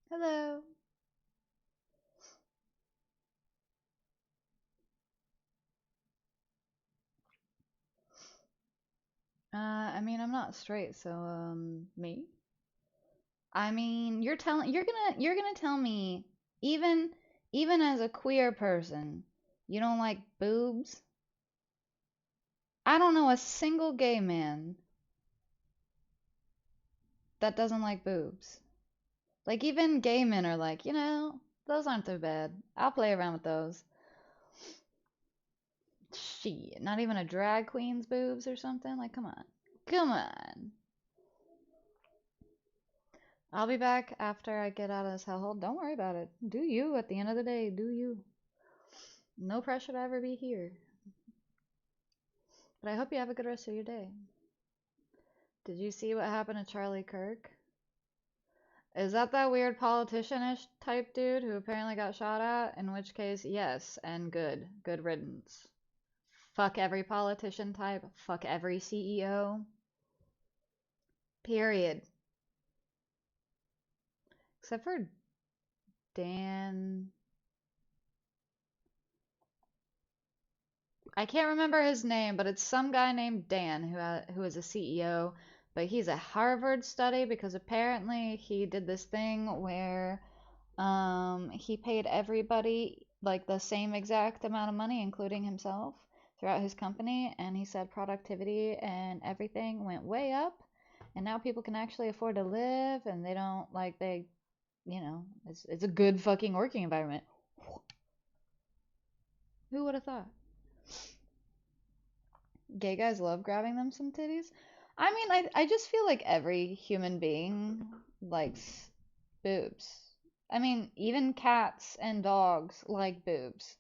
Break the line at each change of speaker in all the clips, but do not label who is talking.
Hello. I mean, I'm not straight, so me. I mean, you're gonna tell me even even as a queer person, you don't like boobs? I don't know a single gay man that doesn't like boobs. Like even gay men are like, those aren't too bad. I'll play around with those. Shit, not even a drag queen's boobs or something? Like, come on. Come on. I'll be back after I get out of this hellhole. Don't worry about it. Do you at the end of the day. Do you. No pressure to ever be here. But I hope you have a good rest of your day. Did you see what happened to Charlie Kirk? Is that weird politician-ish type dude who apparently got shot at? In which case, yes, and good. Good riddance. Fuck every politician type. Fuck every CEO. Period. Except for Dan. I can't remember his name, but it's some guy named Dan who is a CEO. But he's a Harvard study because apparently he did this thing where he paid everybody like the same exact amount of money, including himself, throughout his company, and he said productivity and everything went way up, and now people can actually afford to live, and they don't like it's a good fucking working environment. Who would have thought? Gay guys love grabbing them some titties. I mean, I just feel like every human being likes boobs. I mean, even cats and dogs like boobs.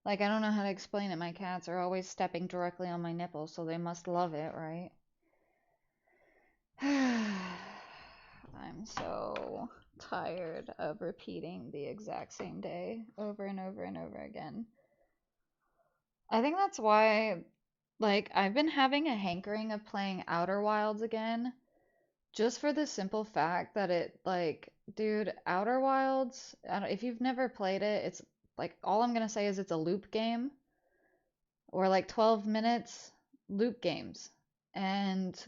Like, I don't know how to explain it. My cats are always stepping directly on my nipples, so they must love it, right? I'm so tired of repeating the exact same day over and over and over again. I think that's why, like, I've been having a hankering of playing Outer Wilds again, just for the simple fact that dude, Outer Wilds, if you've never played it, it's like, all I'm gonna say is it's a loop game, or like 12 minutes loop games. And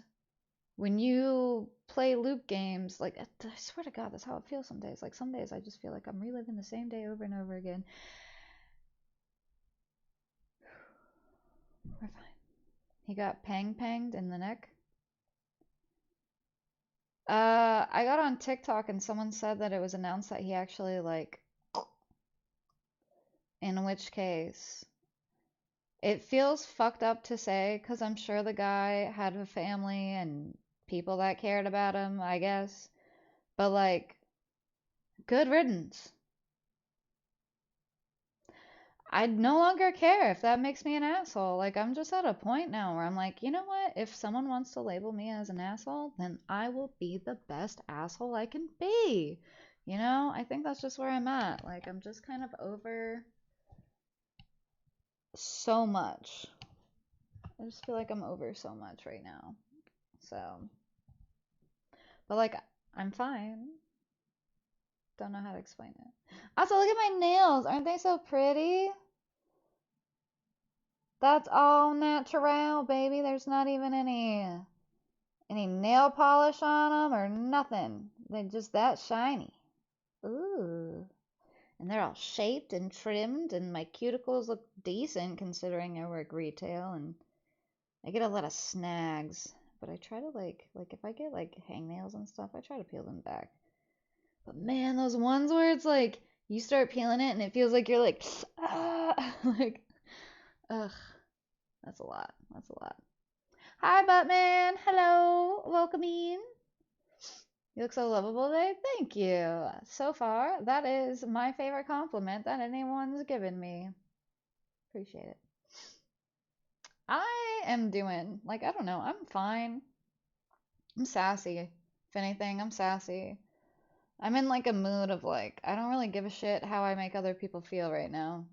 when you play loop games, like, I swear to God, that's how it feels some days. Like, some days I just feel like I'm reliving the same day over and over again. We're fine. He got panged in the neck. I got on TikTok and someone said that it was announced that he actually, like, in which case, it feels fucked up to say, because I'm sure the guy had a family and people that cared about him, I guess. But, like, good riddance. I no longer care if that makes me an asshole. Like, I'm just at a point now where I'm like, you know what? If someone wants to label me as an asshole, then I will be the best asshole I can be. I think that's just where I'm at. Like, I'm just kind of over so much. I just feel like I'm over so much right now. So, but like, I'm fine. Don't know how to explain it. Also, look at my nails. Aren't they so pretty? That's all natural, baby. There's not even any nail polish on them or nothing. They're just that shiny. Ooh. And they're all shaped and trimmed, and my cuticles look decent considering I work retail and I get a lot of snags. But I try to like if I get like hangnails and stuff, I try to peel them back. But man, those ones where it's like you start peeling it and it feels like you're like ah, like ugh, that's a lot. That's a lot. Hi, Buttman. Hello. Welcome in. You look so lovable today. Thank you. So far, that is my favorite compliment that anyone's given me. Appreciate it. I am doing, like, I don't know, I'm fine. I'm sassy. If anything, I'm sassy. I'm in like a mood of like, I don't really give a shit how I make other people feel right now.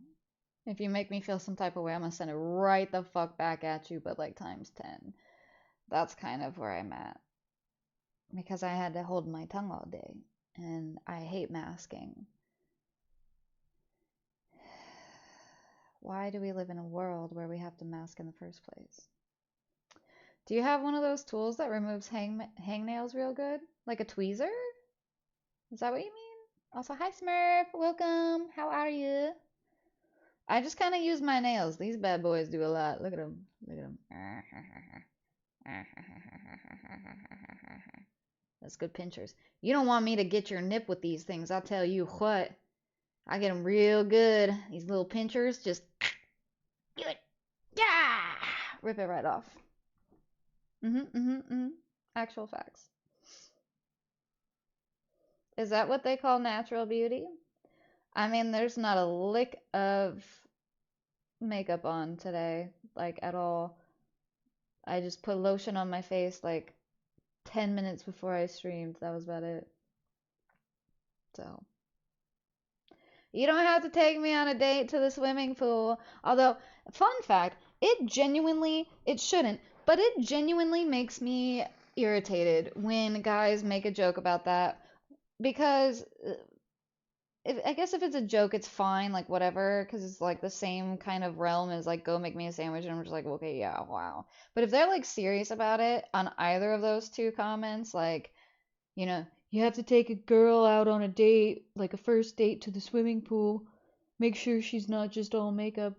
If you make me feel some type of way, I'm gonna send it right the fuck back at you, but like times 10. That's kind of where I'm at. Because I had to hold my tongue all day. and I hate masking. Why do we live in a world where we have to mask in the first place? Do you have one of those tools that removes hangnails real good? Like a tweezer? Is that what you mean? Also, hi Smurf, welcome. How are you? I just kind of use my nails. These bad boys do a lot. Look at them. Look at them. That's good pinchers. You don't want me to get your nip with these things. I'll tell you what. I get them real good. These little pinchers, just do it. Yeah! Rip it right off. Actual facts. Is that what they call natural beauty? I mean, there's not a lick of makeup on today, like at all. I just put lotion on my face like 10 minutes before I streamed. That was about it. So, you don't have to take me on a date to the swimming pool. Although, fun fact, it shouldn't, but it genuinely makes me irritated when guys make a joke about that. Because I guess if it's a joke, it's fine, like whatever, because it's like the same kind of realm as like go make me a sandwich, and I'm just like, okay, yeah, wow. But if they're like serious about it on either of those two comments, like, you have to take a girl out on a date, like a first date to the swimming pool, make sure she's not just all makeup.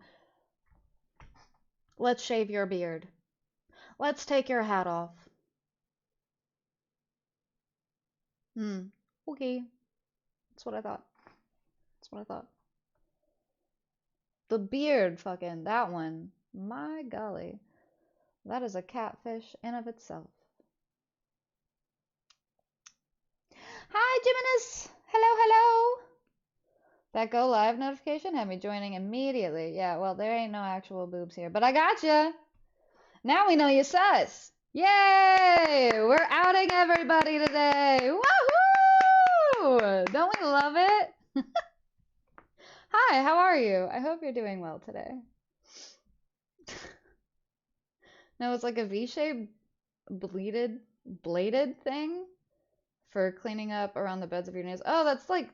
Let's shave your beard. Let's take your hat off. Okay. That's what I thought. That's what I thought. The beard, fucking, that one. My golly. That is a catfish in of itself. Hi, Jiminus! Hello, hello! That go live notification had me joining immediately. Yeah, well, there ain't no actual boobs here, but I gotcha! Now we know you sus! Yay! We're outing everybody today! Woohoo! Don't we love it? Hi, how are you? I hope you're doing well today. No, it's like a V-shaped bladed thing for cleaning up around the beds of your nails. Oh, that's like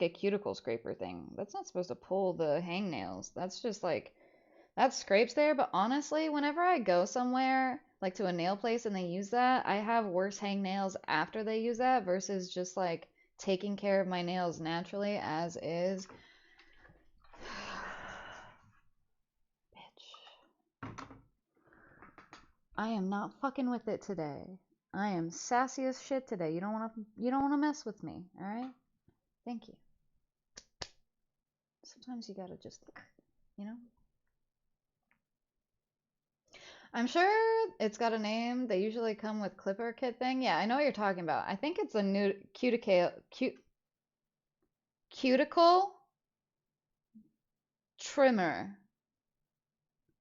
a cuticle scraper thing. That's not supposed to pull the hangnails. That's just like that scrapes there. But honestly, whenever I go somewhere like to a nail place and they use that, I have worse hangnails after they use that versus just like taking care of my nails naturally as is. Bitch. I am not fucking with it today. I am sassy as shit today. You don't want to mess with me, all right? Thank you. Sometimes you gotta just, you know. I'm sure it's got a name. They usually come with clipper kit thing. Yeah, I know what you're talking about. I think it's a new cuticle trimmer.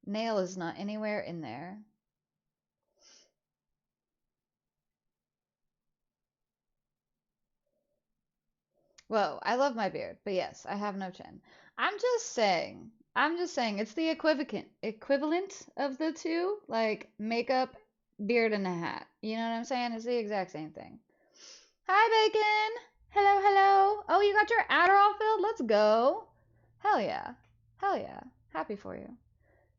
Nail is not anywhere in there. Whoa, I love my beard, but yes, I have no chin. I'm just saying it's the equivalent of the two, like makeup, beard, and a hat. You know what I'm saying? It's the exact same thing. Hi, Bacon! Hello, hello! Oh, you got your Adderall filled? Let's go! Hell yeah. Hell yeah. Happy for you.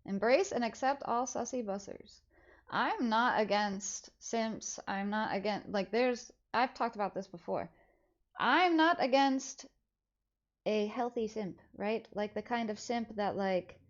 Embrace and accept all sussy bussers. I'm not against simps. I'm not against, like, I've talked about this before. I'm not against a healthy simp, right? Like the kind of simp that like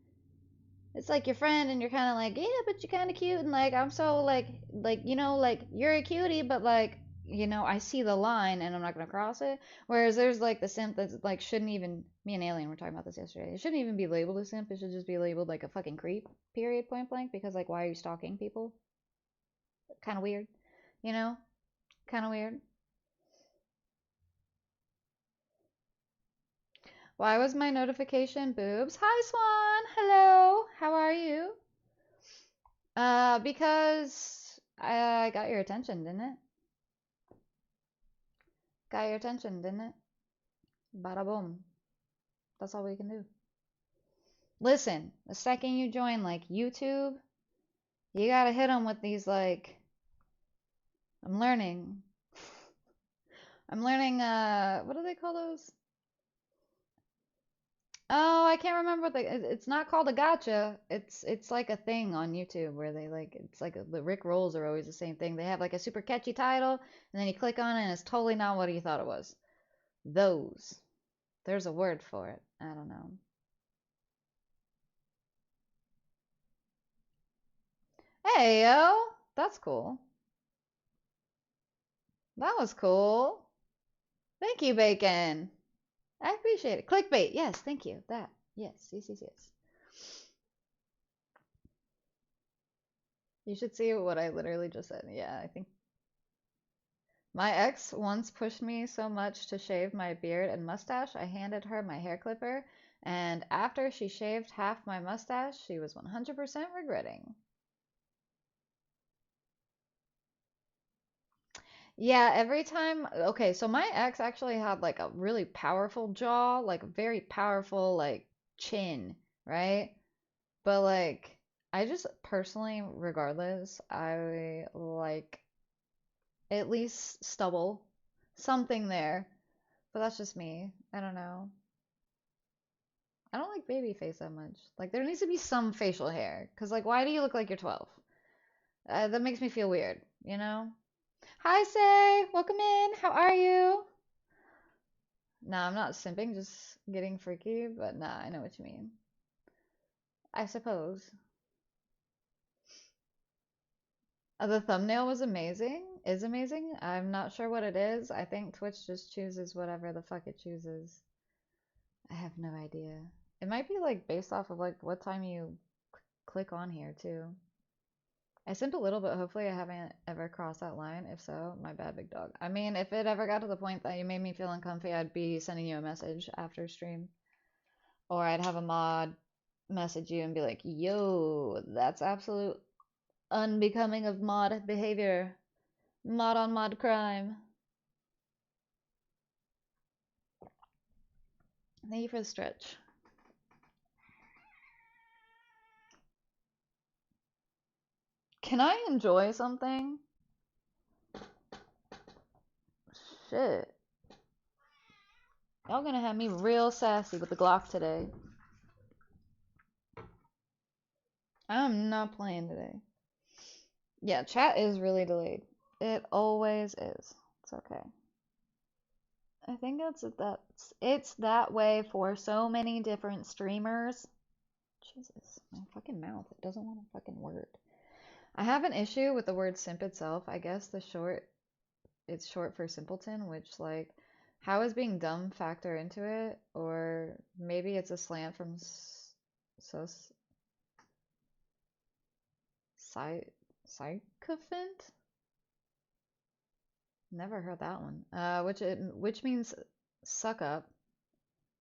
it's like your friend and you're kind of like, yeah, but you're kind of cute and like I'm so like like you're a cutie, but like I see the line and I'm not gonna cross it. Whereas there's like the simp that's like shouldn't even. Me and Alien were talking about this yesterday. It shouldn't even be labeled a simp. It should just be labeled like a fucking creep. Period. Point blank. Because like, why are you stalking people? Kind of weird, you know? Kind of weird. Why was my notification boobs? Hi, Swan. Hello. How are you? Because I got your attention, didn't it? Got your attention, didn't it? Bada boom. That's all we can do. Listen, the second you join like YouTube, you gotta hit them with these like, I'm learning. I'm learning, what do they call those? Oh, I can't remember what it's not called a gotcha. It's like a thing on YouTube where they like it's like the Rick rolls are always the same thing. They have like a super catchy title and then you click on it and it's totally not what you thought it was. Those. There's a word for it. I don't know. Hey yo, that's cool. That was cool. Thank you, Bacon. I appreciate it. Clickbait. Yes, thank you. That. Yes, yes, yes, yes. You should see what I literally just said. Yeah, I think my ex once pushed me so much to shave my beard and mustache, I handed her my hair clipper, and after she shaved half my mustache, she was 100% regretting. Yeah, every time. Okay, so my ex actually had like a really powerful jaw, like a very powerful like chin, right? But like I just personally, regardless, I like at least stubble, something there. But that's just me. I don't know. I don't like baby face that much. Like there needs to be some facial hair. 'Cause like why do you look like you're 12? That makes me feel weird, you know? Hi, Say. Welcome in. How are you? Nah, I'm not simping, just getting freaky, but nah, I know what you mean. I suppose. The thumbnail was amazing. Is amazing. I'm not sure what it is. I think Twitch just chooses whatever the fuck it chooses. I have no idea. It might be like based off of like what time you click on here too. I simped a little bit. Hopefully I haven't ever crossed that line. If so, my bad, big dog. I mean, if it ever got to the point that you made me feel uncomfy, I'd be sending you a message after stream. Or I'd have a mod message you and be like, yo, that's absolute unbecoming of mod behavior. Mod on mod crime. Thank you for the stretch. Can I enjoy something? Shit. Y'all gonna have me real sassy with the Glock today. I'm not playing today. Yeah, chat is really delayed. It always is. It's okay. I think it's that way for so many different streamers. Jesus, my fucking mouth. It doesn't want a fucking word. I have an issue with the word simp itself. I guess it's short for simpleton, which like how is being dumb factor into it? Or maybe it's a slant from sus psychophant? Never heard that one. Which means suck up.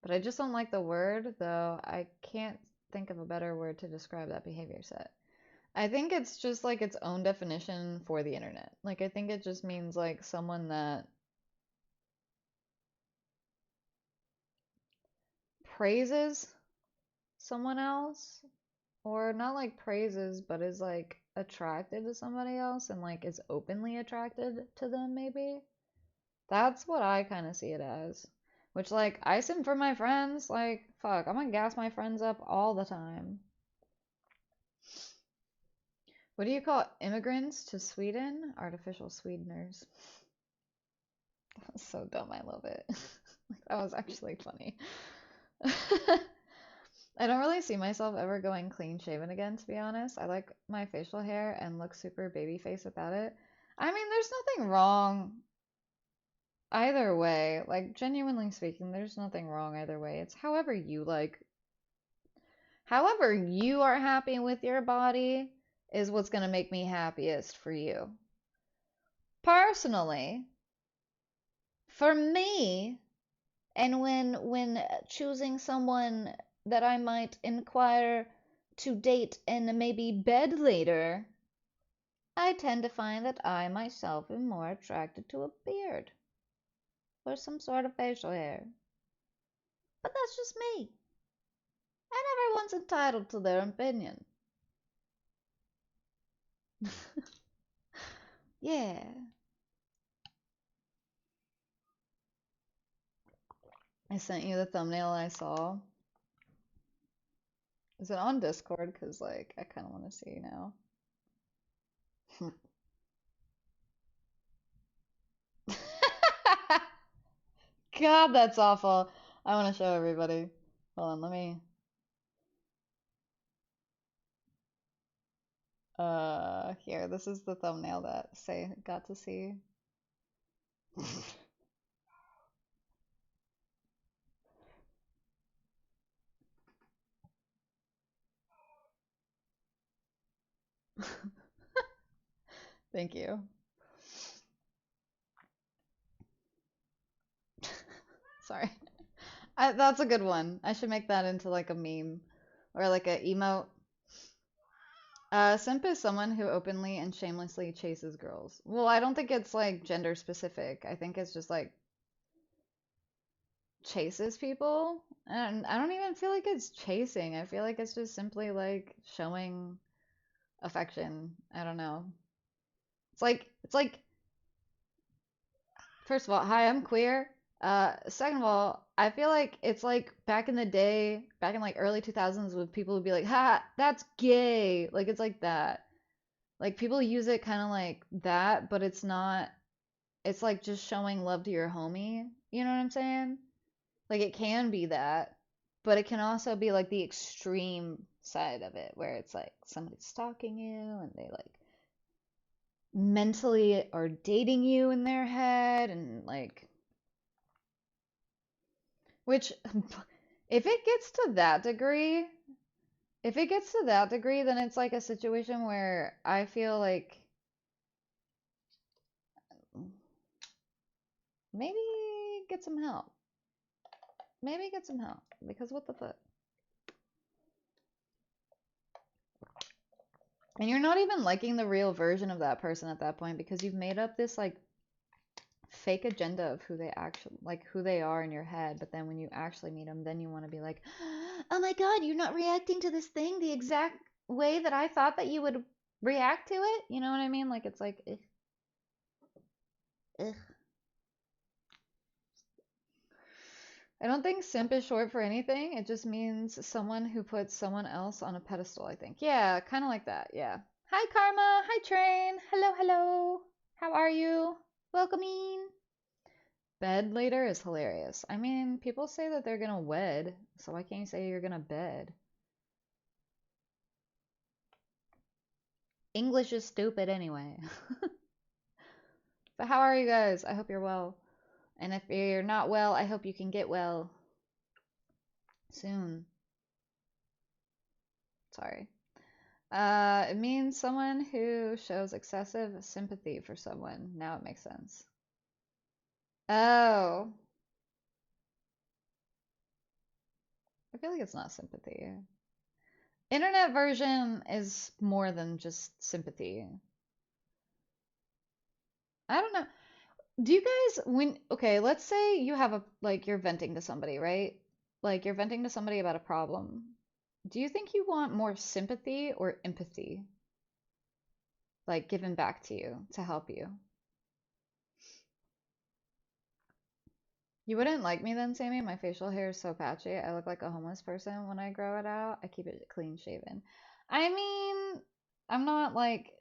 But I just don't like the word, though I can't think of a better word to describe that behavior set. I think it's just like its own definition for the internet. Like I think it just means like someone that praises someone else, or not like praises, but is like attracted to somebody else and like is openly attracted to them, maybe. That's what I kind of see it as. Which, like, I sim for my friends. Like, fuck, I'm gonna gas my friends up all the time. What do you call immigrants to Sweden? Artificial sweeteners. That was so dumb. I love it. That was actually funny. I don't really see myself ever going clean shaven again, to be honest. I like my facial hair and look super baby face without it. I mean, there's nothing wrong either way. Like, genuinely speaking, there's nothing wrong either way. It's however you like. However you are happy with your body is what's going to make me happiest for you. Personally, for me, and when choosing someone that I might inquire to date and maybe bed later, I tend to find that I myself am more attracted to a beard or some sort of facial hair. But that's just me. And everyone's entitled to their opinion. Yeah. I sent you the thumbnail I saw. Is it on Discord? Because, like, I kind of want to see now. God, that's awful. I want to show everybody. Hold on, let me. Here, this is the thumbnail that Say got to see. Thank you. Sorry. That's a good one. I should make that into like a meme or like a emote. Simp is someone who openly and shamelessly chases girls. Well, I don't think it's like gender specific. I think it's just like chases people. And I don't even feel like it's chasing. I feel like it's just simply like showing affection. I don't know. It's like first of all, hi, I'm queer. Second of all, I feel like it's like back in the day, back in like early 2000s, when people would be like, "Ha, that's gay." Like it's like that. Like people use it kind of like that, but it's not. It's like just showing love to your homie. You know what I'm saying? Like it can be that, but it can also be like the extreme side of it, where it's like somebody's stalking you and they like mentally are dating you in their head and like which if it gets to that degree, if it gets to that degree, then it's like a situation where I feel like maybe get some help. Maybe get some help because what the fuck? And you're not even liking the real version of that person at that point because you've made up this like fake agenda of who they actually like who they are in your head, but then when you actually meet them, then you want to be like, "Oh my God, you're not reacting to this thing the exact way that I thought that you would react to it." You know what I mean? Like it's like ugh, ugh. I don't think simp is short for anything. It just means someone who puts someone else on a pedestal, I think. Yeah, kind of like that. Yeah. Hi, Karma. Hi, Train. Hello, hello. How are you? Welcome in. Bed later is hilarious. I mean, people say that they're gonna wed, so why can't you say you're gonna bed? English is stupid anyway. But how are you guys? I hope you're well. And if you're not well, I hope you can get well soon. Sorry. It means someone who shows excessive sympathy for someone. Now it makes sense. Oh, I feel like it's not sympathy. Internet version is more than just sympathy. I don't know. Do you guys when okay, let's say you have a like you're venting to somebody, right? Like you're venting to somebody about a problem. Do you think you want more sympathy or empathy? Like given back to you to help you? You wouldn't like me then, Sammy? My facial hair is so patchy. I look like a homeless person when I grow it out. I keep it clean shaven. I mean, I'm not like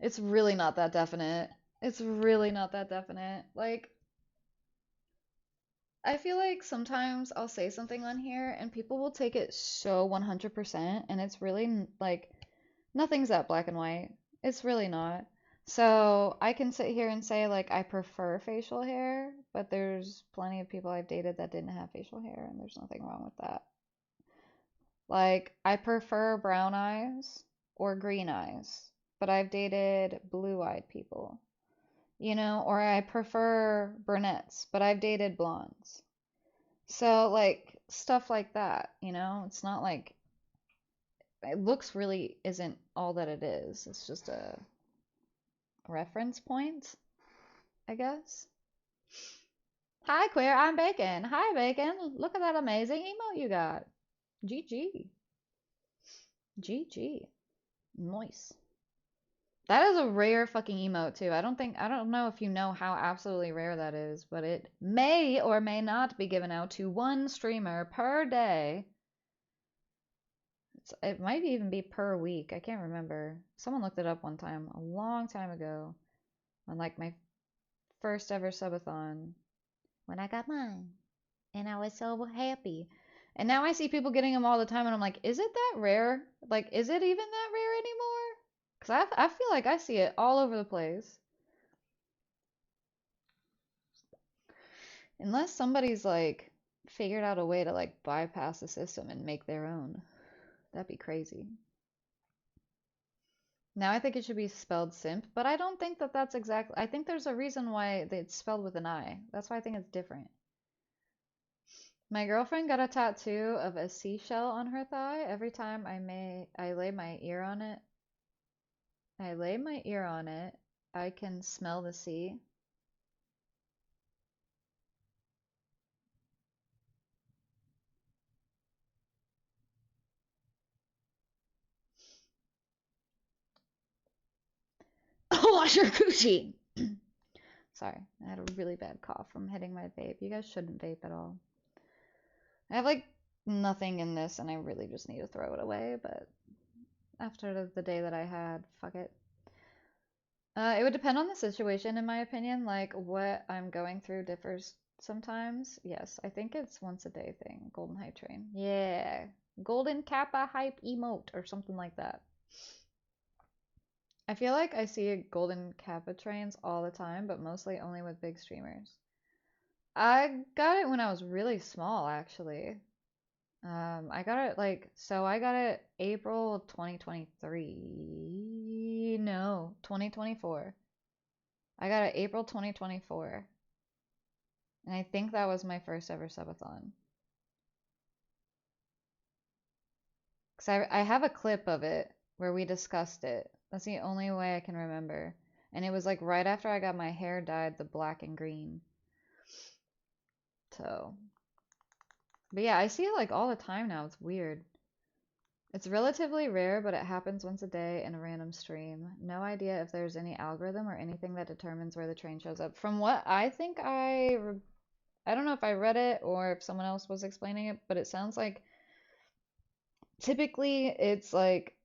it's really not that definite. It's really not that definite. Like I feel like sometimes I'll say something on here and people will take it so 100% and it's really like nothing's that black and white. It's really not. So I can sit here and say like I prefer facial hair, but there's plenty of people I've dated that didn't have facial hair and there's nothing wrong with that. Like I prefer brown eyes or green eyes, but I've dated blue-eyed people, or I prefer brunettes, but I've dated blondes. So like stuff like that, it's not like it looks really isn't all that it is. It's just a reference point, I guess. Hi queer, I'm Bacon. Hi Bacon. Look at that amazing emote you got. GG. GG. Nice. That is a rare fucking emote too. I don't know if you know how absolutely rare that is, but it may or may not be given out to one streamer per day. It might even be per week. I can't remember. Someone looked it up one time, a long time ago, on like my first ever subathon when I got mine. And I was so happy. And now I see people getting them all the time, and I'm like, is it that rare? Like, is it even that rare anymore? Because I feel like I see it all over the place. Unless somebody's like figured out a way to like bypass the system and make their own. That'd be crazy. Now I think it should be spelled simp, but I don't think that that's exactly. I think there's a reason why it's spelled with an I. That's why I think it's different. My girlfriend got a tattoo of a seashell on her thigh. Every time I lay my ear on it, I can smell the sea. Wash your coochie. Sorry, I had a really bad cough from hitting my vape. You guys shouldn't vape at all. I have like nothing in this and I really just need to throw it away, but after the day that I had, fuck it. It would depend on the situation, in my opinion. Like, what I'm going through differs sometimes. Yes, I think it's once a day thing. Golden Hype Train. Yeah. Golden Kappa Hype Emote or something like that. I feel like I see Golden Kappa trains all the time, but mostly only with big streamers. I got it when I was really small, actually. I got it I got it April of 2023. No, 2024. I got it April 2024. And I think that was my first ever subathon. Because I have a clip of it where we discussed it. That's the only way I can remember. And it was like right after I got my hair dyed the black and green. So, but yeah, I see it like all the time now. It's weird. It's relatively rare, but it happens once a day in a random stream. No idea if there's any algorithm or anything that determines where the train shows up. From what I think I don't know if I read it or if someone else was explaining it, but it sounds like typically it's like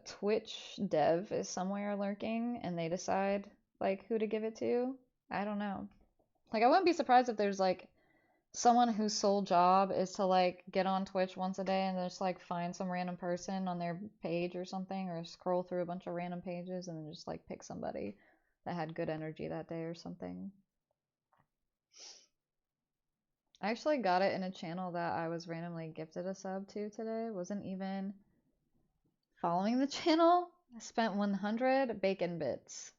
Twitch dev is somewhere lurking and they decide like who to give it to. I don't know. Like I wouldn't be surprised if there's like someone whose sole job is to like get on Twitch once a day and just like find some random person on their page or something, or scroll through a bunch of random pages and then just like pick somebody that had good energy that day or something. I actually got it in a channel that I was randomly gifted a sub to today. Wasn't even following the channel. I spent 100 bacon bits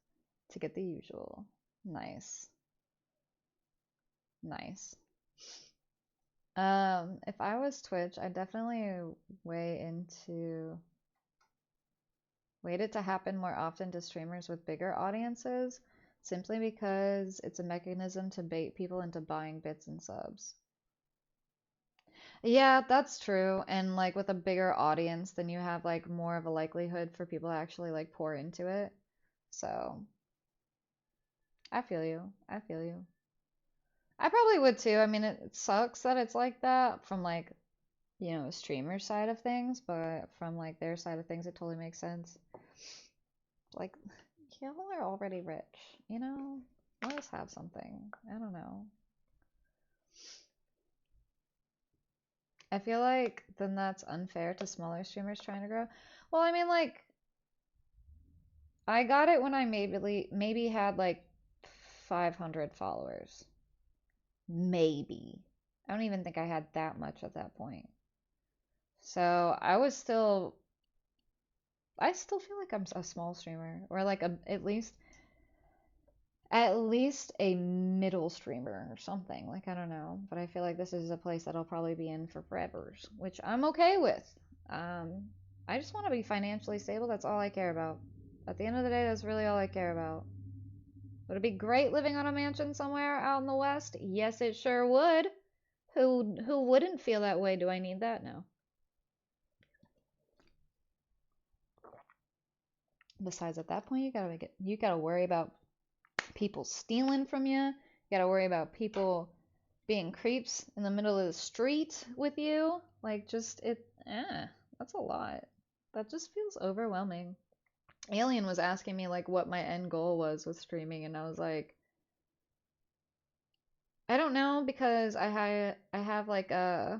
to get the usual. Nice. Nice. If I was Twitch, I'd definitely wait it to happen more often to streamers with bigger audiences, simply because it's a mechanism to bait people into buying bits and subs. Yeah, that's true. And like with a bigger audience, then you have like more of a likelihood for people to actually like pour into it. So, I feel you. I feel you. I probably would too. I mean, it sucks that it's like that from like, streamer side of things, but from like their side of things, it totally makes sense. Like, y'all are already rich, Let us have something. I don't know. I feel like then that's unfair to smaller streamers trying to grow. Well, I mean, like, I got it when I maybe had like 500 followers. Maybe. I don't even think I had that much at that point. So I still feel like I'm a small streamer, or like at least a middle streamer or something. Like, I don't know, but I feel like this is a place that I'll probably be in for forever, which I'm okay with. I just want to be financially stable. That's all I care about. At the end of the day, that's really all I care about. Would it be great living on a mansion somewhere out in the West? Yes, it sure would. Who wouldn't feel that way? Do I need that? No. Besides, at that point, you gotta worry about people stealing from you. You gotta worry about people being creeps in the middle of the street with you. Like, that's a lot. That just feels overwhelming. Alien was asking me like what my end goal was with streaming, and I was like, I don't know, because I have like I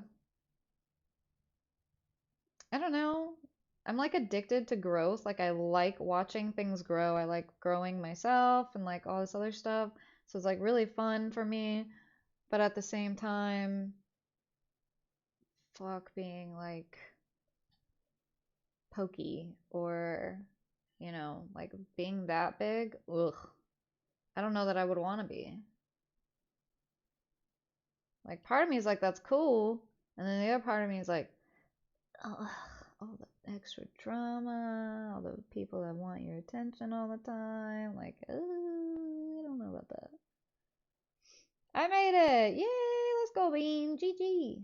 don't know. I'm like addicted to growth. Like I like watching things grow. I like growing myself and like all this other stuff. So it's like really fun for me. But at the same time, fuck being like pokey or, like being that big. Ugh. I don't know that I would want to be. Like part of me is like, that's cool. And then the other part of me is like, oh, all the extra drama, all the people that want your attention all the time. Like, I don't know about that. I made it! Yay! Let's go, Bean! GG!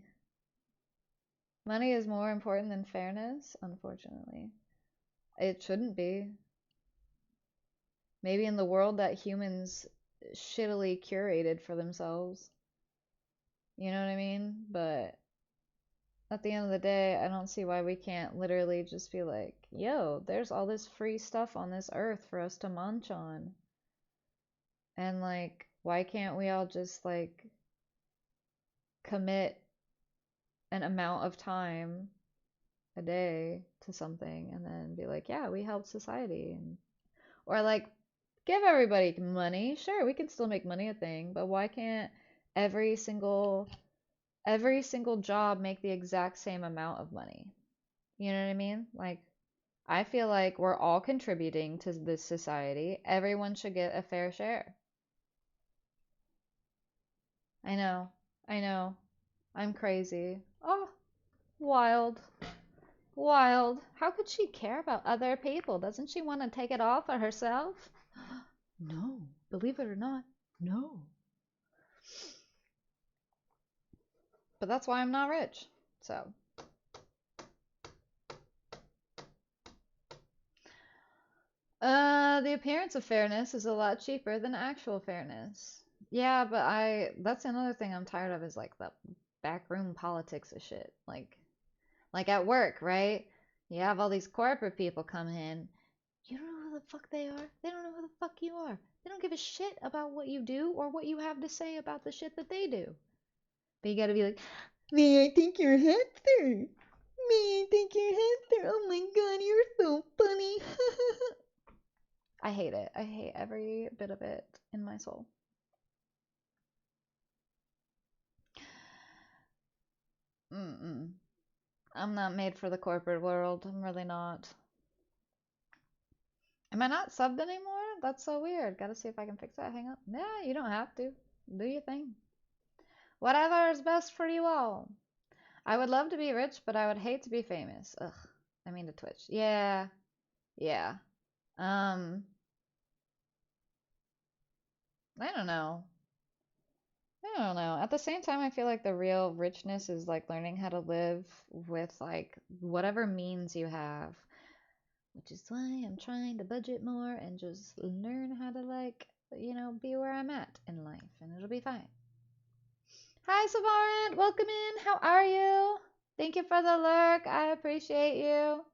Money is more important than fairness, unfortunately. It shouldn't be. Maybe in the world that humans shittily curated for themselves. You know what I mean? But at the end of the day, I don't see why we can't literally just be like, yo, there's all this free stuff on this earth for us to munch on. And like, why can't we all just like commit an amount of time a day to something and then be like, yeah, we helped society. Or like, give everybody money. Sure, we can still make money a thing, but why can't every single job make the exact same amount of money? You know what I mean? Like, I feel like we're all contributing to this society. Everyone should get a fair share. I know. I know. I'm crazy. Oh, wild. Wild. How could she care about other people? Doesn't she want to take it all for herself? No. Believe it or not, no. But that's why I'm not rich. So. The appearance of fairness is a lot cheaper than actual fairness. Yeah, but that's another thing I'm tired of, is like the backroom politics of shit. Like at work, right? You have all these corporate people come in. You don't know who the fuck they are. They don't know who the fuck you are. They don't give a shit about what you do or what you have to say about the shit that they do. But you gotta be like, may I think you're Hector? May I think you're Hector? Oh my god, you're so funny. I hate it. I hate every bit of it in my soul. Mm-mm. I'm not made for the corporate world. I'm really not. Am I not subbed anymore? That's so weird. Gotta see if I can fix that. Hang up. Yeah, you don't have to. Do your thing. Whatever is best for you all. I would love to be rich, but I would hate to be famous. Ugh. I mean to Twitch. Yeah. Yeah. Um, I don't know. I don't know. At the same time, I feel like the real richness is like learning how to live with like whatever means you have, which is why I'm trying to budget more and just learn how to like, be where I'm at in life, and it'll be fine. Hi, Savarant. Welcome in. How are you? Thank you for the lurk. I appreciate you.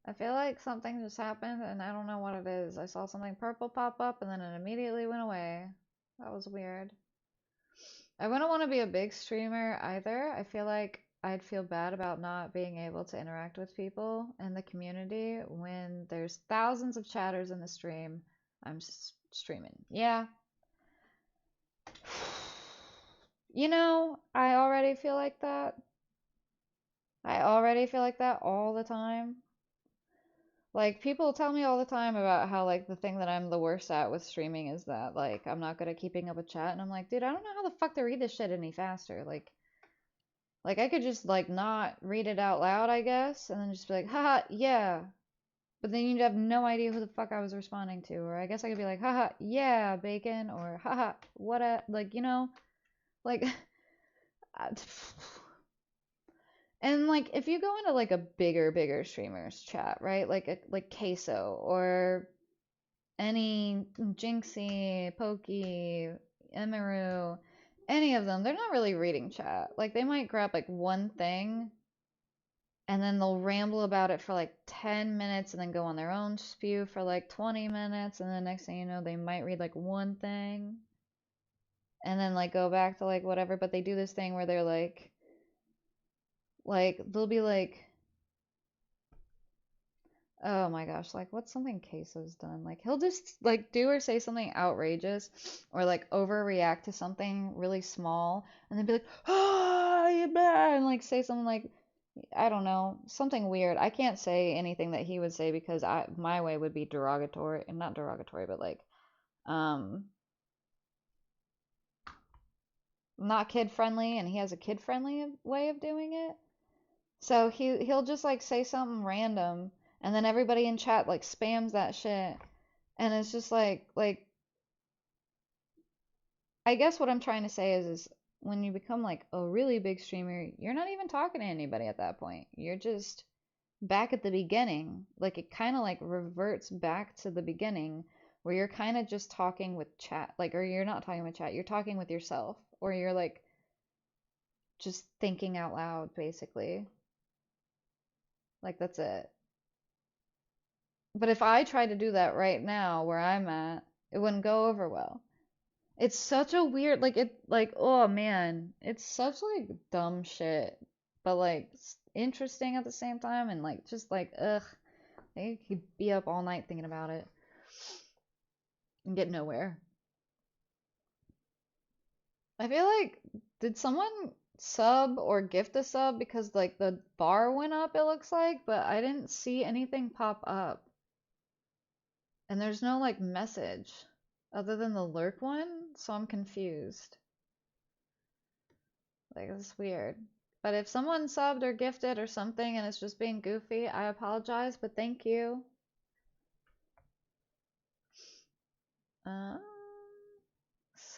I feel like something just happened and I don't know what it is. I saw something purple pop up and then it immediately went away. That was weird. I wouldn't want to be a big streamer either. I feel like I'd feel bad about not being able to interact with people in the community when there's thousands of chatters in the stream. I'm just streaming. Yeah. I already feel like that. I already feel like that all the time. Like, people tell me all the time about how, like, the thing that I'm the worst at with streaming is that, like, I'm not good at keeping up with chat. And I'm like, dude, I don't know how the fuck to read this shit any faster. Like I could just, like, not read it out loud, I guess, and then just be like, haha, yeah. But then you'd have no idea who the fuck I was responding to. Or I guess I could be like, haha, yeah, bacon. Or haha, what a, like, like, And like if you go into like a bigger streamers chat, right? Like Queso or any Jinxie, Pokey, Emiru, any of them, they're not really reading chat. Like they might grab like one thing and then they'll ramble about it for like 10 minutes and then go on their own spew for like 20 minutes and the next thing you know they might read like one thing and then like go back to like whatever, but they do this thing where they're like they'll be like, oh my gosh, like what's something Queso's done? Like he'll just like do or say something outrageous or like overreact to something really small and then be like, oh, you bad, and like say something like, I don't know, something weird. I can't say anything that he would say because my way would be derogatory, and not derogatory, but like um not kid friendly, and he has a kid friendly way of doing it. So he'll just like say something random and then everybody in chat like spams that shit. And it's just like I guess what I'm trying to say is when you become like a really big streamer, you're not even talking to anybody at that point. You're just back at the beginning. Like it kind of like reverts back to the beginning where you're kind of just talking with chat, like, or you're not talking with chat, you're talking with yourself, or you're like just thinking out loud basically. Like that's it. But if I tried to do that right now where I'm at, it wouldn't go over well. It's such a weird, like it, like oh man, it's such like dumb shit, but like interesting at the same time, and like just like ugh, you could be up all night thinking about it and get nowhere. I feel like did someone sub or gift a sub because like the bar went up, it looks like, but I didn't see anything pop up. And there's no like message other than the lurk one, so I'm confused. Like it's weird. But if someone subbed or gifted or something and it's just being goofy, I apologize, but thank you. Um,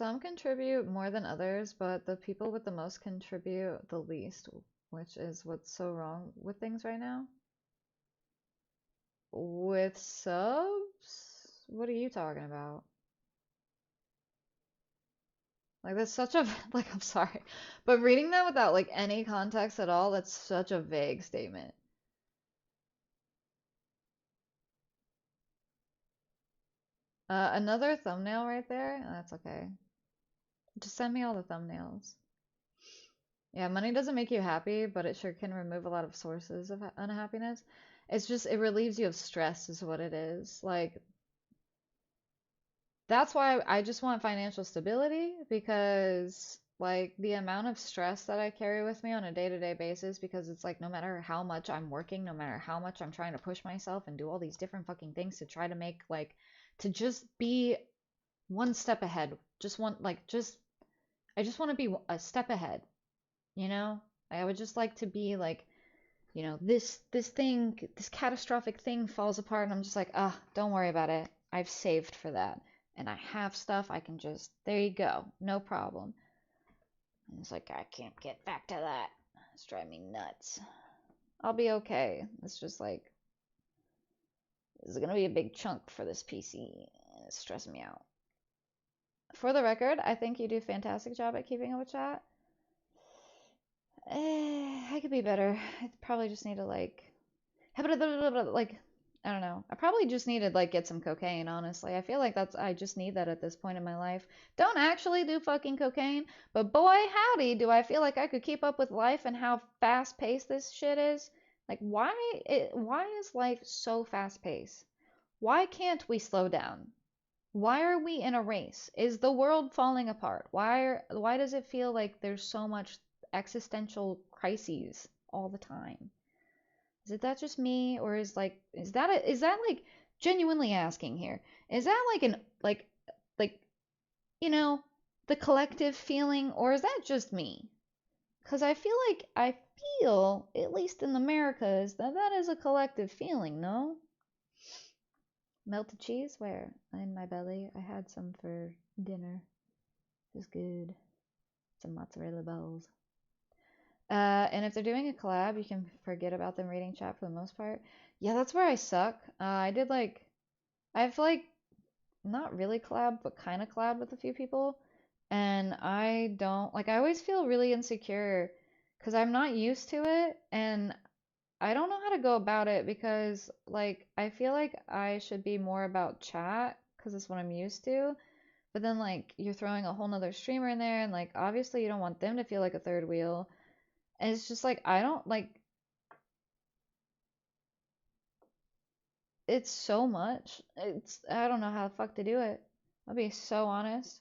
some contribute more than others, but the people with the most contribute the least, which is what's so wrong with things right now. With subs? What are you talking about? Like that's such a like I'm sorry, but reading that without like any context at all, that's such a vague statement. Another thumbnail right there. That's okay. Just send me all the thumbnails. Yeah, money doesn't make you happy, but it sure can remove a lot of sources of unhappiness. It's just it relieves you of stress is what it is. Like that's why I just want financial stability because like the amount of stress that I carry with me on a day-to-day basis because it's like no matter how much I'm working, no matter how much I'm trying to push myself and do all these different fucking things to try to make like to just be one step ahead. Just want like just I just want to be a step ahead, you know? I would just like to be like, you know, this thing, this catastrophic thing falls apart and I'm just like, ah, don't worry about it. I've saved for that. And I have stuff I can just, there you go, no problem. And it's like, I can't get back to that. It's driving me nuts. I'll be okay. It's just like, this is gonna be a big chunk for this PC. It's stressing me out. For the record, I think you do a fantastic job at keeping up with chat. I could be better. I probably just need to like I don't know. I probably just need to like get some cocaine, honestly. I feel like I just need that at this point in my life. Don't actually do fucking cocaine, but boy howdy do I feel like I could keep up with life and how fast paced this shit is. Like why is life so fast paced? Why can't we slow down? Why are we in a race? Is the world falling apart? Why does it feel like there's so much existential crises all the time? Is it that just me, or is that like genuinely asking here? Is that like an like you know the collective feeling, or is that just me? Because I feel at least in the Americas that that is a collective feeling. No, melted cheese where in my belly. I had some for dinner. It was good. Some mozzarella balls. And if they're doing a collab, you can forget about them reading chat for the most part. Yeah, that's where I suck. I've like not really collab, but kind of collab with a few people. And I don't, like, I always feel really insecure because I'm not used to it. And I don't know how to go about it because, like, I feel like I should be more about chat because it's what I'm used to. But then, like, you're throwing a whole nother streamer in there, and, like, obviously you don't want them to feel like a third wheel. And it's just like, I don't, like, it's so much. I don't know how the fuck to do it. I'll be so honest.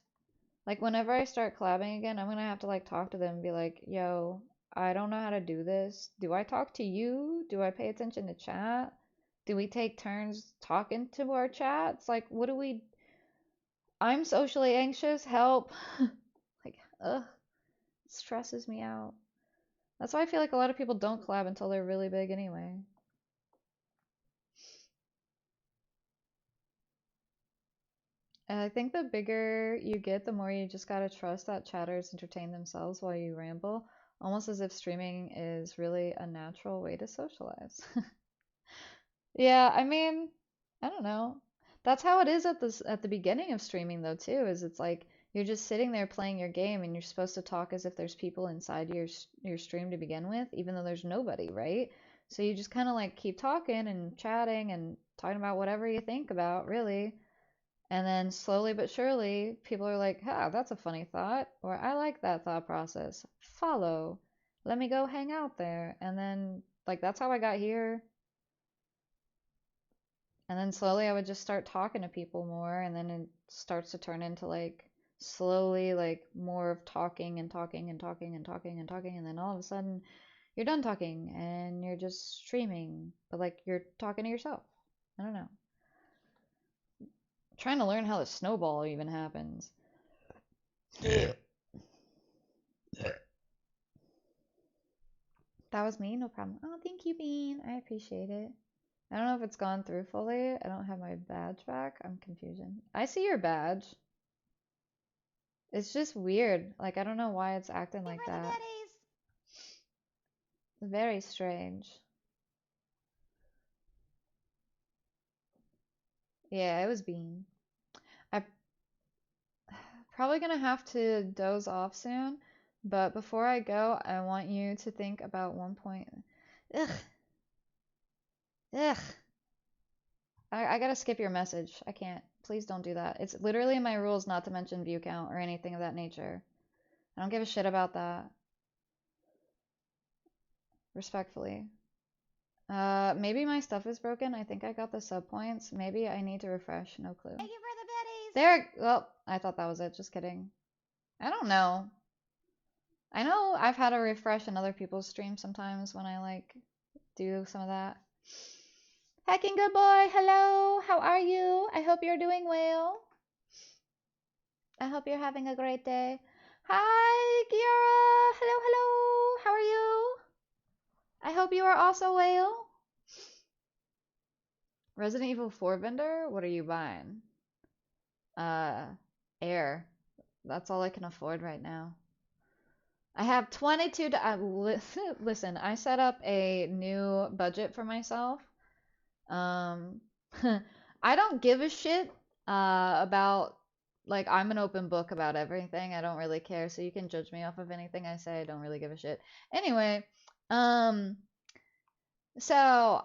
Like, whenever I start collabing again, I'm gonna have to, like, talk to them and be like, yo, I don't know how to do this. Do I talk to you? Do I pay attention to chat? Do we take turns talking to our chats? Like, what do we. I'm socially anxious. Help. Like, ugh, it stresses me out. That's why I feel like a lot of people don't collab until they're really big anyway. And I think the bigger you get, the more you just gotta trust that chatters entertain themselves while you ramble, almost as if streaming is really a natural way to socialize. Yeah, I mean, I don't know. That's how it is at the beginning of streaming though too, is it's like you're just sitting there playing your game and you're supposed to talk as if there's people inside your stream to begin with, even though there's nobody, right? So you just kind of like keep talking and chatting and talking about whatever you think about, really. And then slowly but surely, people are like, "Ah, that's a funny thought," or "I like that thought process. Follow. Let me go hang out there." And then like that's how I got here. And then slowly I would just start talking to people more, and then it starts to turn into like slowly like more of talking and talking and talking and talking and talking, and then all of a sudden you're done talking and you're just streaming, but like you're talking to yourself. I don't know. I'm trying to learn how the snowball even happens. That was me, no problem. Oh, thank you, Bean. I appreciate it. I don't know if it's gone through fully. I don't have my badge back. I'm confusion. I see your badge. It's just weird. Like, I don't know why it's acting like that. Very strange. Yeah, it was Bean. I'm probably gonna have to doze off soon, but before I go, I want you to think about one point. Ugh, ugh. I gotta skip your message. I can't. Please don't do that. It's literally in my rules not to mention view count or anything of that nature. I don't give a shit about that. Respectfully. Maybe my stuff is broken. I think I got the sub points. Maybe I need to refresh. No clue.
Thank you for the biddies.
There. Well, I thought that was it. Just kidding. I don't know. I know I've had to refresh in other people's streams sometimes when I like do some of that. Hacking good boy. Hello. How are you? I hope you're doing well. I hope you're having a great day. Hi, Kiara. Hello, hello. How are you? I hope you are also well. Resident Evil 4 vendor? What are you buying? Uh, Air. That's all I can afford right now. I have 22 listen, I set up a new budget for myself. Um, I don't give a shit about, like, I'm an open book about everything. I don't really care, so you can judge me off of anything I say. I don't really give a shit. Anyway, um, so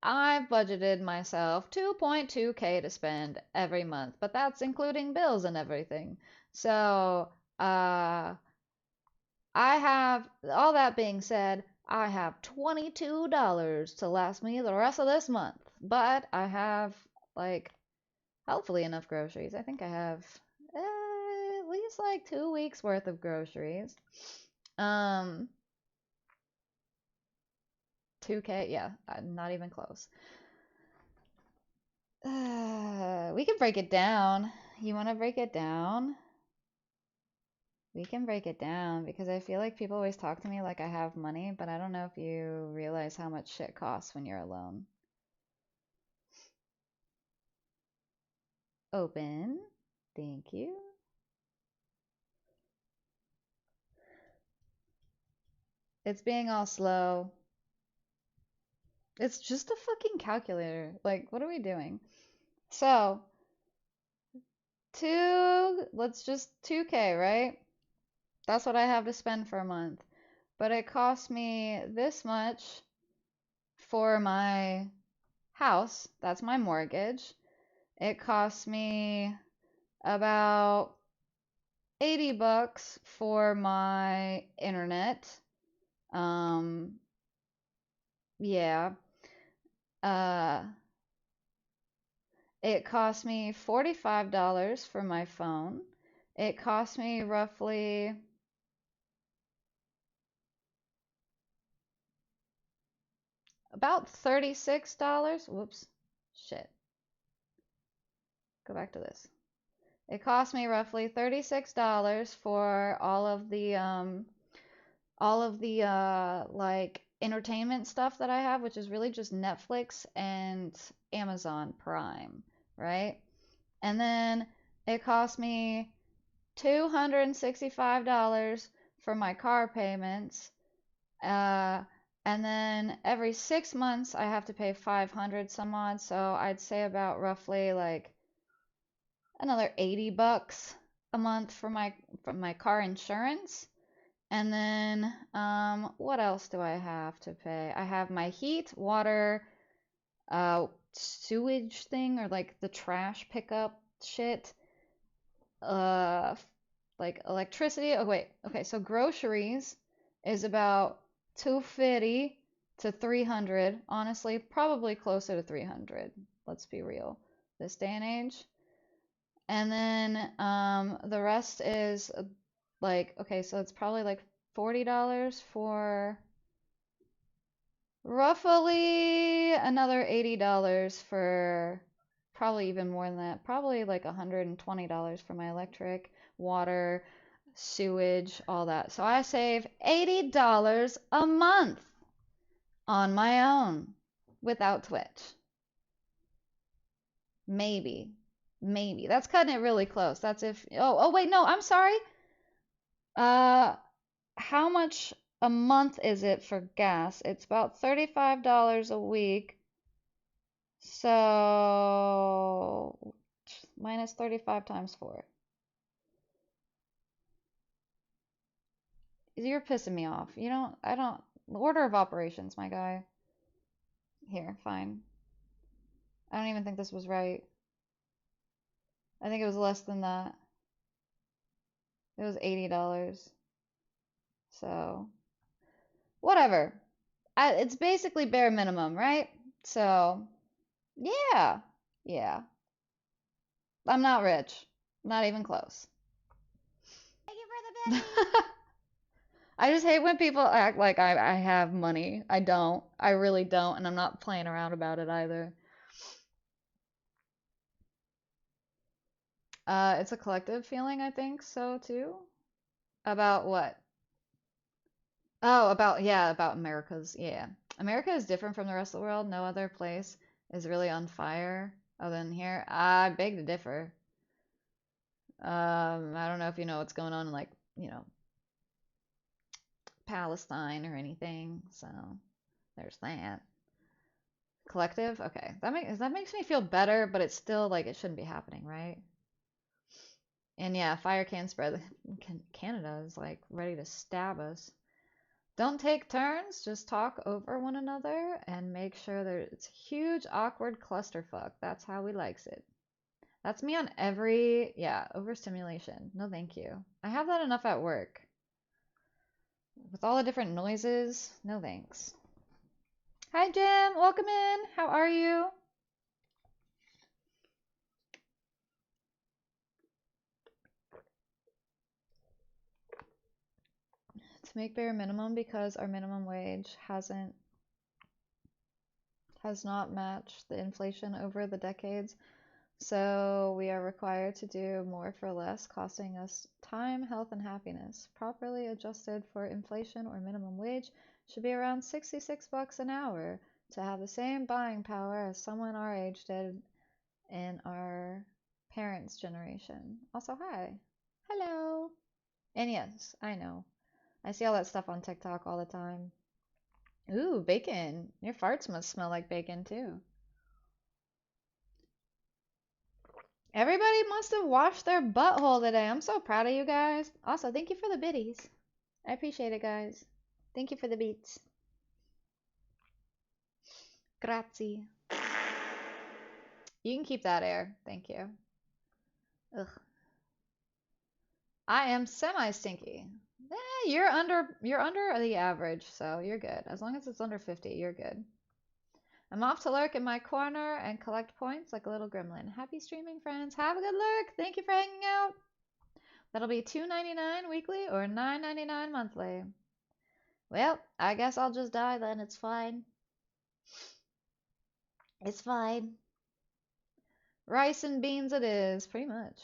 I've budgeted myself 2.2K to spend every month, but that's including bills and everything. So, I have, all that being said, I have $22 to last me the rest of this month, but I have, like, hopefully enough groceries. I think I have at least like 2 weeks worth of groceries. Um, 2K, yeah, not even close. We can break it down. You want to break it down? We can break it down because I feel like people always talk to me like I have money, but I don't know if you realize how much shit costs when you're alone. Open. Thank you. It's being all slow. It's just a fucking calculator. Like, what are we doing? So, let's just 2K, right? That's what I have to spend for a month. But it cost me this much for my house. That's my mortgage. It cost me about 80 bucks for my internet. Um, yeah. Uh, it cost me $45 for my phone. It cost me roughly about $36. Whoops. Shit. Go back to this. It cost me roughly $36 for all of the like entertainment stuff that I have, which is really just Netflix and Amazon Prime, right? And then it cost me $265 for my car payments. And then every 6 months I have to pay 500 some odd, so I'd say about roughly like another 80 bucks a month for my car insurance. And then what else do I have to pay? I have my heat, water, sewage thing, or like the trash pickup shit, uh like electricity. Oh wait, okay, so groceries is about 250 to 300. Honestly, probably closer to 300. Let's be real. This day and age. And then the rest is like, okay, so it's probably like $40 for roughly another $80 for probably even more than that. Probably like $120 for my electric, water, sewage, all that. So I save $80 a month on my own without Twitch. Maybe. Maybe. That's cutting it really close. That's if oh wait, no, I'm sorry. How much a month is it for gas? It's about $35 a week. So minus 35 times 4. You're pissing me off. I don't, order of operations, my guy. Here, fine. I don't even think this was right. I think it was less than that. It was $80. So, whatever. It's basically bare minimum, right? So, yeah. Yeah. I'm not rich. Not even close. Thank you for the Betty. I just hate when people act like I have money. I don't. I really don't, and I'm not playing around about it either. It's a collective feeling, I think so too. About what? Oh, about America's. Yeah. America is different from the rest of the world. No other place is really on fire other than here. I beg to differ. I don't know if you know what's going on in like, Palestine or anything. So there's that. Collective? Okay. That makes me feel better, but it's still like it shouldn't be happening, right? And yeah, fire can spread. Canada is like ready to stab us. Don't take turns, just talk over one another and make sure that it's huge, awkward clusterfuck. That's how we likes it. That's me on every, yeah, overstimulation. No, thank you. I have that enough at work. With all the different noises, no thanks. Hi, Jim. Welcome in. How are you? To make bare minimum because our minimum wage has not matched the inflation over the decades. So we are required to do more for less, costing us time, health, and happiness. Properly adjusted for inflation or minimum wage should be around 66 bucks an hour to have the same buying power as someone our age did in our parents' generation. Also, hi. Hello. And yes, I know. I see all that stuff on TikTok all the time. Ooh, bacon. Your farts must smell like bacon too. Everybody must have washed their butthole today. I'm so proud of you guys. Also, thank you for the biddies. I appreciate it, guys. Thank you for the beats. Grazie. You can keep that air. Thank you. Ugh. I am semi-stinky. You're under the average, so you're good. As long as it's under 50, you're good. I'm off to lurk in my corner and collect points like a little gremlin. Happy streaming, friends. Have a good lurk. Thank you for hanging out. That'll be $2.99 weekly or $9.99 monthly. Well, I guess I'll just die then. It's fine. It's fine. Rice and beans it is, pretty much.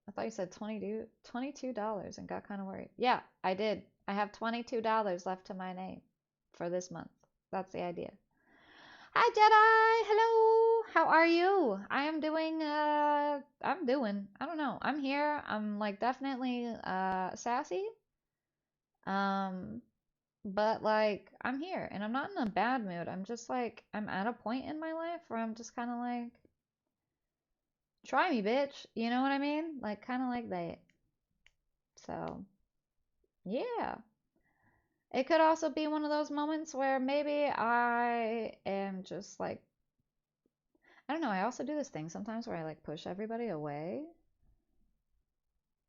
I thought you said $22 and got kind of worried. Yeah, I did. I have $22 left to my name for this month. That's the idea. Hi, Jedi. Hello. How are you? I am doing, I don't know. I'm here. I'm like definitely sassy. But like I'm here and I'm not in a bad mood. I'm just like I'm at a point in my life where I'm just kind of like try me, bitch. You know what I mean? Like kind of like that. So, yeah. It could also be one of those moments where maybe I am just like I don't know, I also do this thing sometimes where I like push everybody away.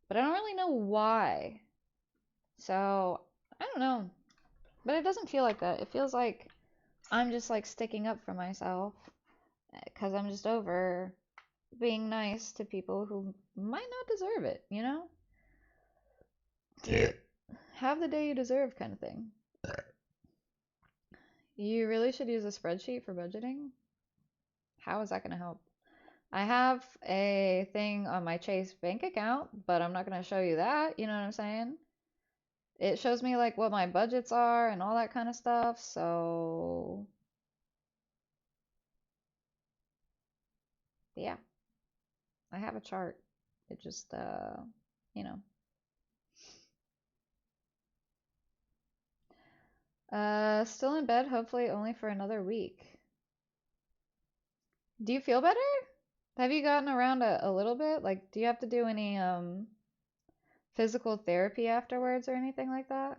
But I don't really know why. So, I don't know. But it doesn't feel like that. It feels like I'm just like sticking up for myself because I'm just over being nice to people who might not deserve it, you know? Yeah. Have the day you deserve kind of thing. You really should use a spreadsheet for budgeting. How is that going to help? I have a thing on my Chase bank account, but I'm not going to show you that. You know what I'm saying? It shows me like what my budgets are and all that kind of stuff. So, yeah, I have a chart. It just, you know. Still in bed, hopefully only for another week. Do you feel better? Have you gotten around a little bit? Like, do you have to do any physical therapy afterwards or anything like that?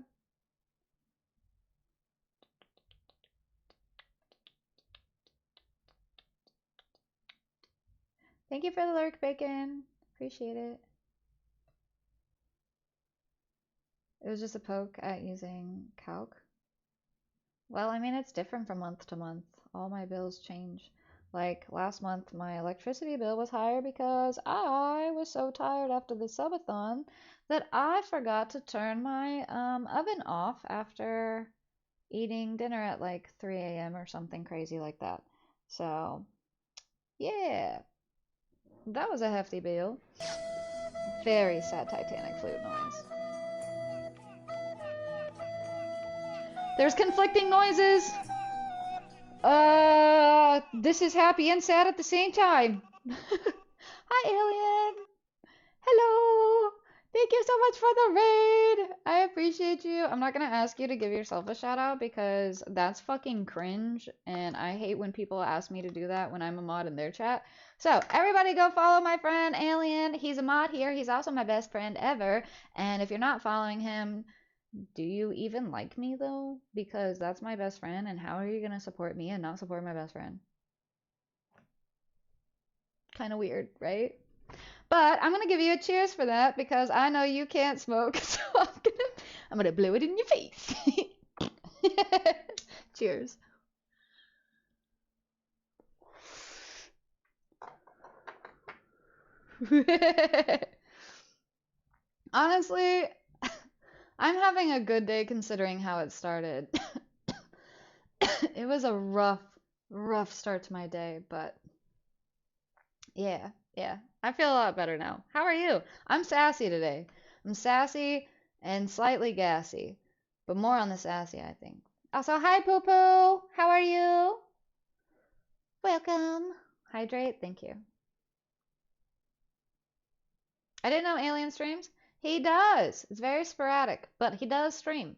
Thank you for the lurk, Bacon. Appreciate it. It was just a poke at using calc. Well, I mean, it's different from month to month. All my bills change. Like last month, my electricity bill was higher because I was so tired after the subathon that I forgot to turn my oven off after eating dinner at like 3 a.m. or something crazy like that. So, yeah, that was a hefty bill. Very sad Titanic flute noise. There's conflicting noises. This is happy and sad at the same time. Hi, alien. Hello. Thank you so much for the raid. I appreciate you. I'm not gonna ask you to give yourself a shout out because that's fucking cringe, and I hate when people ask me to do that when I'm a mod in their chat. So everybody go follow my friend Alien. He's a mod here. He's also my best friend ever. And if you're not following him, do you even like me though? Because that's my best friend, and how are you gonna support me and not support my best friend? Kind of weird, right? But I'm gonna give you a cheers for that because I know you can't smoke, so I'm gonna blow it in your face. Cheers. Honestly, I'm having a good day considering how it started. It was a rough start to my day, but yeah. I feel a lot better now. How are you? I'm sassy today. I'm sassy and slightly gassy, but more on the sassy, I think. Also, hi, Poo Poo. How are you? Welcome. Hydrate. Thank you. I didn't know Alien streams. He does. It's very sporadic, but he does stream.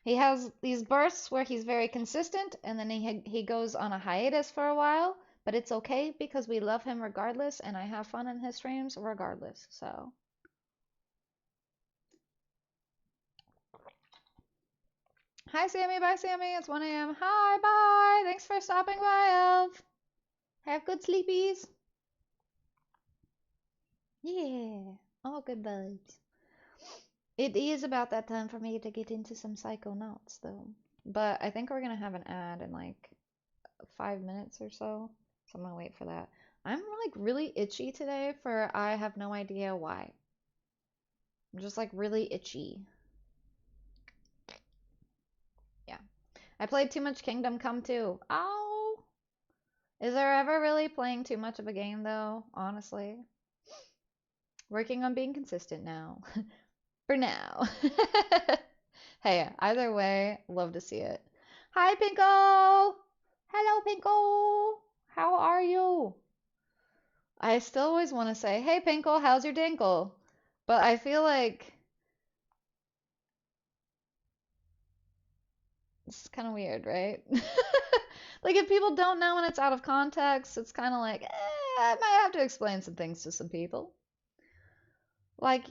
He has these bursts where he's very consistent, and then he goes on a hiatus for a while, but it's okay because we love him regardless, and I have fun in his streams regardless. So, hi Sammy, bye Sammy. It's 1 a.m. Hi, bye. Thanks for stopping by, Elf. Have good sleepies. Yeah, all good vibes. It is about that time for me to get into some Psychonauts, though. But I think we're gonna have an ad in like 5 minutes or so. So I'm gonna wait for that. I'm like really itchy today for I have no idea why. I'm just like really itchy. Yeah. I played too much Kingdom Come too. Oh. Is there ever really playing too much of a game though? Honestly. Working on being consistent now. For now. Hey, either way, love to see it. Hi, Pinko! Hello, Pinko! How are you? I still always want to say, hey, Pinkle, how's your dinkle? But I feel like it's kind of weird, right? Like, if people don't know and it's out of context, it's kind of like, I might have to explain some things to some people. Like,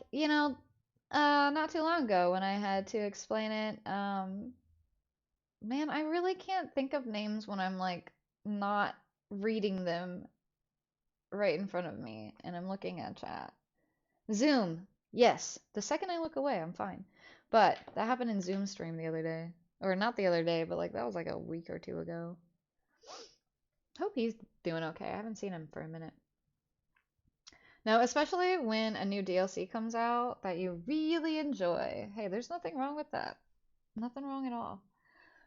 not too long ago when I had to explain it, man, I really can't think of names when I'm like not reading them right in front of me and I'm looking at chat. Zoom. Yes. The second I look away, I'm fine. But that happened in Zoom stream the other day. Or not the other day, but like that was like a week or two ago. Hope he's doing okay. I haven't seen him for a minute. No, especially when a new DLC comes out that you really enjoy. Hey, there's nothing wrong with that. Nothing wrong at all.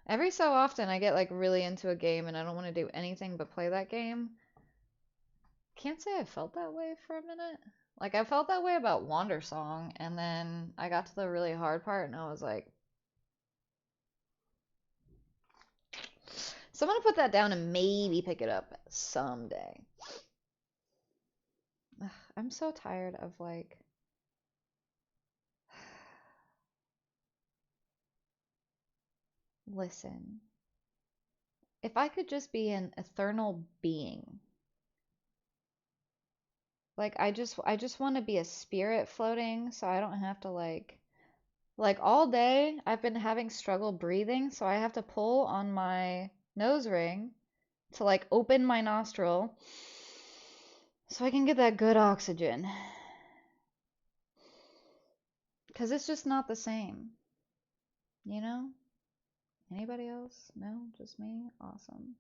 Every so often I get like really into a game and I don't want to do anything but play that game. Can't say I felt that way for a minute. Like I felt that way about Wander Song, and then I got to the really hard part and I was like, so I'm gonna put that down and maybe pick it up someday. Ugh, I'm so tired of like listen. If I could just be an eternal being. Like I just want to be a spirit floating so I don't have to like all day I've been having struggle breathing, so I have to pull on my nose ring to like open my nostril so I can get that good oxygen. Because it's just not the same. You know? Anybody else? No? Just me? Awesome.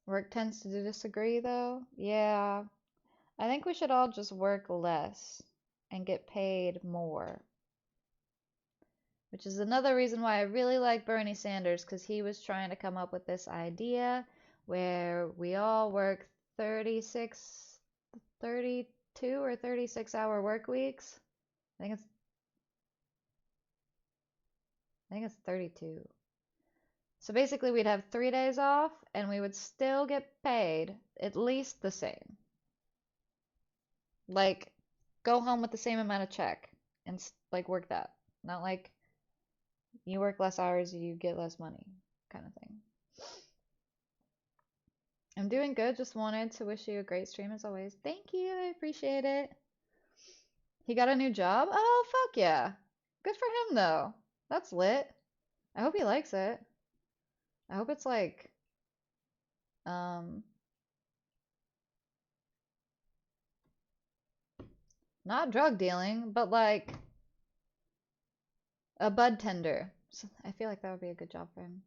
Work tends to disagree though? Yeah. I think we should all just work less and get paid more. Which is another reason why I really like Bernie Sanders, because he was trying to come up with this idea where we all work 36, 32 or 36-hour work weeks. I think it's 32. So basically we'd have 3 days off and we would still get paid at least the same. Like go home with the same amount of check and like work that. Not like you work less hours, you get less money kind of thing. I'm doing good. Just wanted to wish you a great stream as always. Thank you. I appreciate it. He got a new job? Oh, fuck yeah. Good for him, though. That's lit. I hope he likes it. I hope it's like, um, not drug dealing, but like a bud tender. So I feel like that would be a good job for him.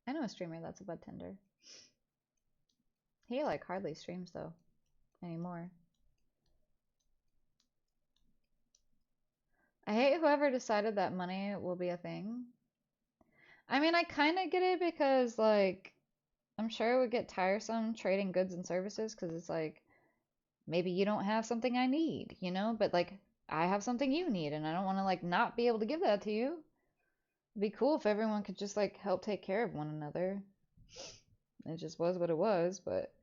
I know a streamer that's a bud tender. He like hardly streams though anymore. I hate whoever decided that money will be a thing. I mean, I kind of get it because like I'm sure it would get tiresome trading goods and services because it's like maybe you don't have something I need, but like I have something you need and I don't want to like not be able to give that to you. It'd be cool if everyone could just like help take care of one another. It just was what it was, but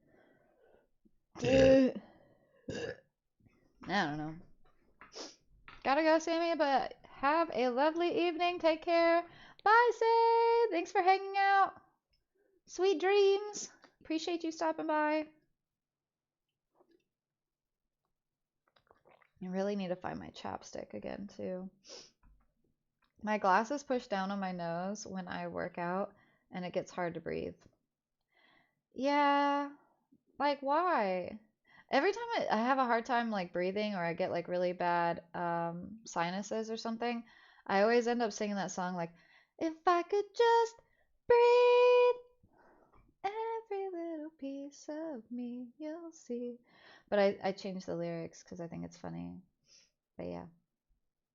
I don't know. Gotta go, Sammy, but Have a lovely evening. Take care. Bye, Say. Thanks for hanging out. Sweet dreams. Appreciate you stopping by. I really need to find my chapstick again, too. My glasses push down on my nose when I work out, and it gets hard to breathe. Yeah, like why? Every time I have a hard time like breathing or I get like really bad sinuses or something, I always end up singing that song like, if I could just breathe every little piece of me, you'll see. But I changed the lyrics because I think it's funny. But yeah.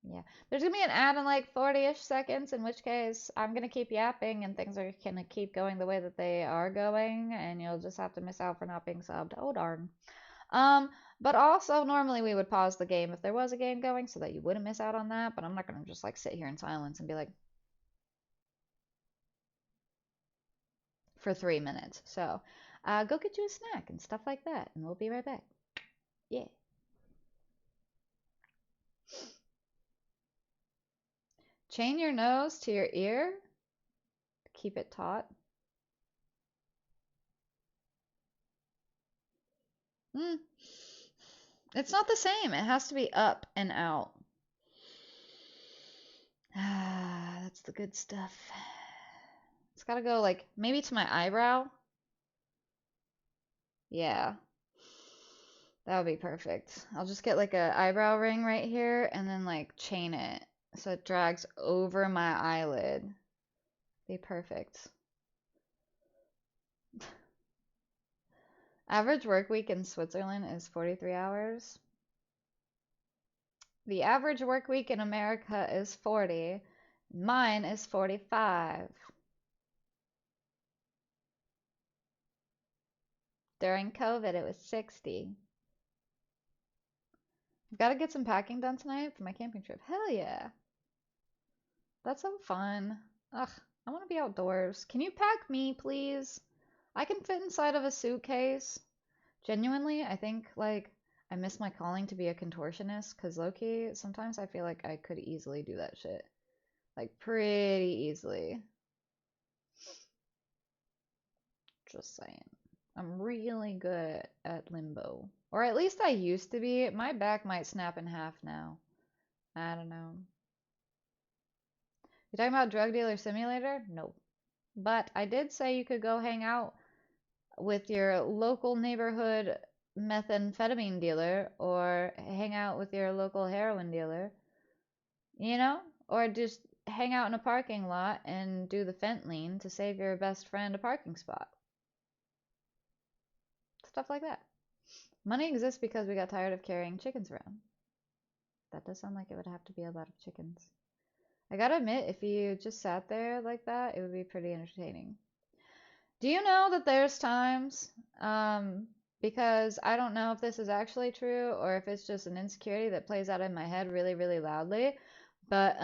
Yeah. There's gonna be an ad in like 40-ish seconds, in which case I'm gonna keep yapping and things are gonna keep going the way that they are going, and you'll just have to miss out for not being subbed. Oh darn. But also normally we would pause the game if there was a game going so that you wouldn't miss out on that, but I'm not gonna just like sit here in silence and be like for 3 minutes. So go get you a snack and stuff like that, and we'll be right back. Yeah. Chain your nose to your ear. Keep it taut. Hmm. It's not the same. It has to be up and out. Ah, that's the good stuff. It's gotta go like maybe to my eyebrow. Yeah, that would be perfect. I'll just get like a eyebrow ring right here and then like chain it so it drags over my eyelid. Be perfect. Average work week in Switzerland is 43 hours. The average work week in America is 40. Mine is 45. During COVID, it was 60. I've got to get some packing done tonight for my camping trip. Hell yeah. That's so fun. Ugh, I want to be outdoors. Can you pack me, please? I can fit inside of a suitcase. Genuinely, I think, like, I miss my calling to be a contortionist, because low-key, sometimes I feel like I could easily do that shit. Like, pretty easily. Just saying. I'm really good at limbo. Or at least I used to be. My back might snap in half now. I don't know. You talking about Drug Dealer Simulator? Nope. But I did say you could go hang out with your local neighborhood methamphetamine dealer or hang out with your local heroin dealer, you know? Or just hang out in a parking lot and do the fentanyl to save your best friend a parking spot. Stuff like that. Money exists because we got tired of carrying chickens around. That does sound like it would have to be a lot of chickens. I gotta admit, if you just sat there like that, it would be pretty entertaining. Do you know that there's times, because I don't know if this is actually true or if it's just an insecurity that plays out in my head really, really loudly, but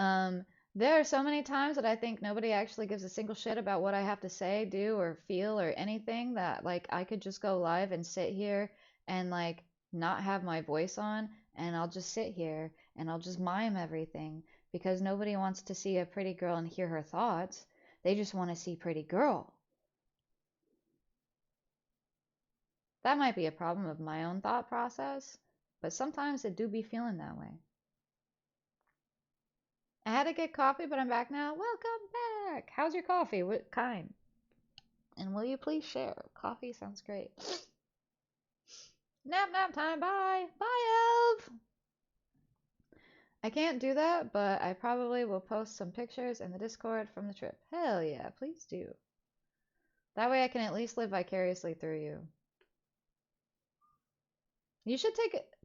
there are so many times that I think nobody actually gives a single shit about what I have to say, do, or feel, or anything that like I could just go live and sit here and like not have my voice on, and I'll just sit here and I'll just mime everything because nobody wants to see a pretty girl and hear her thoughts. They just want to see pretty girl. That might be a problem of my own thought process, but sometimes it do be feeling that way. I had to get coffee, but I'm back now. Welcome back. How's your coffee? What kind? And will you please share? Coffee sounds great. Nap time. Bye. Bye, Elf. I can't do that, but I probably will post some pictures in the Discord from the trip. Hell yeah, please do. That way I can at least live vicariously through you. You should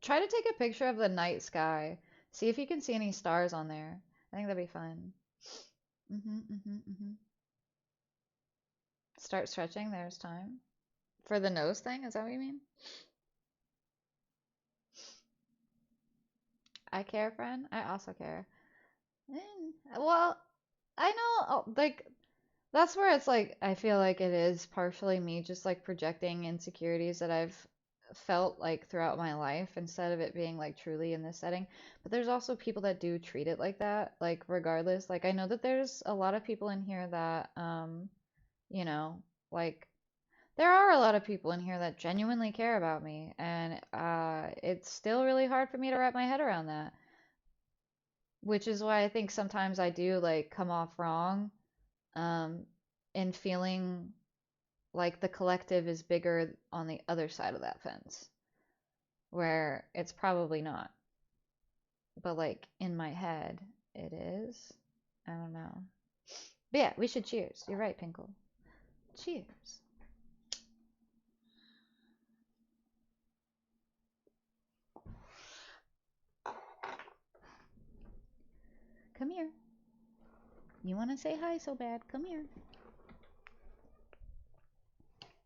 try to take a picture of the night sky. See if you can see any stars on there. I think that'd be fun. Start stretching. There's time. For the nose thing? Is that what you mean? I care, friend. I also care. Well, I know, like, that's where it's like, I feel like it is partially me just like projecting insecurities that I've felt like throughout my life instead of it being like truly in this setting. But there's also people that do treat it like that, like regardless. Like I know that there's a lot of people in here that you know, like there are a lot of people in here that genuinely care about me, and it's still really hard for me to wrap my head around that, which is why I think sometimes I do like come off wrong, um, in feeling like the collective is bigger on the other side of that fence, where it's probably not. But like in my head, it is. I don't know. But yeah, we should cheers. You're right, Pinkle. Cheers. Come here. You want to say hi so bad. Come here.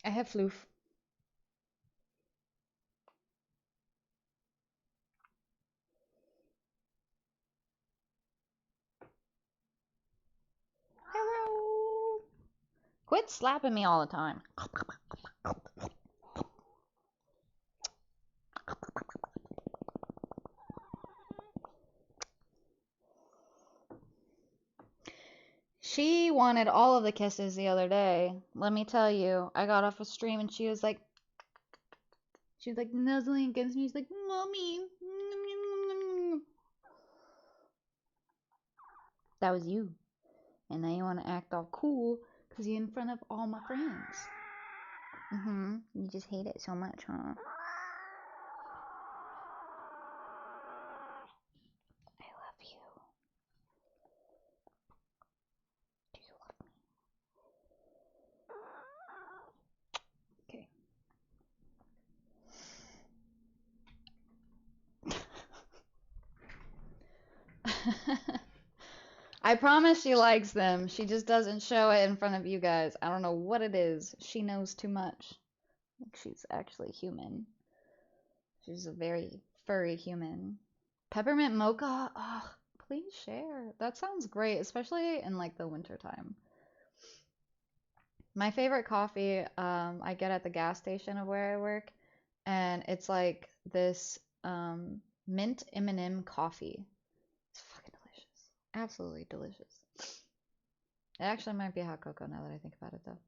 I have floof. Hello. Quit slapping me all the time. She wanted all of the kisses the other day. Let me tell you, I got off a stream and she was like nuzzling against me. She's like, Mommy. That was you. And now you want to act all cool because you're in front of all my friends. You just hate it so much, huh? I love you. Do you love me? Okay. I promise she likes them. She just doesn't show it in front of you guys. I don't know what it is. She knows too much. Like she's actually human. She's a very furry human. Peppermint mocha? Oh, please share. That sounds great, especially in like the winter time. My favorite coffee I get at the gas station of where I work, and it's like this mint M&M coffee. It's fucking delicious. Absolutely delicious. It actually might be hot cocoa now that I think about it, though.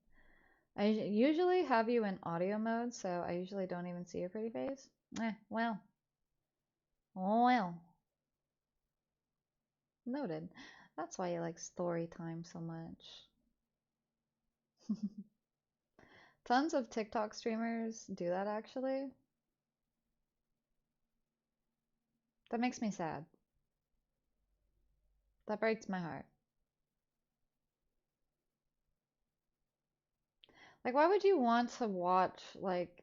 I usually have you in audio mode, so I usually don't even see your pretty face. Well. Well. Noted. That's why you like story time so much. Tons of TikTok streamers do that, actually. That makes me sad. That breaks my heart. Like, why would you want to watch, like,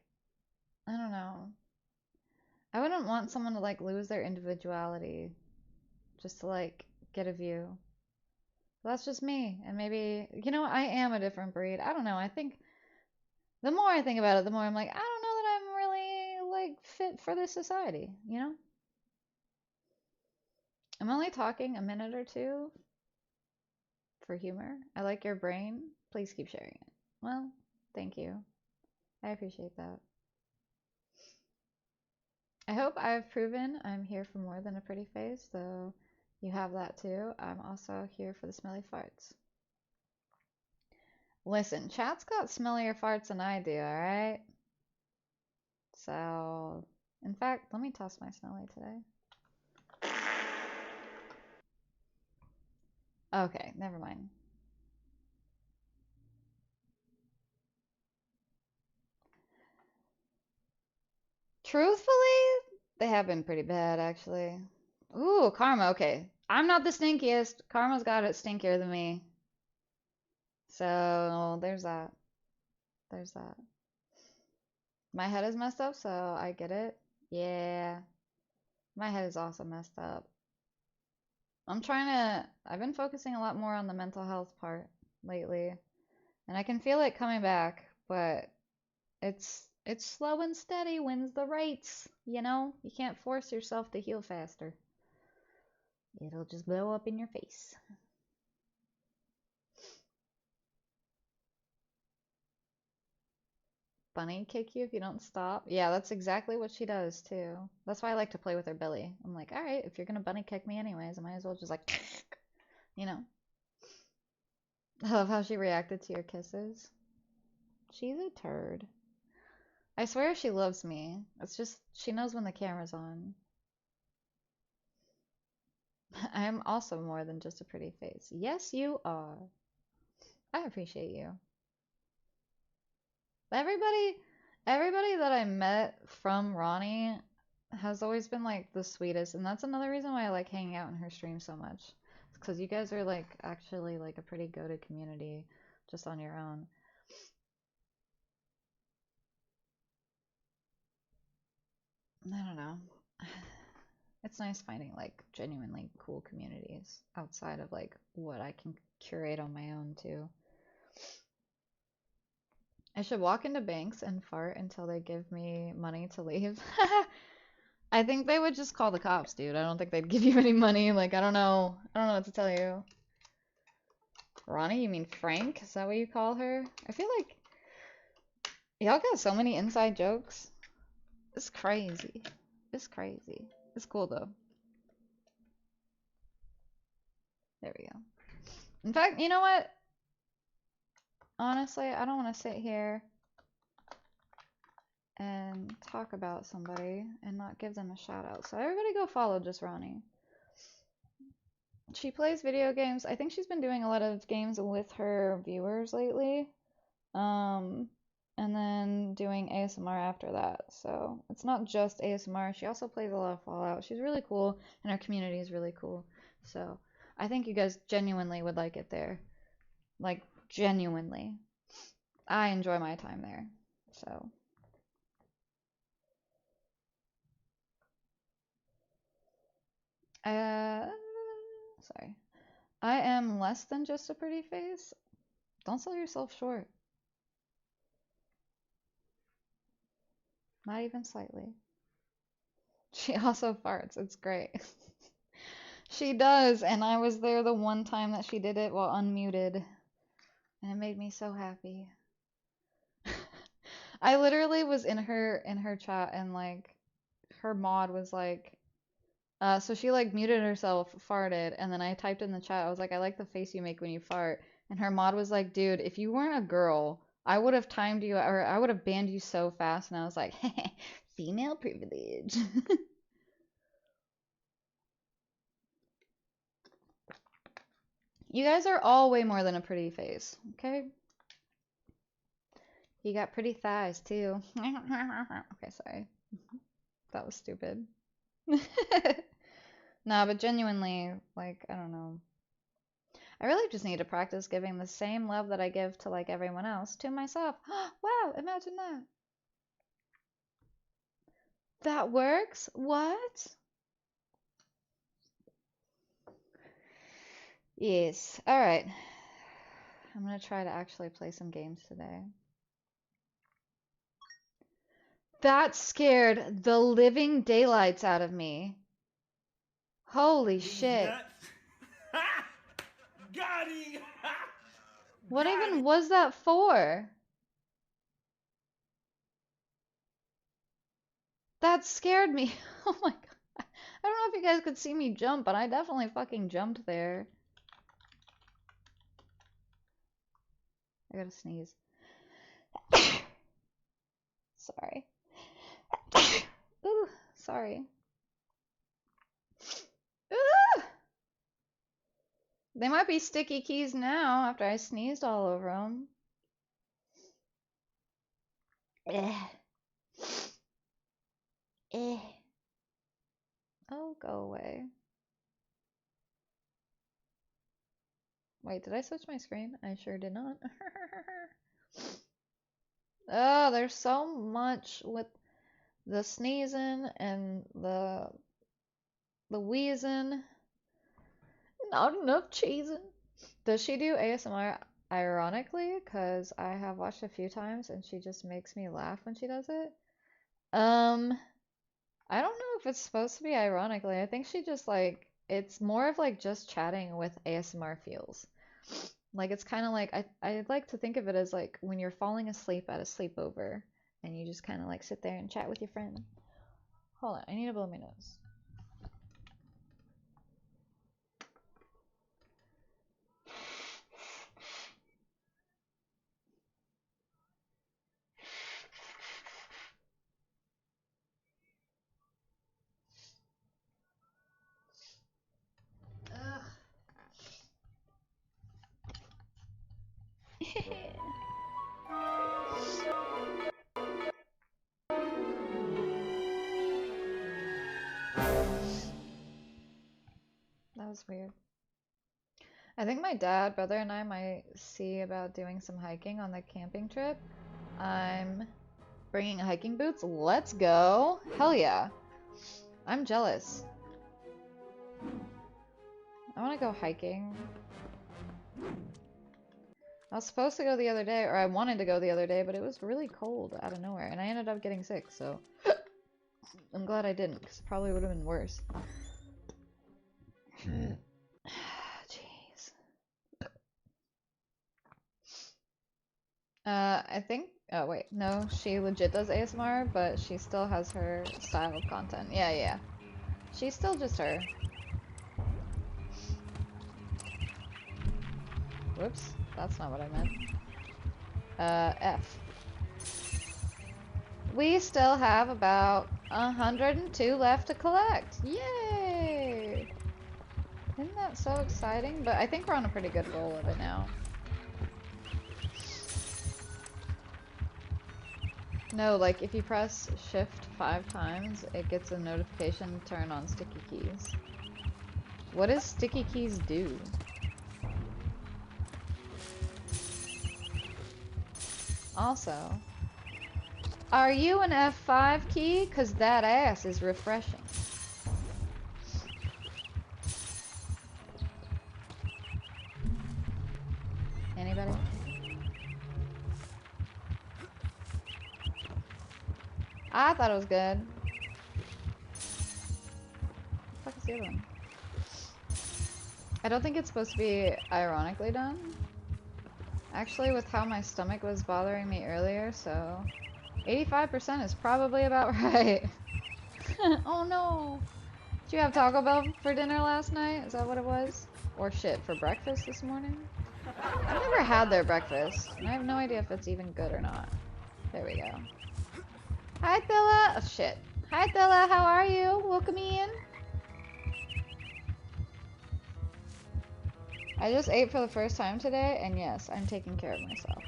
I don't know. I wouldn't want someone to, like, lose their individuality just to, like, get a view. That's just me. And maybe, you know, I am a different breed. I don't know. I think the more I think about it, the more I'm like, I don't know that I'm really, like, fit for this society, you know? I'm only talking a minute or two for humor. I like your brain. Please keep sharing it. Well, thank you. I appreciate that. I hope I've proven I'm here for more than a pretty face, though you have that too. I'm also here for the smelly farts. Listen, chat's got smellier farts than I do, alright? So, in fact, let me toss my smelly today. Okay, never mind. Truthfully, they have been pretty bad, actually. Ooh, karma, okay. I'm not the stinkiest. Karma's got it stinkier than me. So, there's that. There's that. My head is messed up, so I get it. Yeah. My head is also messed up. I've been focusing a lot more on the mental health part lately. And I can feel it coming back, but it's slow and steady wins the race, you know? You can't force yourself to heal faster. It'll just blow up in your face. bunny kick you if you don't stop. Yeah, that's exactly what she does too. That's why I like to play with her belly. I'm like, all right, if you're gonna bunny kick me anyways, I might as well just like, you know. I love how she reacted to your kisses. She's a turd. I swear she loves me. It's just she knows when the camera's on. I am also more than just a pretty face. Yes, you are. I appreciate you. Everybody, everybody that I met from Ronnie has always been like the sweetest, and that's another reason why I like hanging out in her stream so much. Because you guys are like actually like a pretty goated community just on your own. I don't know. It's nice finding like genuinely cool communities outside of like what I can curate on my own too. I should walk into banks and fart until they give me money to leave. I think they would just call the cops, dude. I don't think they'd give you any money. Like, I don't know. I don't know what to tell you. Ronnie, you mean Frank? Is that what you call her? I feel like y'all got so many inside jokes. It's crazy. It's crazy. It's cool though. There we go. In fact, you know what? Honestly, I don't want to sit here and talk about somebody and not give them a shout out. So everybody go follow just Ronnie. She plays video games. I think she's been doing a lot of games with her viewers lately. And then doing ASMR after that. So it's not just ASMR. She also plays a lot of Fallout. She's really cool, and her community is really cool. So I think you guys genuinely would like it there. Like, genuinely. I enjoy my time there. So. Sorry. I am less than just a pretty face. Don't sell yourself short. Not even slightly. She also farts. It's great. She does, and I was there the one time that she did it while unmuted, and it made me so happy. I literally was in her chat, and like her mod was like, so she like muted herself, farted, and then I typed in the chat. I was like, I like the face you make when you fart, and her mod was like, dude, if you weren't a girl, I would have timed you, or I would have banned you so fast. And I was like, female privilege. You guys are all way more than a pretty face, okay? You got pretty thighs too. Okay, sorry. That was stupid. Nah, but genuinely, like, I don't know. I really just need to practice giving the same love that I give to like everyone else to myself. Wow, imagine that. That works? What? Yes. All right. I'm gonna try to actually play some games today. That scared the living daylights out of me. Holy shit. Got him! What even was that for? That scared me. Oh my god. I don't know if you guys could see me jump, but I definitely fucking jumped there. I gotta sneeze. Sorry. Ooh, sorry. Ooh! They might be sticky keys now after I sneezed all over them. Eh. Eh. Oh, go away. Wait, did I switch my screen? I sure did not. Oh, there's so much with the sneezing and the wheezing. Not enough cheesing. Does she do ASMR ironically? Because I have watched a few times and she just makes me laugh when she does it. I don't know if it's supposed to be ironically. I think she just like, it's more of like just chatting with ASMR feels. Like it's kind of like, I like to think of it as like when you're falling asleep at a sleepover and you just kind of like sit there and chat with your friend. Hold on, I need to blow my nose. That was weird. I think my dad, brother, and I might see about doing some hiking on the camping trip. I'm bringing hiking boots. Let's go. Hell yeah. I'm jealous. I want to go hiking. I was supposed to go the other day, or I wanted to go the other day, but it was really cold out of nowhere, and I ended up getting sick, so I'm glad I didn't, because it probably would have been worse. Jeez. I think, oh wait, no, she legit does ASMR, but she still has her style of content. Yeah, yeah. She's still just her. Whoops, that's not what I meant. F. We still have about 102 left to collect. Yay! Isn't that so exciting? But I think we're on a pretty good roll of it now. No, like if you press shift 5 times, it gets a notification to turn on sticky keys. What does sticky keys do? Also, are you an F5 key? Cause that ass is refreshing. Anybody? I thought it was good. What the fuck is the other one? I don't think it's supposed to be ironically done. Actually, with how my stomach was bothering me earlier, so 85% is probably about right. Oh no! Did you have Taco Bell for dinner last night? Is that what it was? Or shit, for breakfast this morning? I've never had their breakfast, and I have no idea if it's even good or not. There we go. Hi, Thilla! Oh, shit. Hi, Thilla, how are you? Welcome in. I just ate for the first time today, and yes, I'm taking care of myself.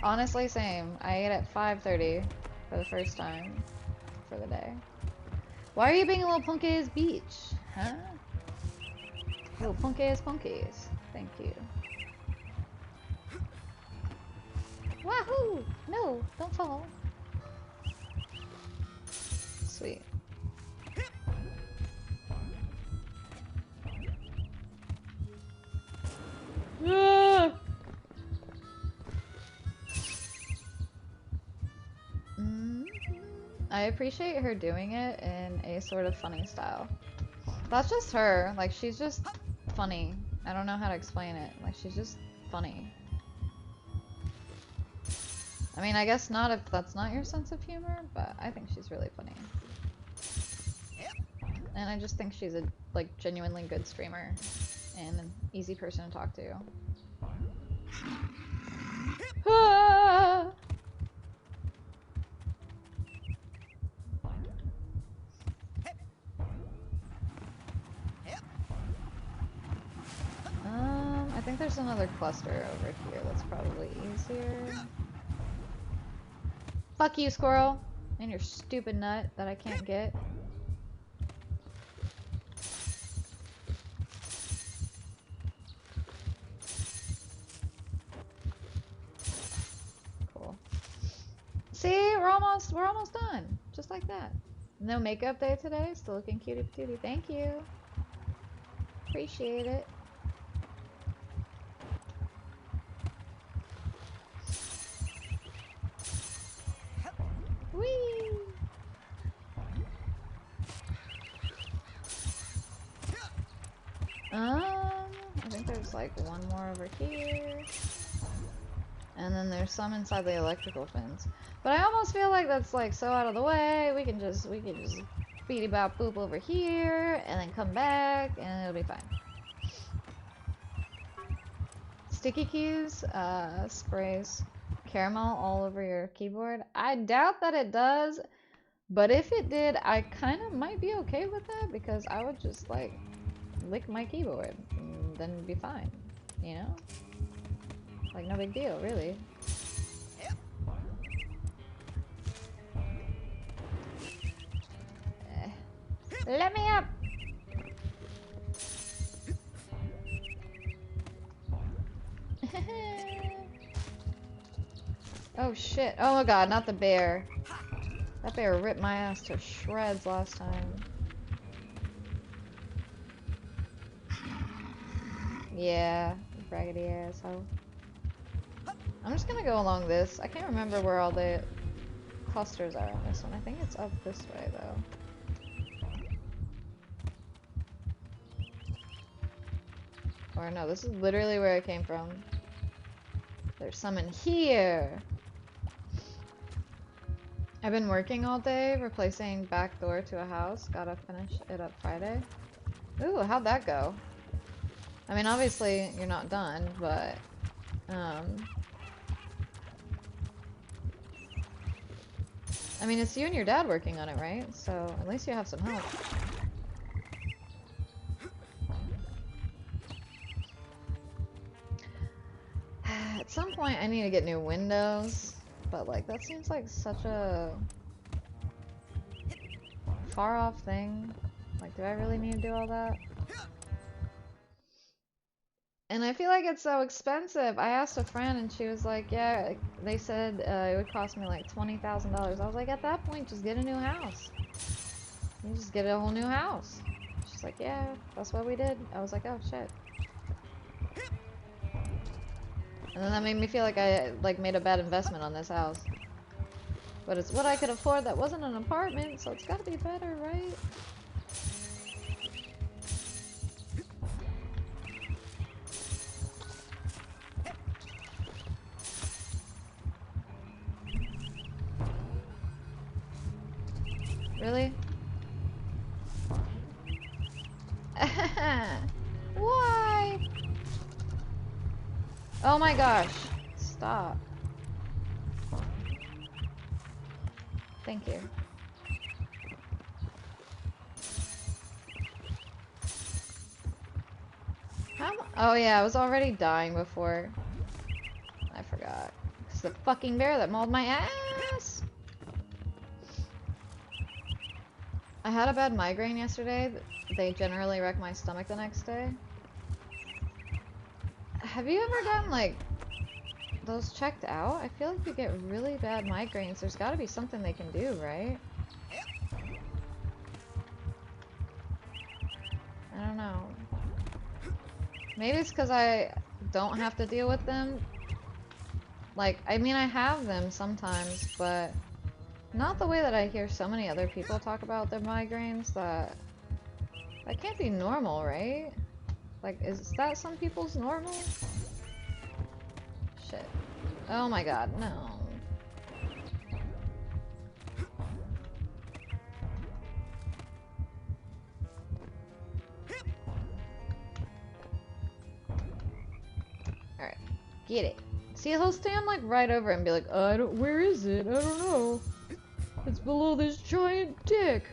Honestly, same. I ate at 5:30 for the first time for the day. Why are you being a little punky as beach? Huh? Little punky as punkies. Thank you. Wahoo! No, don't fall. Sweet. I appreciate her doing it in a sort of funny style. That's just her. Like, she's just funny. I don't know how to explain it. Like, she's just funny. I mean, I guess not if that's not your sense of humor, but I think she's really funny. And I just think she's a, like, genuinely good streamer and an easy person to talk to. Ah! I think there's another cluster over here that's probably easier. Fuck you, squirrel! And your stupid nut that I can't get. Cool. See, we're almost done. Just like that. No makeup day today, still looking cutie patootie. Thank you. Appreciate it. Whee! I think there's like one more over here. And then there's some inside the electrical fence. But I almost feel like that's like so out of the way. We can just beady bop boop over here and then come back and it'll be fine. Sticky keys sprays caramel all over your keyboard. I doubt that it does, but if it did, I kind of might be okay with that because I would just like lick my keyboard and then it'd be fine, you know? Like no big deal, really. Let me up! Oh shit. Oh my god, not the bear. That bear ripped my ass to shreds last time. Yeah, raggedy asshole. I'm just gonna go along this. I can't remember where all the clusters are on this one. I think it's up this way though. Or no, this is literally where I came from. There's some in here. I've been working all day, replacing back door to a house. Gotta finish it up Friday. Ooh, how'd that go? I mean, obviously you're not done, but I mean, it's you and your dad working on it, right? So at least you have some help. At some point, I need to get new windows, but like that seems like such a far off thing. Like, do I really need to do all that? And I feel like it's so expensive. I asked a friend and she was like, yeah, they said it would cost me like $20,000. I was like, at that point, just get a new house. You just get a whole new house. She's like, yeah, that's what we did. I was like, oh shit. And then that made me feel like I like made a bad investment on this house. But it's what I could afford that wasn't an apartment, so it's gotta be better, right? Really? Why? Oh my gosh. Stop. Thank you. Oh yeah, I was already dying before. I forgot. It's the fucking bear that mauled my ass! I had a bad migraine yesterday. They generally wreck my stomach the next day. Have you ever gotten, like, those checked out? I feel like you get really bad migraines. There's gotta be something they can do, right? I don't know. Maybe it's because I don't have to deal with them. Like, I mean, I have them sometimes, but not the way that I hear so many other people talk about their migraines. That can't be normal, right? Like, is that some people's normal? Shit. Oh my god, no. Alright, get it. See, he'll stand like right over it and be like, where is it? I don't know. It's below this giant dick.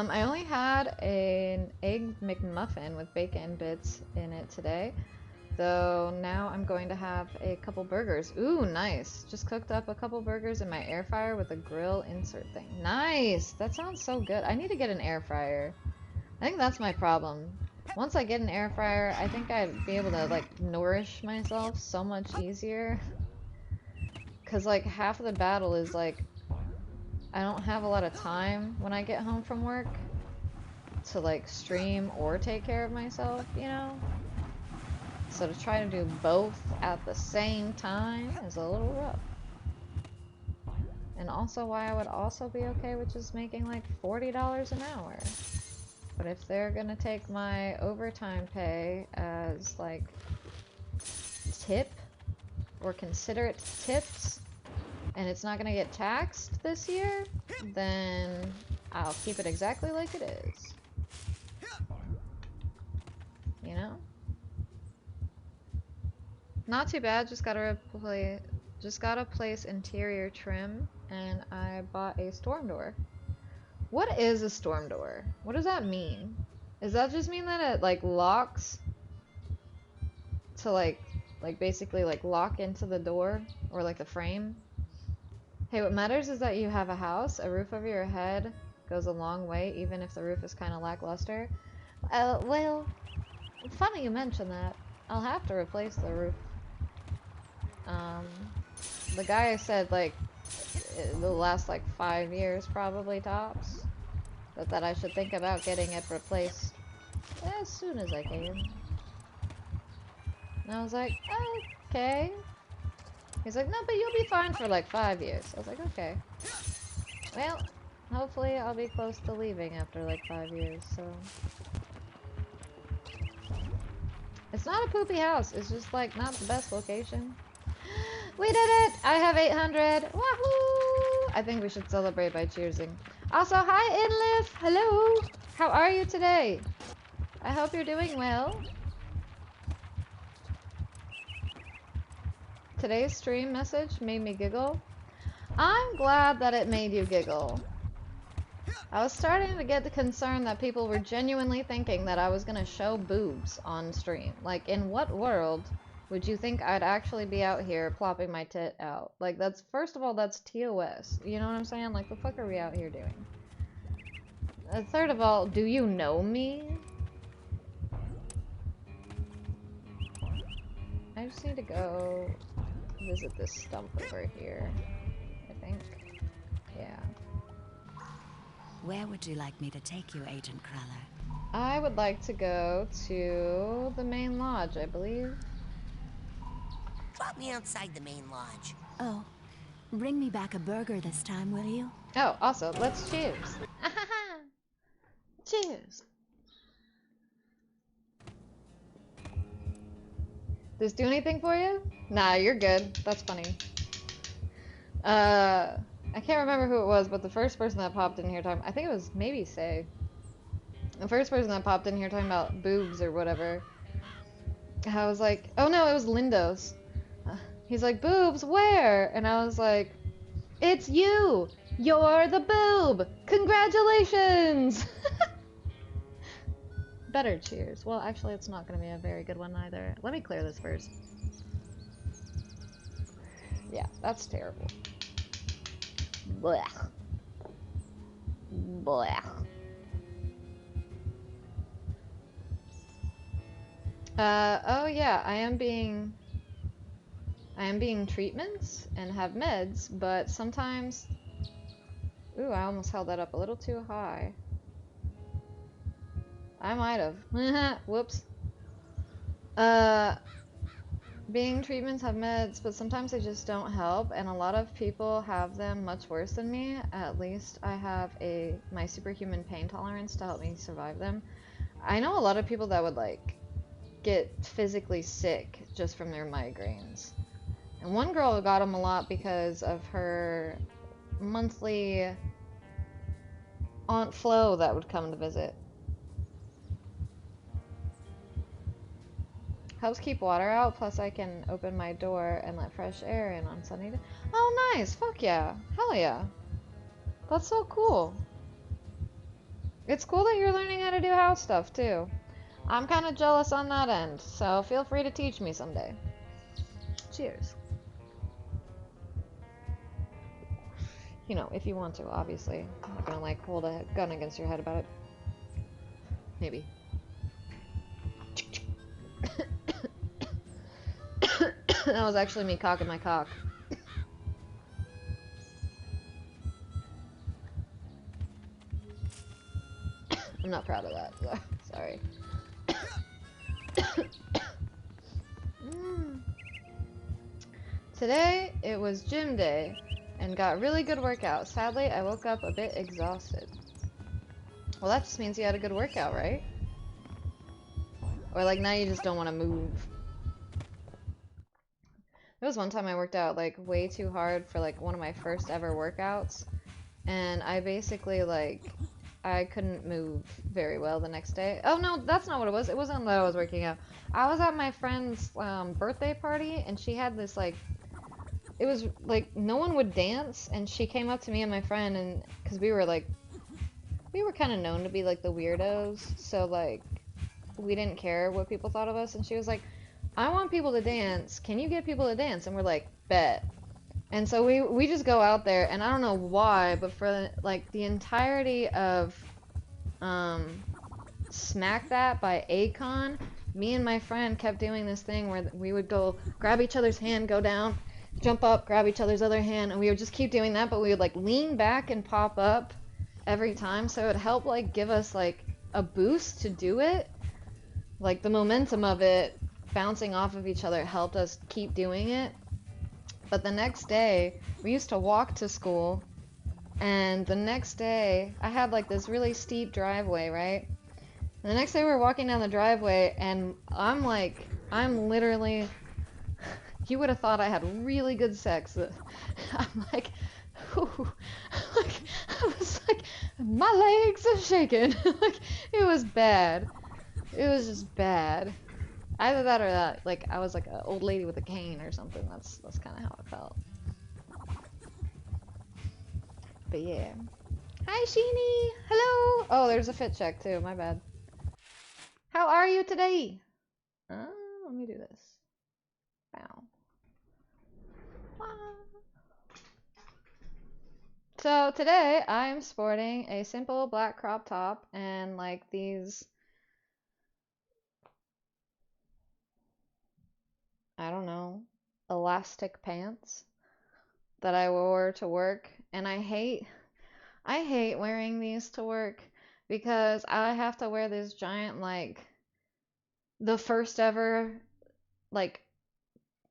I only had an egg McMuffin with bacon bits in it today. So now I'm going to have a couple burgers. Ooh, nice. Just cooked up a couple burgers in my air fryer with a grill insert thing. Nice! That sounds so good. I need to get an air fryer. I think that's my problem. Once I get an air fryer, I think I'd be able to, like, nourish myself so much easier. Because, like, half of the battle is, like, I don't have a lot of time when I get home from work to, like, stream or take care of myself, you know? So to try to do both at the same time is a little rough. And also why I would also be okay with just making like $40 an hour. But if they're gonna take my overtime pay as, like, tip, or consider it tips, and it's not gonna get taxed this year, then I'll keep it exactly like it is. You know? Not too bad, just gotta place interior trim, and I bought a storm door. What is a storm door? What does that mean? Does that just mean that it, like, locks to, like basically, like, lock into the door? Or, like, the frame? Hey, what matters is that you have a house. A roof over your head goes a long way, even if the roof is kind of lackluster. Well, funny you mention that. I'll have to replace the roof. The guy said, like, it'll last, like, 5 years, probably, tops. But that I should think about getting it replaced as soon as I can. And I was like, oh, okay. He's like, no, but you'll be fine for like 5 years. I was like, okay. Well, hopefully I'll be close to leaving after like 5 years, so. It's not a poopy house, it's just like not the best location. We did it! I have 800! Wahoo! I think we should celebrate by cheersing. Also, hi Inlif! Hello! How are you today? I hope you're doing well. Today's stream message made me giggle. I'm glad that it made you giggle. I was starting to get the concern that people were genuinely thinking that I was gonna show boobs on stream. Like, in what world would you think I'd actually be out here plopping my tit out? Like, that's, first of all, that's TOS. You know what I'm saying? Like, the fuck are we out here doing? Third of all, do you know me? I just need to go visit this stump over here, I think. Yeah.
Where would you like me to take you, Agent Cruller?
I would like to go to the main lodge, I believe.
Drop me outside the main lodge.
Oh, bring me back a burger this time, will you?
Oh, also, let's cheers. Cheers. Does this do anything for you? Nah, you're good. That's funny. I can't remember who it was, but the first person that popped in here talking, I think it was maybe Say. The first person that popped in here talking about boobs or whatever. I was like, oh no, it was Lindo's. He's like, boobs, where? And I was like, it's you! You're the boob! Congratulations! Better cheers. Well, actually, it's not going to be a very good one either. Let me clear this first. Yeah, that's terrible. Blech. Blech. Oh yeah, I am being treatments and have meds, but sometimes... Ooh, I almost held that up a little too high. I might have. Whoops. Being treatments have meds, but sometimes they just don't help, and a lot of people have them much worse than me. At least I have my superhuman pain tolerance to help me survive them. I know a lot of people that would, like, get physically sick just from their migraines. And one girl got them a lot because of her monthly Aunt Flo that would come to visit. Helps keep water out, plus I can open my door and let fresh air in on sunny days. Oh, nice! Fuck yeah! Hell yeah! That's so cool. It's cool that you're learning how to do house stuff, too. I'm kind of jealous on that end, so feel free to teach me someday. Cheers. You know, if you want to, obviously. I'm not gonna, like, hold a gun against your head about it. Maybe. That was actually me cocking my cock. I'm not proud of that, so sorry. Today, it was gym day, and got really good workout. Sadly, I woke up a bit exhausted. Well, that just means you had a good workout, right? Or like now you just don't want to move. There was one time I worked out like way too hard for like one of my first ever workouts, and I basically like I couldn't move very well the next day. Oh no, that's not what it was. It wasn't that I was working out. I was at my friend's birthday party, and she had this like it was like no one would dance, and she came up to me and my friend, and because we were kind of known to be like the weirdos, so like we didn't care what people thought of us, and she was like, I want people to dance. Can you get people to dance? And we're like, bet. And so we just go out there, and I don't know why, but for like the entirety of Smack That by Akon, me and my friend kept doing this thing where we would go grab each other's hand, go down, jump up, grab each other's other hand, and we would just keep doing that, but we would like lean back and pop up every time, so it would help like give us like a boost to do it. Like the momentum of it bouncing off of each other helped us keep doing it. But the next day, we used to walk to school, and the next day, I had like this really steep driveway, right? And the next day we were walking down the driveway, and I'm literally, you would have thought I had really good sex. I'm like, whew, like, I was like, my legs are shaking. Like, it was bad. It was just bad. Either that or that, like, I was like an old lady with a cane or something. That's kind of how it felt. But yeah. Hi, Sheeny! Hello! Oh, there's a fit check too, my bad. How are you today? Let me do this. Bow. So today I'm sporting a simple black crop top and like these, I don't know, elastic pants that I wore to work, and I hate wearing these to work because I have to wear this giant like the first ever like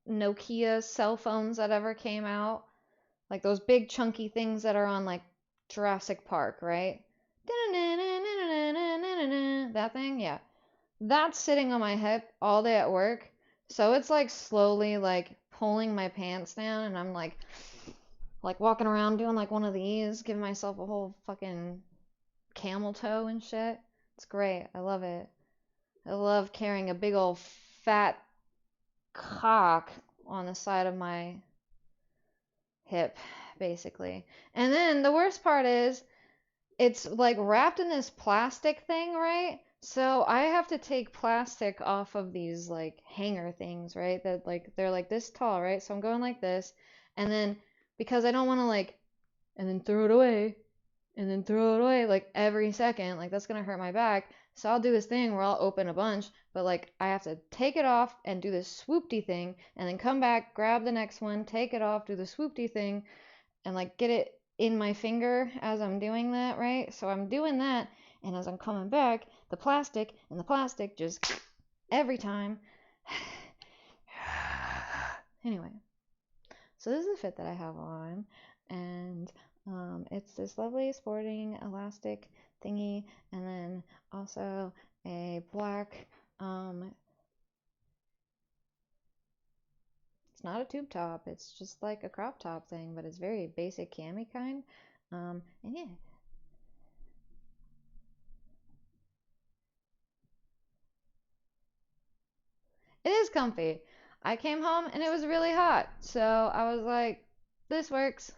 Nokia cell phones that ever came out, like those big chunky things that are on like Jurassic Park, right? That thing, yeah. That's sitting on my hip all day at work. So it's like slowly like pulling my pants down, and I'm like walking around doing like one of these, giving myself a whole fucking camel toe and shit. It's great. I love it. I love carrying a big old fat cock on the side of my hip, basically. And then the worst part is it's like wrapped in this plastic thing, right? So I have to take plastic off of these like hanger things, right? That like they're like this tall, right? So I'm going like this, and then because I don't want to like and then throw it away and then throw it away like every second, like that's gonna hurt my back. So I'll do this thing where I'll open a bunch, but like I have to take it off and do this swoopty thing, and then come back, grab the next one, take it off, do the swoopty thing, and like get it in my finger as I'm doing that, right? So I'm doing that, and as I'm coming back, the plastic just every time. Anyway, so this is the fit that I have on, and it's this lovely sporting elastic thingy, and then also a black, it's not a tube top, it's just like a crop top thing, but it's very basic cami kind. And yeah. It is comfy. I came home and it was really hot, so I was like, this works.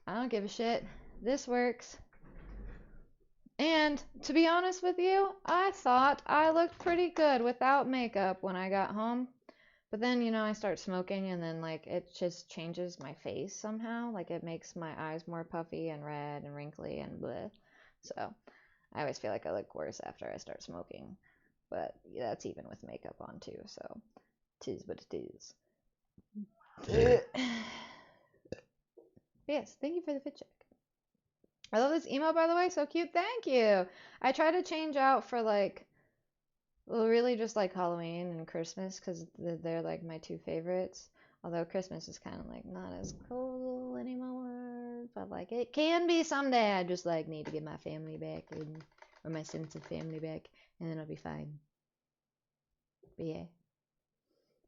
I don't give a shit. This works. And to be honest with you, I thought I looked pretty good without makeup when I got home. But then, I start smoking, and then like it just changes my face somehow. Like it makes my eyes more puffy and red and wrinkly and bleh. So I always feel like I look worse after I start smoking. But yeah, that's even with makeup on too, so tis what it is. Yes, thank you for the fit check. I love this emo, by the way, so cute. Thank you. I try to change out for like, well, really just like Halloween and Christmas because they're like my two favorites. Although Christmas is kind of like not as cool anymore, but like it can be someday. I just like need to get my family back and or my sense of family back, and then I'll be fine. But yeah.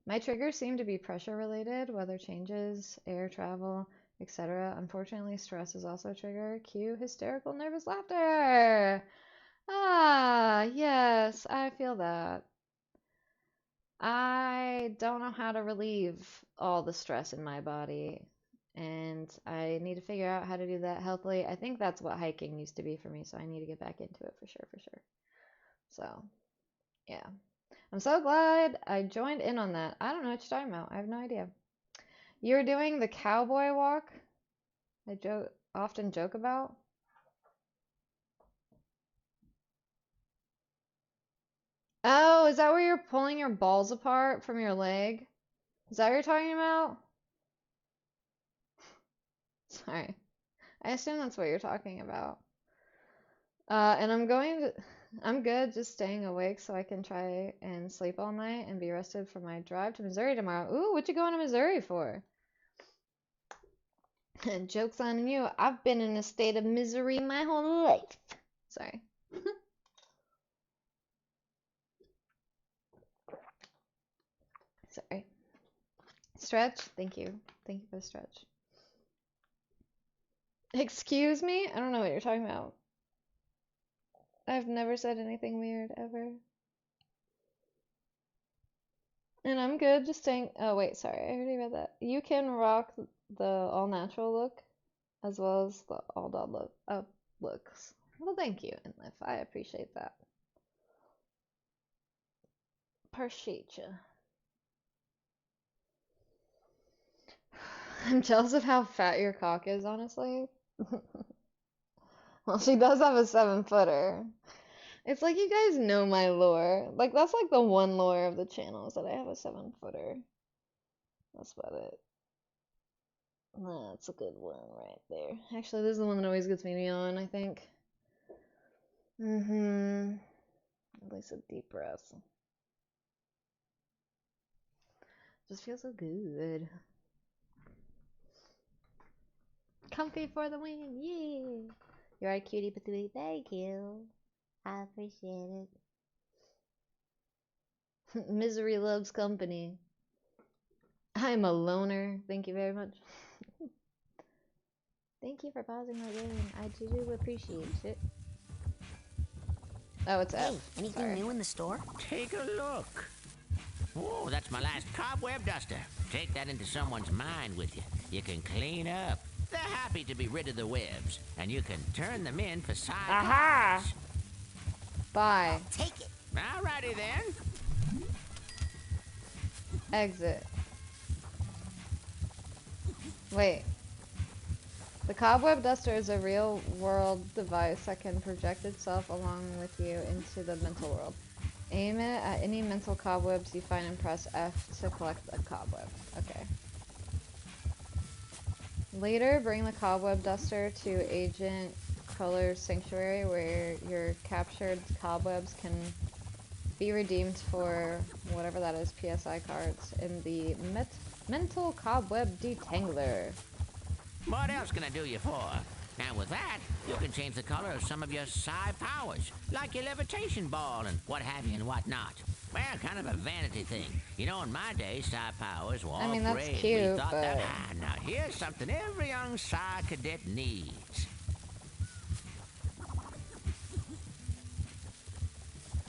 My triggers seem to be pressure related, weather changes, air travel, etc. Unfortunately, stress is also a trigger. Cue hysterical nervous laughter. Ah, yes, I feel that. I don't know how to relieve all the stress in my body, and I need to figure out how to do that healthily. I think that's what hiking used to be for me, so I need to get back into it for sure, for sure. So, yeah. I'm so glad I joined in on that. I don't know what you're talking about. I have no idea. You're doing the cowboy walk I often joke about? Oh, is that where you're pulling your balls apart from your leg? Is that what you're talking about? Sorry. I assume that's what you're talking about. And I'm good just staying awake so I can try and sleep all night and be rested for my drive to Missouri tomorrow. Ooh, what you going to Missouri for? And joke's on you. I've been in a state of misery my whole life. Sorry. Sorry. Stretch? Thank you. Thank you for the stretch. Excuse me? I don't know what you're talking about. I've never said anything weird ever. And I'm good just staying. Oh, wait, sorry. I already read that. You can rock the all natural look as well as the all doll looks. Well, thank you, Enlif. I appreciate that. Appreciate you. I'm jealous of how fat your cock is, honestly. Well, she does have a 7-footer. It's like you guys know my lore. Like, that's like the one lore of the channel is that I have a 7-footer. That's about it. That's a good one right there. Actually, this is the one that always gets me on, I think. At least a deep breath. Just feels so good. Comfy for the win, yeah! You're a cutie patootie, thank you. I appreciate it. Misery loves company. I'm a loner, thank you very much. Thank you for pausing my game. I do appreciate it. Oh, it's F.
Hey, anything new in the store?
Take a look. Oh, that's my last cobweb duster. Take that into someone's mind with you. You can clean up. They're happy to be rid of the webs, and you can turn them in for side
Aha!
cards.
Bye.
Take it.
Alrighty then.
Exit. Wait. The cobweb duster is a real-world device that can project itself along with you into the mental world. Aim it at any mental cobwebs you find and press F to collect a cobweb. Okay. Later, bring the cobweb duster to Agent Culler's sanctuary where your captured cobwebs can be redeemed for whatever that is, PSI cards, in the mental cobweb detangler.
What else can I do you for? Now with that, you can change the color of some of your psi powers, like your levitation ball and what have you and what not. Well, kind of a vanity thing. You know, in my day, psi powers were all
I mean, that's
praised.
cute,
We thought
but...
that, now here's something every young psi cadet needs.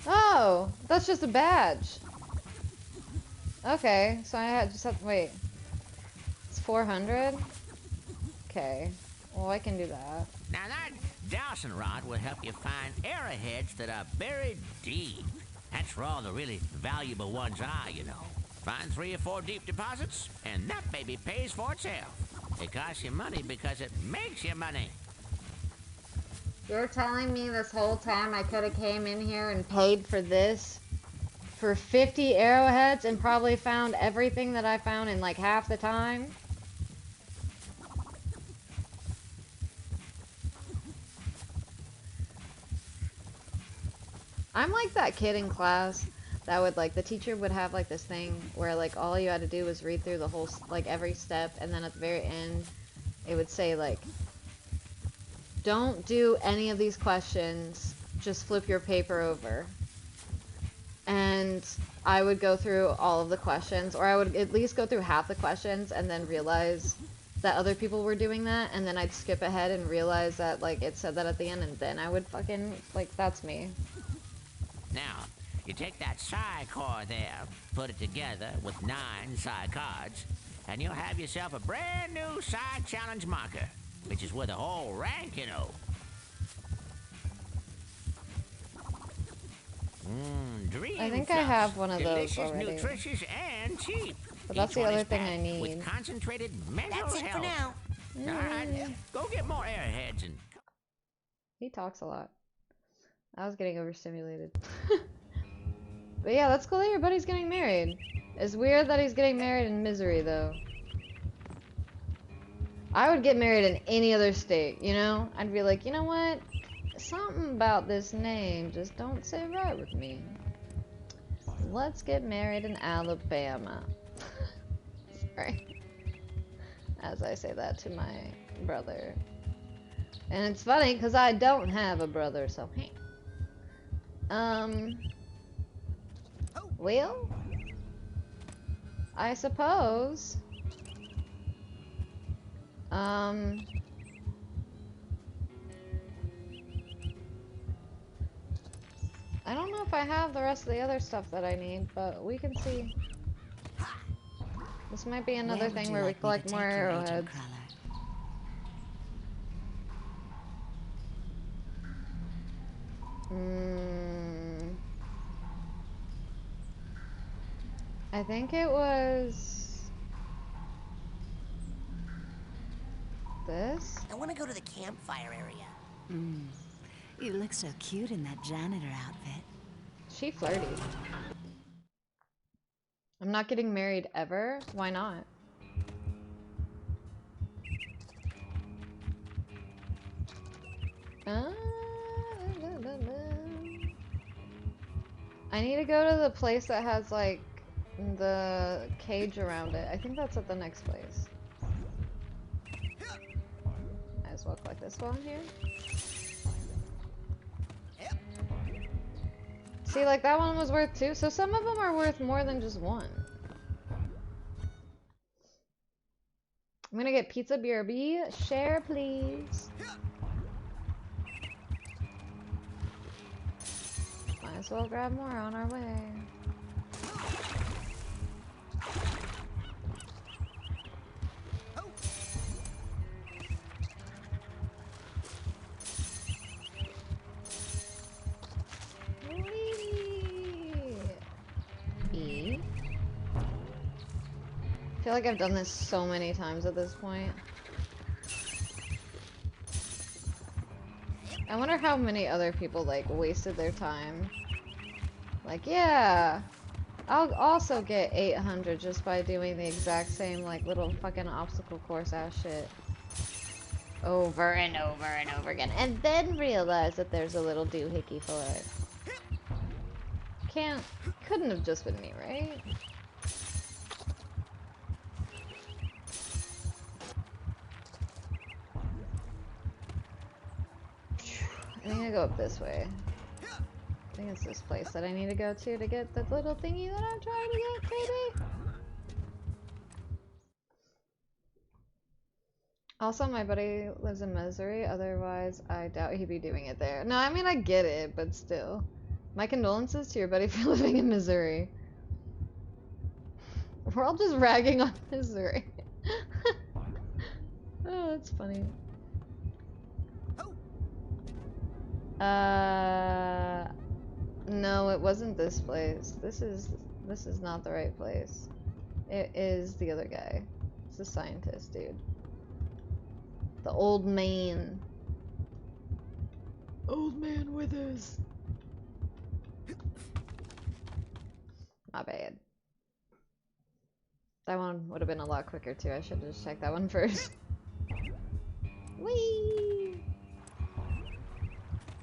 Oh, that's just a badge. Okay, so I just have to wait. It's 400? Okay. Well, I can do that.
Now that dowsing rod will help you find arrowheads that are buried deep. That's where all the really valuable ones are, you know. Find 3 or 4 deep deposits, and that baby pays for itself. It costs you money because it makes you money.
You're telling me this whole time I could have came in here and paid for this for 50 arrowheads and probably found everything that I found in like half the time? I'm like that kid in class that would like, the teacher would have like this thing where like all you had to do was read through the whole, like every step, and then at the very end it would say like, don't do any of these questions, just flip your paper over. And I would go through all of the questions, or I would at least go through half the questions and then realize that other people were doing that, and then I'd skip ahead and realize that, like, it said that at the end, and then I would fucking, like, that's me.
Now, you take that psi core there, put it together with 9 psi cards, and you'll have yourself a brand new psi challenge marker, which is worth a whole rank, you know. Dream
I think I
fluffs.
have one of those
Delicious,
already.
nutritious, and cheap.
But that's
Each
the
one
other
is
thing I
packed
need.
with concentrated mental
That's it
health.
for now.
All right, go get more airheads and...
He talks a lot. I was getting overstimulated. But yeah, that's cool that your buddy's getting married. It's weird that he's getting married in Misery, though. I would get married in any other state, you know? I'd be like, you know what? Something about this name just don't sit right with me. Let's get married in Alabama. Sorry. As I say that to my brother. And it's funny, because I don't have a brother, so hey. Well, I suppose. I don't know if I have the rest of the other stuff that I need, but we can see. This might be another thing where we collect more arrowheads. I think it was this.
I want to go to the campfire area.
You look so cute in that janitor outfit.
She flirty. I'm not getting married ever. Why not? I need to go to the place that has like the cage around it. I think that's at the next place. Might as well collect this one here. See, like that one was worth 2, so some of them are worth more than just 1. I'm gonna get pizza BRB. Share, please. Might as well grab more on our way. E. I feel like I've done this so many times at this point. I wonder how many other people like wasted their time. Like, yeah, I'll also get 800 just by doing the exact same like little fucking obstacle course ass shit over and over and over again, and then realize that there's a little doohickey for it. Couldn't have just been me, right? I need to go up this way. I think it's this place that I need to go to get the little thingy that I'm trying to get, baby. Also, my buddy lives in Missouri, otherwise I doubt he'd be doing it there. No, I mean, I get it, but still. My condolences to your buddy for living in Missouri. We're all just ragging on Missouri. Oh, that's funny. No, it wasn't this place. This is not the right place. It is the other guy. It's the scientist, dude. The old man. Old man withers. My bad. That one would have been a lot quicker too. I should have just checked that one first. Whee!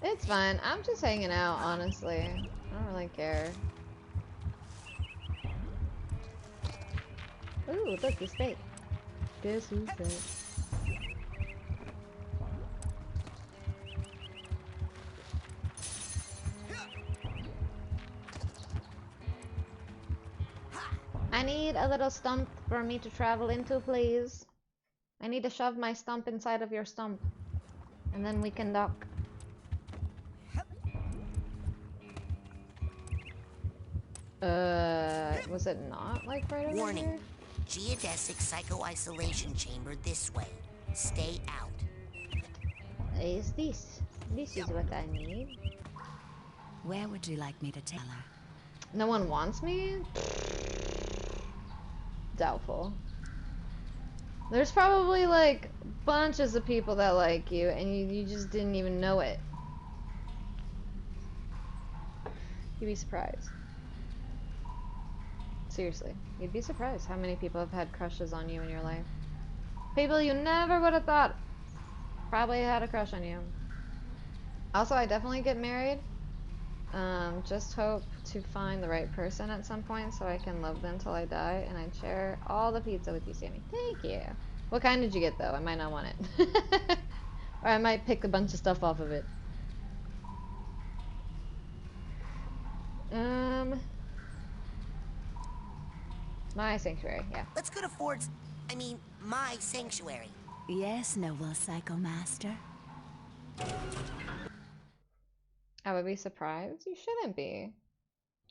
It's fine. I'm just hanging out, honestly. I don't really care. Ooh, look, he's fake. Guess who's fake? need a little stump for me to travel into, please? I need to shove my stump inside of your stump. And then we can dock. Was it not like right over
Warning.
here?
Geodesic psycho-isolation chamber this way. Stay out.
Is this? This is what I need.
Where would you like me to tell her?
No one wants me? Doubtful. There's probably like bunches of people that like you and you just didn't even know it. You'd be surprised. Seriously, you'd be surprised how many people have had crushes on you in your life. People you never would have thought probably had a crush on you. Also, I definitely get married. Just hope to find the right person at some point so I can love them till I die, and I'd share all the pizza with you, Sammy. Thank you. What kind did you get, though? I might not want it. Or I might pick a bunch of stuff off of it. My sanctuary, yeah.
Let's go to Ford's... my sanctuary.
Yes, noble Psycho Master.
I would be surprised? You shouldn't be.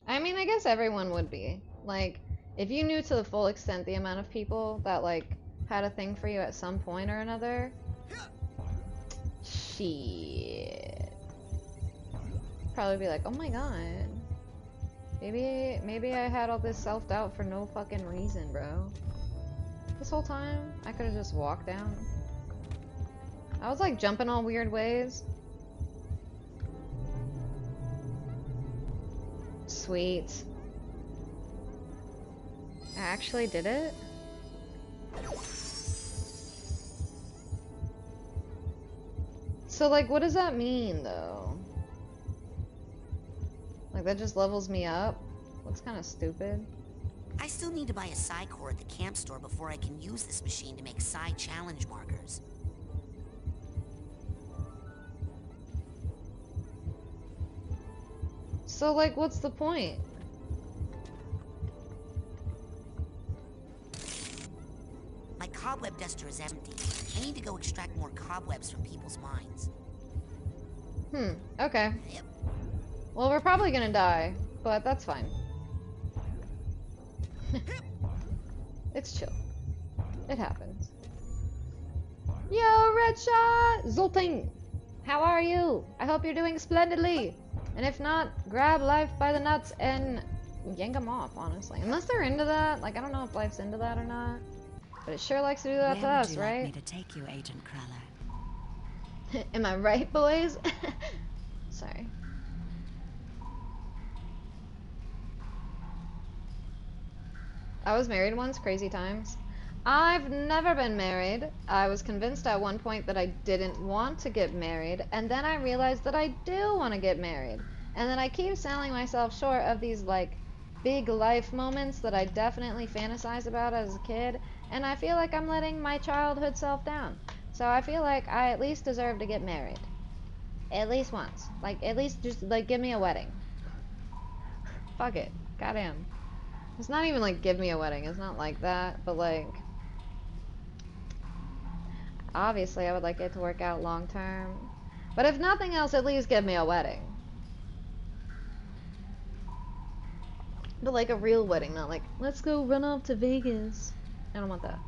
I mean, I guess everyone would be. Like, if you knew to the full extent the amount of people that, like, had a thing for you at some point or another. Shit. Probably be like, oh my god. Maybe I had all this self-doubt for no fucking reason, bro. This whole time, I could've just walked down. I was like jumping all weird ways. Sweet. I actually did it? So, like, what does that mean, though? Like, that just levels me up? That's kind of stupid.
I still need to buy a Psy core at the camp store before I can use this machine to make Psy challenge markers.
So, like, what's the point?
My cobweb duster is empty. I need to go extract more cobwebs from people's minds.
Okay.
Yep.
Well, we're probably gonna die, but that's fine. It's chill. It happens. Yo, Red Shot! Zolting! How are you? I hope you're doing splendidly. And if not, grab life by the nuts and yank them off, honestly. Unless they're into that. Like, I don't know if life's into that or not. But it sure likes to do that to
Where would
us,
you
right?
like me to take you, Agent Cruller?
Am I right, boys? Sorry. I was married once, crazy times. I've never been married. I was convinced at one point that I didn't want to get married, and then I realized that I do want to get married. And then I keep selling myself short of these, like, big life moments that I definitely fantasized about as a kid, and I feel like I'm letting my childhood self down. So I feel like I at least deserve to get married. At least once. Like, at least just, like, give me a wedding. Fuck it. Goddamn. It's not even like give me a wedding. It's not like that, but like obviously I would like it to work out long term. But if nothing else, at least give me a wedding. But like a real wedding, not like let's go run off to Vegas. I don't want that.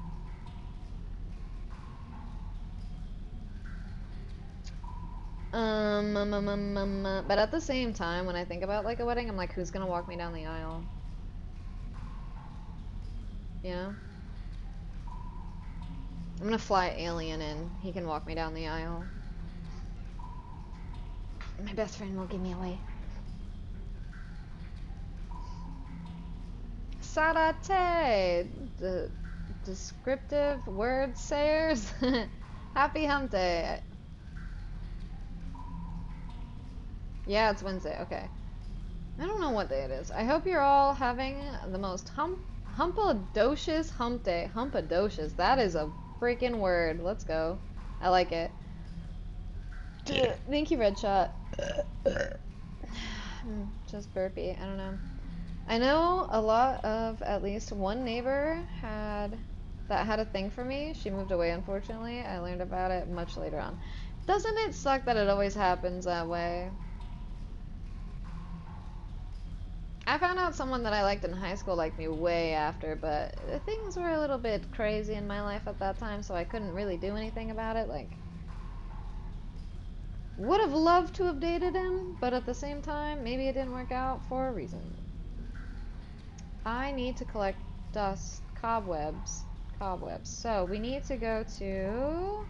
But at the same time, when I think about like a wedding, I'm like, who's gonna walk me down the aisle? You know? I'm gonna fly Alien in. He can walk me down the aisle. My best friend will give me away. Sarate! The descriptive word sayers? Happy hump day. Yeah, it's Wednesday. Okay. I don't know what day it is. I hope you're all having the most humpadocious hump day. Humpadocious. That is a freaking word. Let's go. I like it. Thank you, Red Shot. Just burpy. I don't know. I know a lot of at least one neighbor that had a thing for me. She moved away, unfortunately. I learned about it much later on. Doesn't it suck that it always happens that way? I found out someone that I liked in high school liked me way after, but things were a little bit crazy in my life at that time, so I couldn't really do anything about it. Like, would have loved to have dated him, but at the same time, maybe it didn't work out for a reason. I need to collect dust, cobwebs. So we need to go to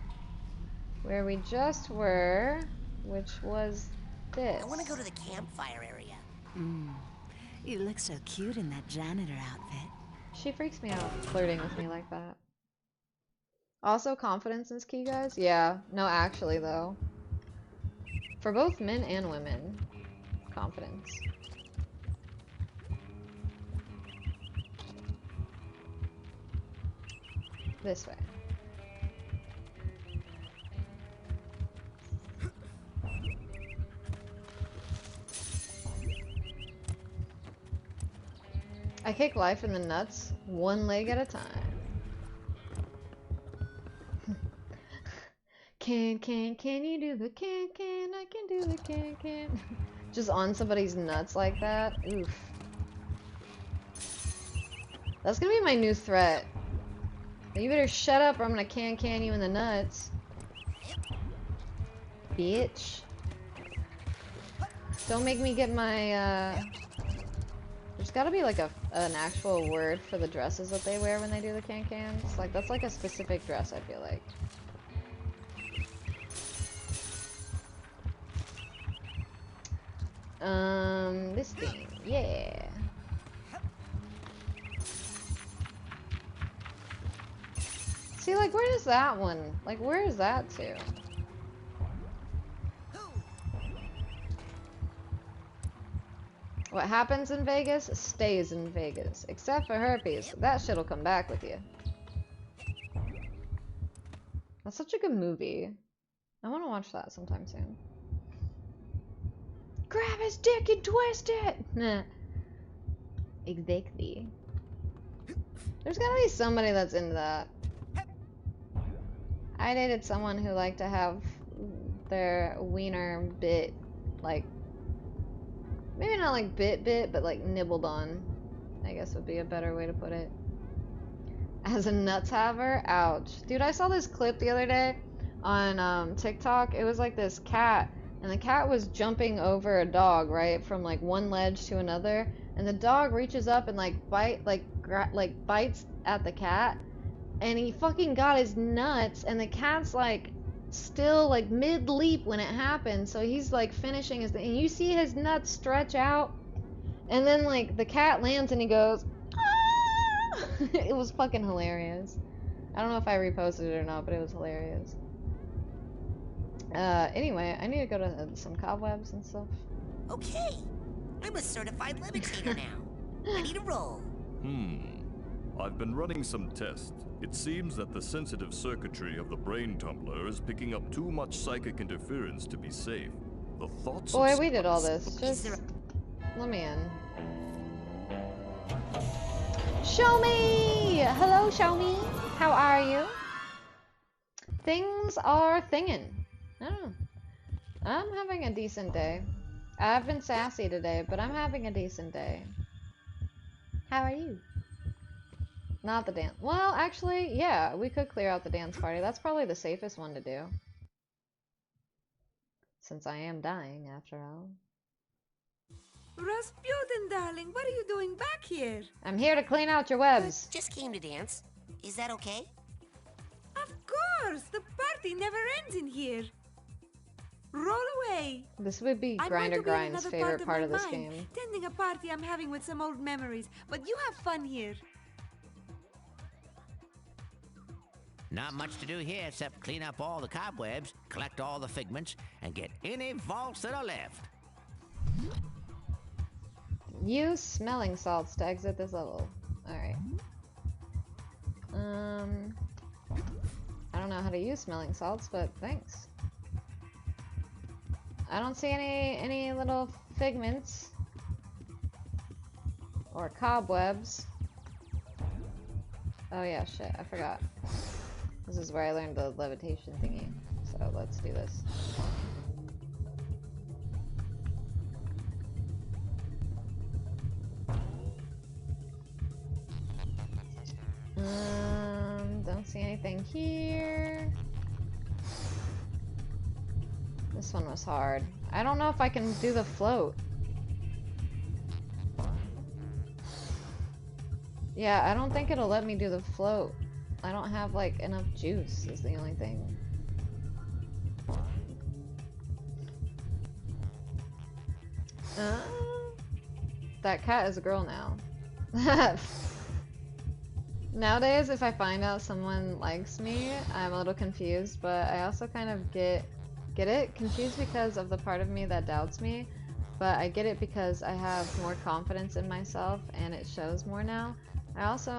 where we just were, which was this.
I want to go to the campfire area.
You look so cute in that janitor outfit.
She freaks me out flirting with me like that. Also, confidence is key, guys. Yeah, no, actually though. For both men and women, confidence. This way. I kick life in the nuts, one leg at a time. Can you do the can, I can do the can. Just on somebody's nuts like that, oof. That's gonna be my new threat. You better shut up or I'm gonna can you in the nuts. Bitch. Don't make me get my, there's gotta be like an actual word for the dresses that they wear when they do the can-cans. Like, that's like a specific dress, I feel like. This thing, yeah. See, like, where does that one, like, where is that to? What happens in Vegas stays in Vegas, except for herpes. That shit'll come back with you. That's such a good movie. I want to watch that sometime soon. Grab his dick and twist it! Nah. Exactly. There's gotta be somebody that's into that. I dated someone who liked to have their wiener bit, like, maybe not like bit, but like nibbled on, I guess would be a better way to put it. As a nuts haver? Ouch. Dude, I saw this clip the other day on TikTok. It was like this cat, and the cat was jumping over a dog, right, from like one ledge to another, and the dog reaches up and like bites at the cat, and he fucking got his nuts, and the cat's like still like mid leap when it happened, so he's like finishing his thing, and you see his nuts stretch out, and then like the cat lands and he goes, ah! It was fucking hilarious. I don't know if I reposted it or not, but it was hilarious. Anyway, I need to go to some cobwebs and stuff.
Okay, I'm a certified levitator now. Ready to roll.
I've been running some tests. It seems that the sensitive circuitry of the brain tumbler is picking up too much psychic interference to be safe. The thoughts
Boy,
of
we did all this. Just let me in. Show me! Hello, show me. How are you? Things are thingin'. I don't know. I'm having a decent day. I've been sassy today, but I'm having a decent day. How are you? Not the dance. Well, actually, yeah, we could clear out the dance party. That's probably the safest one to do. Since I am dying, after all.
Rasputin, darling, what are you doing back here?
I'm here to clean out your webs.
Just came to dance. Is that okay?
Of course! The party never ends in here. Roll away.
This would be
I'm
Grinder
going to be in
Grind's
another
favorite part
my
of this
mind,
game.
tending a party I'm having with some old memories, but you have fun here.
Not much to do here except clean up all the cobwebs, collect all the figments, and get any vaults that are left.
Use smelling salts to exit this level. Alright. I don't know how to use smelling salts, but thanks. I don't see any little figments. Or cobwebs. Oh yeah, shit, I forgot. This is where I learned the levitation thingy. So let's do this. Don't see anything here. This one was hard. I don't know if I can do the float. Yeah, I don't think it'll let me do the float. I don't have like enough juice is the only thing. That cat is a girl now. Nowadays, if I find out someone likes me, I'm a little confused, but I also kind of get it? Confused because of the part of me that doubts me, but I get it because I have more confidence in myself and it shows more now. I also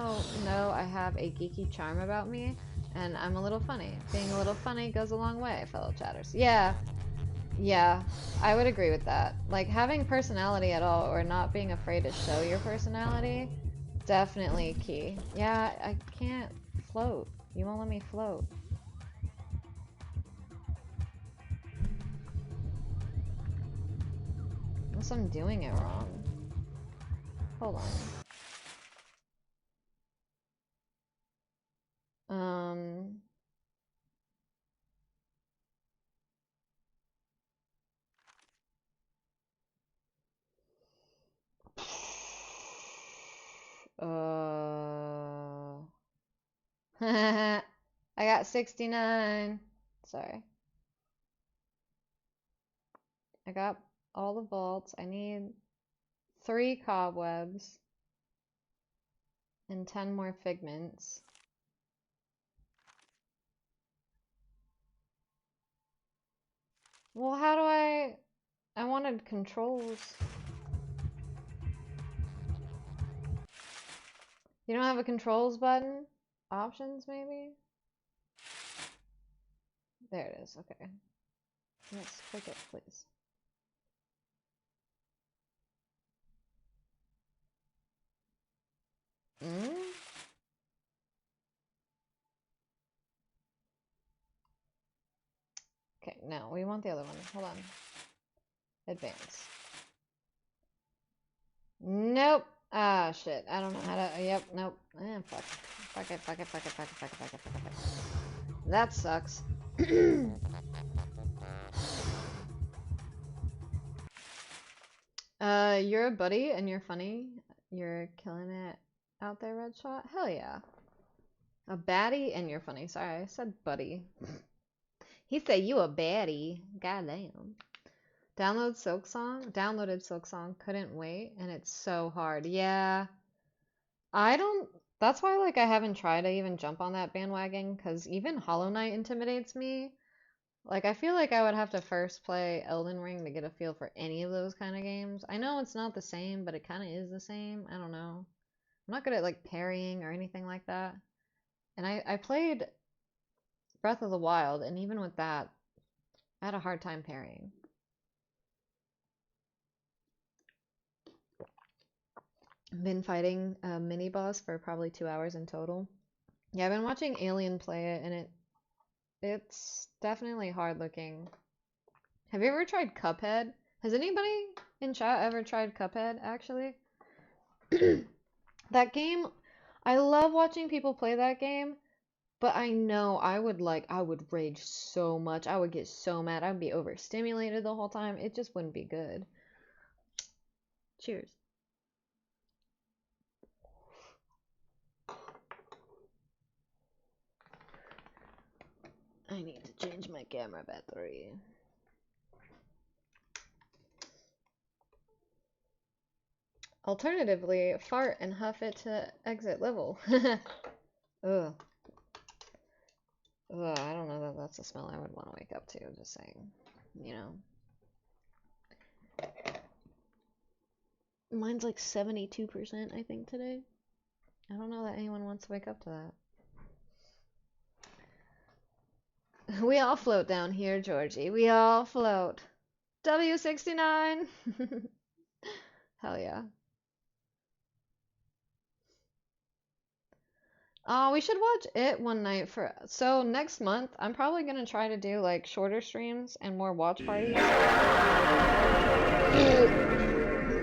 know I have a geeky charm about me, and I'm a little funny. Being a little funny goes a long way, fellow chatters. Yeah, I would agree with that. Like, having personality at all, or not being afraid to show your personality, definitely key. Yeah, I can't float. You won't let me float. Unless I'm doing it wrong. Hold on. I got 69. Sorry. I got all the vaults. I need 3 cobwebs and 10 more figments. Well, how do I wanted controls. You don't have a controls button? Options, maybe? There it is, okay. Yes, click it, please. Okay, no, we want the other one. Hold on. Advance. Nope. Ah, shit. I don't know how to. Yep, nope. Fuck. Fuck it, fuck it, fuck it, fuck it, fuck it, fuck it, fuck it, fuck it. That sucks. You're a buddy and you're funny. You're killing it out there, Red Shot. Hell yeah. A baddie and you're funny. Sorry, I said buddy. He said you a baddie. Goddamn. Downloaded Silksong, couldn't wait, and it's so hard. Yeah. That's why, like, I haven't tried to even jump on that bandwagon, because even Hollow Knight intimidates me. Like, I feel like I would have to first play Elden Ring to get a feel for any of those kind of games. I know it's not the same, but it kind of is the same. I don't know. I'm not good at, like, parrying or anything like that. And I played Breath of the Wild, and even with that, I had a hard time parrying. Been fighting a mini boss for probably 2 hours in total. Yeah, I've been watching Alien play it, and it's definitely hard looking. Have you ever tried Cuphead? Has anybody in chat ever tried Cuphead, actually? That game, I love watching people play that game, but I know I would rage so much. I would get so mad. I would be overstimulated the whole time. It just wouldn't be good. Cheers. I need to change my camera battery. Alternatively, fart and huff it to exit level. Ugh. Ugh, I don't know that that's a smell I would want to wake up to, just saying. You know. Mine's like 72%, I think, today. I don't know that anyone wants to wake up to that. We all float down here, Georgie. We all float. W69! Hell yeah.
We should watch it one night for. So next month, I'm probably gonna try to do like shorter streams and more watch parties,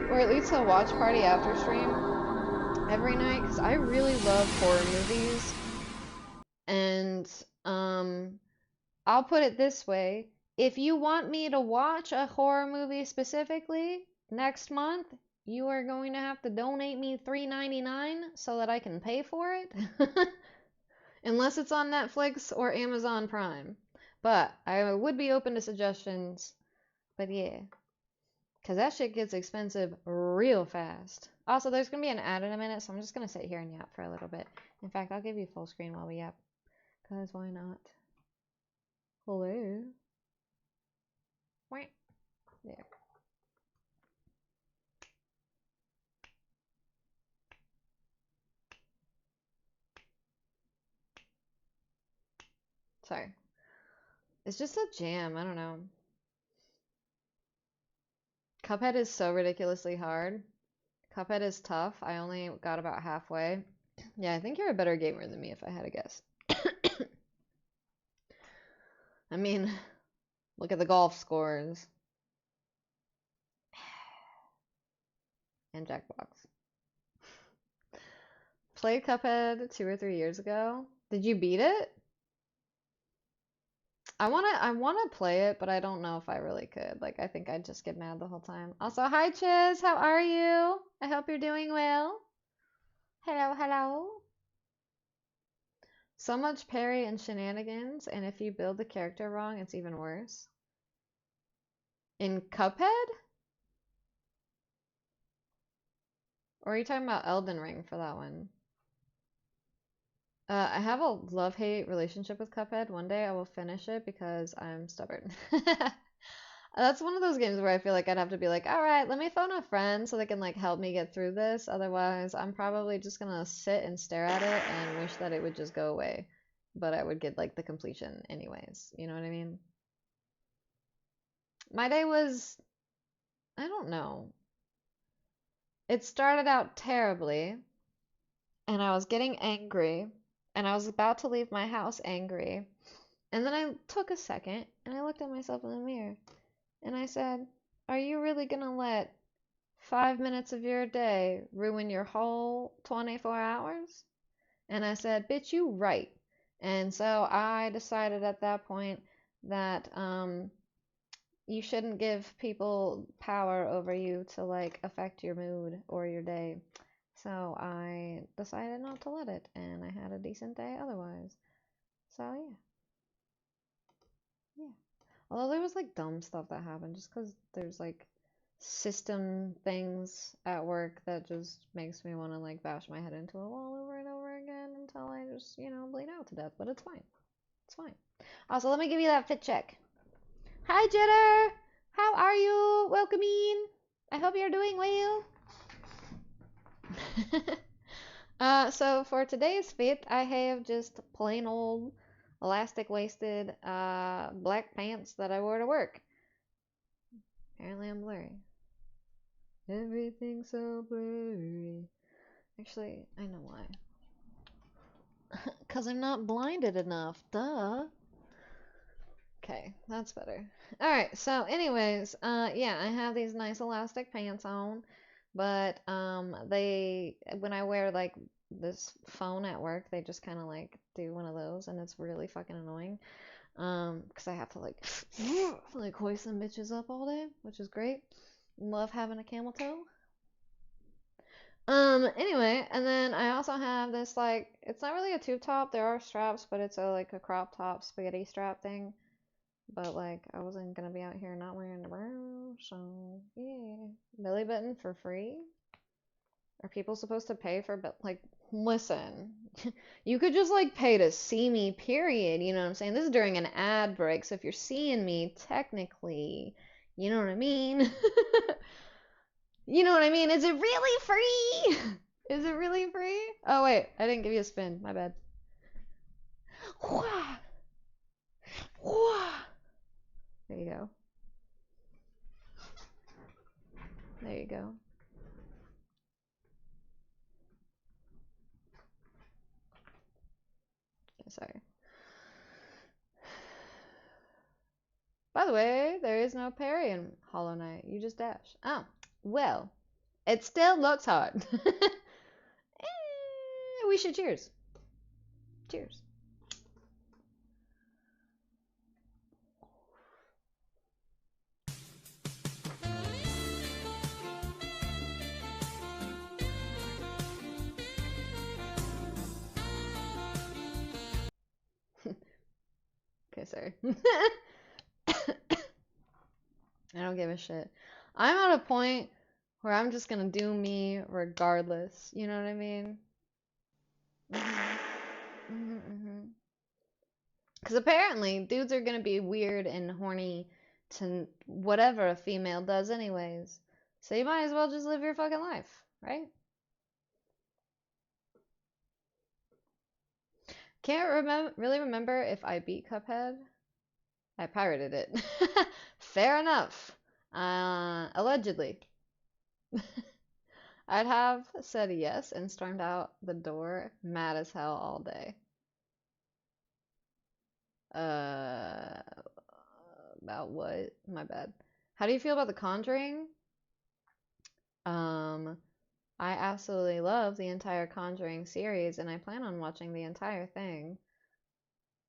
or at least a watch party after stream every night, because I really love horror movies. And I'll put it this way: if you want me to watch a horror movie specifically next month, you are going to have to donate me $3.99 so that I can pay for it. Unless it's on Netflix or Amazon Prime. But I would be open to suggestions. But yeah. Because that shit gets expensive real fast. Also, there's going to be an ad in a minute, so I'm just going to sit here and yap for a little bit. In fact, I'll give you full screen while we yap. Because why not? Hello? Wait. There. Sorry. It's just a jam. I don't know. Cuphead is so ridiculously hard. Cuphead is tough. I only got about halfway. Yeah, I think you're a better gamer than me if I had to guess. I mean, look at the golf scores. And Jackbox. Played Cuphead 2 or 3 years ago. Did you beat it? I wanna play it, but I don't know if I really could. Like, I think I'd just get mad the whole time. Also, hi Chiz, how are you? I hope you're doing well. Hello, hello. So much parry and shenanigans, and if you build the character wrong, it's even worse. In Cuphead? Or are you talking about Elden Ring for that one? I have a love-hate relationship with Cuphead. One day I will finish it because I'm stubborn. That's one of those games where I feel like I'd have to be like, all right, let me phone a friend so they can like help me get through this. Otherwise, I'm probably just gonna sit and stare at it and wish that it would just go away. But I would get like the completion anyways. You know what I mean? My day was, I don't know. It started out terribly, and I was getting angry, and I was about to leave my house angry. And then I took a second and I looked at myself in the mirror and I said, are you really gonna let 5 minutes of your day ruin your whole 24 hours? And I said, bitch, you right. And so I decided at that point that you shouldn't give people power over you to like affect your mood or your day. So I decided not to let it, and I had a decent day otherwise. So yeah. Yeah. Although there was like dumb stuff that happened just because there's like system things at work that just makes me want to like bash my head into a wall over and over again until I just, you know, bleed out to death. But it's fine. It's fine. Also, let me give you that fit check. Hi, Jitter! How are you? Welcome in. I hope you're doing well. So for today's fit, I have just plain old elastic-waisted black pants that I wore to work. Apparently I'm blurry. Everything's so blurry. Actually, I know why. 'Cause I'm not blinded enough, duh. Okay, that's better. Alright, so anyways, yeah, I have these nice elastic pants on, but when I wear like this phone at work, they just kind of like do one of those, and it's really fucking annoying. Because I have to like like hoist some bitches up all day, which is great. Love having a camel toe. Anyway, and then I also have this like, it's not really a tube top, there are straps, but it's like a crop top spaghetti strap thing. But like, I wasn't gonna be out here not wearing the bra, so yeah. Belly button for free? Are people supposed to pay for, like, listen, you could just like pay to see me, period, you know what I'm saying? This is during an ad break, so if you're seeing me, technically, you know what I mean? You know what I mean? Is it really free? Is it really free? Oh wait, I didn't give you a spin, my bad. There you go. There you go. Sorry. By the way, there is no parry in Hollow Knight. You just dash. Oh, well, it still looks hard. We should cheers. Cheers. Okay, sorry. I don't give a shit. I'm at a point where I'm just gonna do me regardless. You know what I mean? Because apparently, dudes are gonna be weird and horny to whatever a female does, anyways. So you might as well just live your fucking life, right? Can't really remember if I beat Cuphead. I pirated it. Fair enough. Allegedly. I'd have said yes and stormed out the door mad as hell all day. About what? My bad. How do you feel about The Conjuring? I absolutely love the entire Conjuring series, and I plan on watching the entire thing.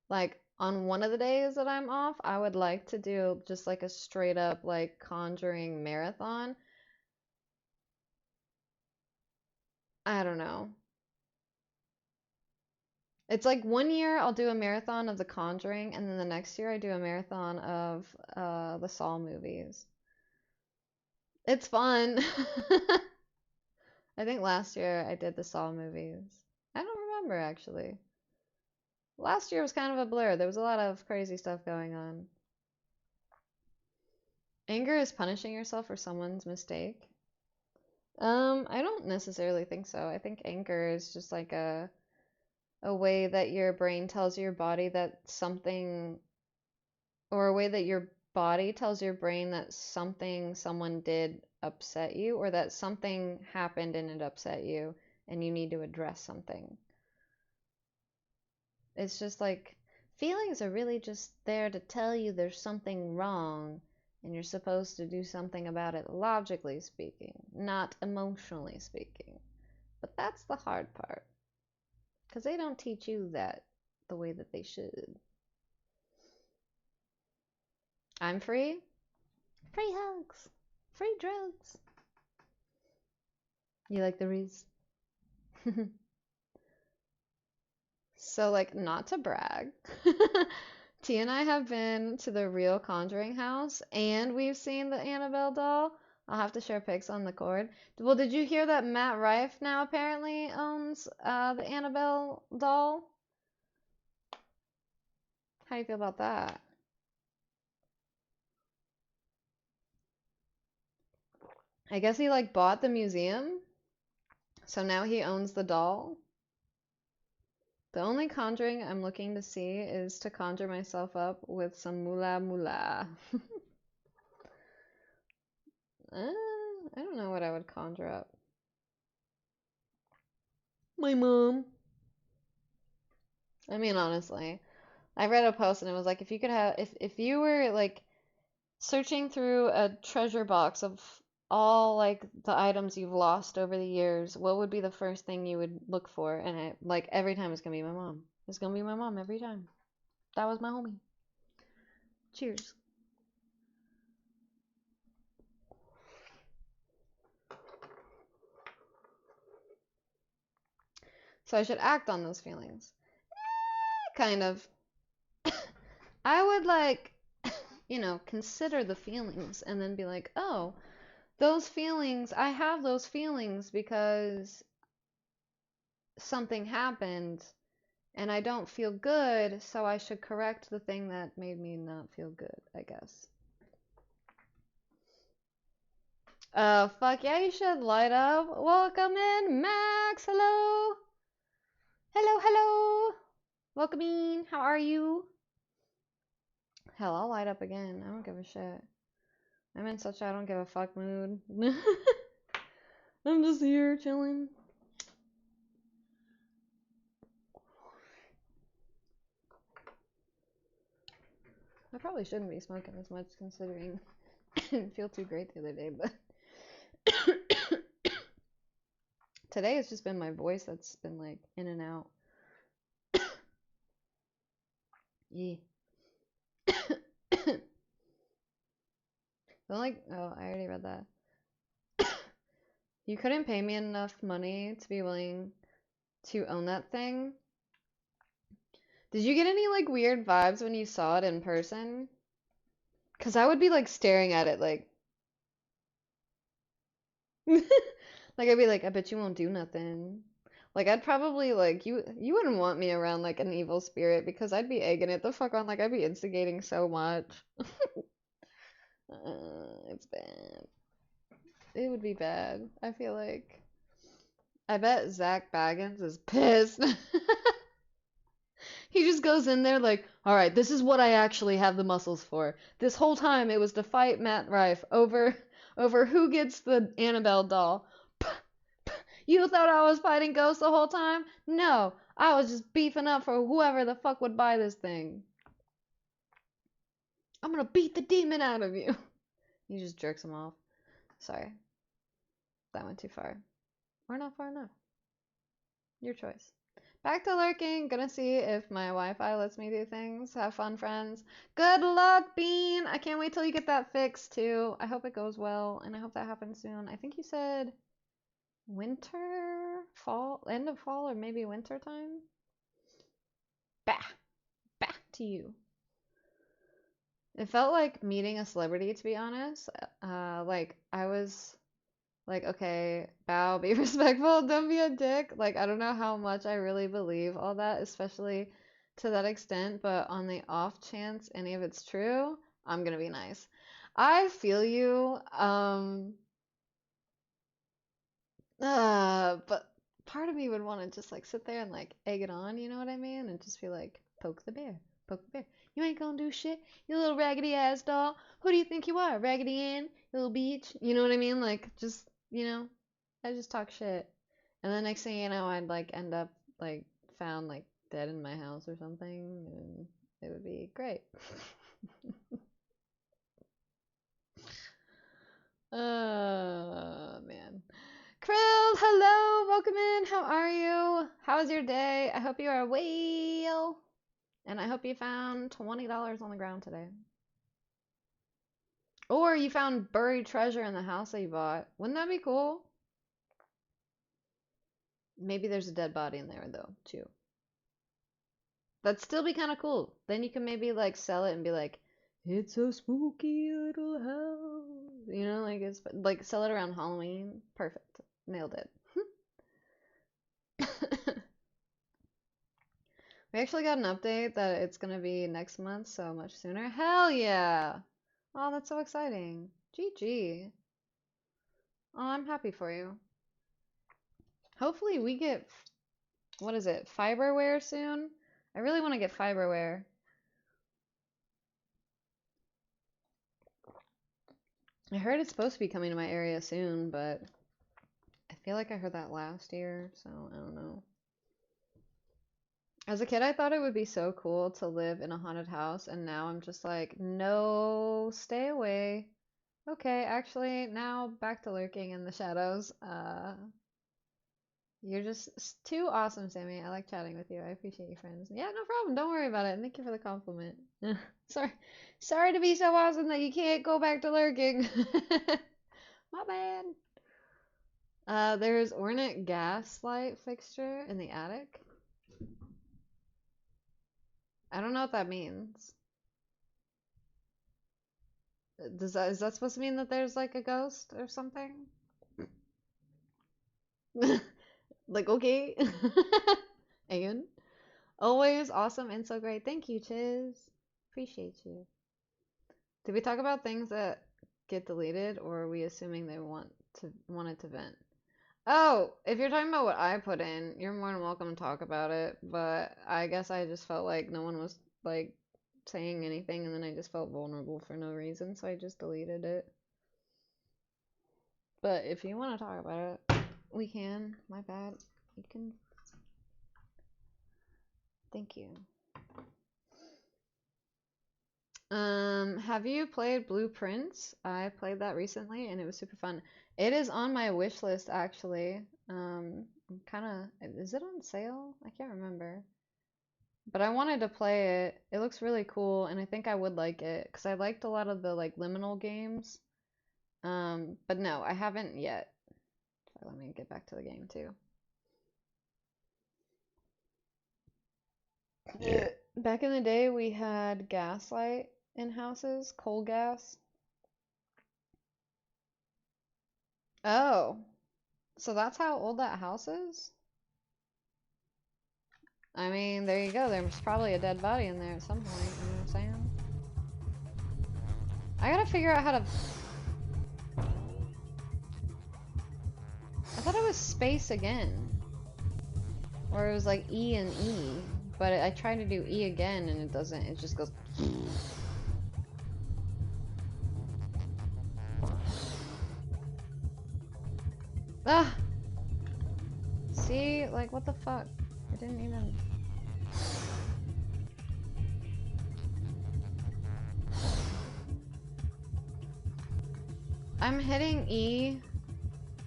Like, on one of the days that I'm off, I would like to do just like a straight up like Conjuring marathon. I don't know. It's like one year I'll do a marathon of The Conjuring, and then the next year I do a marathon of the Saw movies. It's fun. I think last year I did the Saw movies. I don't remember actually. Last year was kind of a blur. There was a lot of crazy stuff going on. Anger is punishing yourself for someone's mistake. I don't necessarily think so. I think anger is just like a way that your brain tells your body that something, or a way that your body tells your brain that something someone did upset you, or that something happened and it upset you, and you need to address something. It's just like, feelings are really just there to tell you there's something wrong, and you're supposed to do something about it, logically speaking, not emotionally speaking. But that's the hard part, because they don't teach you that the way that they should. I'm free. Free hugs. Free drugs. You like the Reese? So, like, not to brag, T and I have been to the real Conjuring house, and we've seen the Annabelle doll. I'll have to share pics on the cord. Well, did you hear that Matt Rife now apparently owns the Annabelle doll? How do you feel about that? I guess he like bought the museum, so now he owns the doll. The only conjuring I'm looking to see is to conjure myself up with some moolah moolah. I don't know what I would conjure up. My mom. I mean, honestly, I read a post and it was like, if you could have, if you were like searching through a treasure box of all like the items you've lost over the years, what would be the first thing you would look for? And it, like, every time it's gonna be my mom. It's gonna be my mom every time. That was my homie. Cheers. So I should act on those feelings. Kind of. I would like, you know, consider the feelings and then be like, oh, those feelings, I have those feelings because something happened and I don't feel good, so I should correct the thing that made me not feel good, I guess. Fuck yeah, you should light up. Welcome in, Max. Hello. Hello, hello. Welcome in. How are you? Hell, I'll light up again. I don't give a shit. I'm in such a I don't give a fuck mood. I'm just here chilling. I probably shouldn't be smoking as much considering I didn't feel too great the other day, but today it's just been my voice that's been like in and out. Yeah. Don't like, oh, I already read that. You couldn't pay me enough money to be willing to own that thing. Did you get any like weird vibes when you saw it in person? Cause I would be like staring at it like like I'd be like, I bet you won't do nothing. Like I'd probably like you wouldn't want me around like an evil spirit because I'd be egging it the fuck on, like I'd be instigating so much. It's bad. It would be bad. I feel like. I bet Zach Baggins is pissed. He just goes in there like, all right, this is what I actually have the muscles for. This whole time it was to fight Matt Rife over who gets the Annabelle doll. You thought I was fighting ghosts the whole time? No, I was just beefing up for whoever the fuck would buy this thing. I'm gonna beat the demon out of you. He just jerks him off. Sorry. That went too far. Or not far enough. Your choice. Back to lurking. Gonna see if my Wi-Fi lets me do things. Have fun, friends. Good luck, Bean. I can't wait till you get that fixed, too. I hope it goes well, and I hope that happens soon. I think you said winter, fall, end of fall, or maybe winter time? Back to you. It felt like meeting a celebrity, to be honest. Like, I was like, okay, bow, be respectful, don't be a dick. Like, I don't know how much I really believe all that, especially to that extent, but on the off chance any of it's true, I'm gonna be nice. I feel you, but part of me would want to just like sit there and like egg it on, you know what I mean? And just be like, poke the bear, poke the bear. You ain't gonna do shit, you little raggedy ass doll. Who do you think you are, Raggedy Ann, you little beach? You know what I mean? Like, just, you know, I just talk shit. And the next thing you know, I'd like end up like found like dead in my house or something, and it would be great. Oh man. Krill, hello, welcome in. How are you? How's your day? I hope you are well. And I hope you found $20 on the ground today. Or you found buried treasure in the house that you bought. Wouldn't that be cool? Maybe there's a dead body in there though, too. That'd still be kind of cool. Then you can maybe like sell it and be like, it's a spooky little house. You know, like it's like sell it around Halloween. Perfect. Nailed it. We actually got an update that it's gonna be next month, so much sooner. Hell yeah! Oh, that's so exciting. GG. Oh, I'm happy for you. Hopefully we get, what is it, fiberware soon? I really want to get fiberware. I heard it's supposed to be coming to my area soon, but I feel like I heard that last year, so I don't know. As a kid, I thought it would be so cool to live in a haunted house, and now I'm just like, no, stay away. Okay, actually, now back to lurking in the shadows. You're just too awesome, Sammy. I like chatting with you. I appreciate you, friends. Yeah, no problem. Don't worry about it. Thank you for the compliment. Sorry to be so awesome that you can't go back to lurking. My bad. There's ornate gaslight fixture in the attic. I don't know what that means. Is that supposed to mean that there's like a ghost or something? Like, okay. And always awesome and so great. Thank you, Chiz. Appreciate you. Did we talk about things that get deleted, or are we assuming they wanted to vent? Oh, if you're talking about what I put in, you're more than welcome to talk about it, but I guess I just felt like no one was like saying anything, and then I just felt vulnerable for no reason, so I just deleted it. But if you want to talk about it, we can. My bad. You can. Thank you. Have you played Blueprints? I played that recently and it was super fun. It is on my wish list actually. I'm kind of, is it on sale? I can't remember. But I wanted to play it. It looks really cool and I think I would like it because I liked a lot of the like liminal games. But no, I haven't yet. So let me get back to the game too. Back in the day, we had gaslight in houses, coal gas. Oh, so that's how old that house is? I mean, there you go. There's probably a dead body in there at some point, you know what I'm saying? I gotta figure out how to... I thought it was space again. Or it was like E and E. But I tried to do E again and it doesn't. It just goes... Ah! See? Like, what the fuck? I didn't even... I'm hitting E.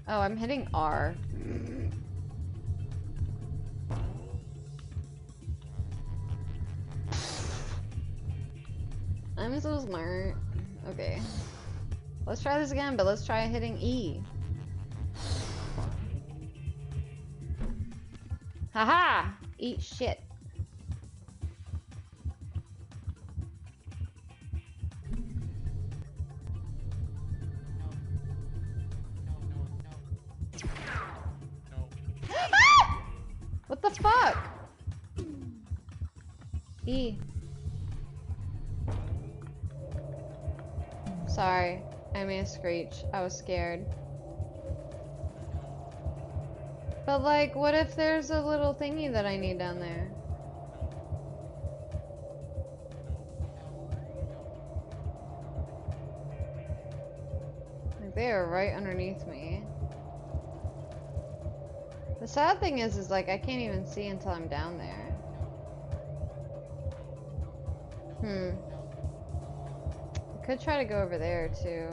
Oh, I'm hitting R. I'm so smart. Okay. Let's try this again, but let's try hitting E. Haha! Eat shit. What the fuck? E. Sorry, I made a screech. I was scared. But like, what if there's a little thingy that I need down there? Like, they are right underneath me. The sad thing is like, I can't even see until I'm down there. I could try to go over there, too.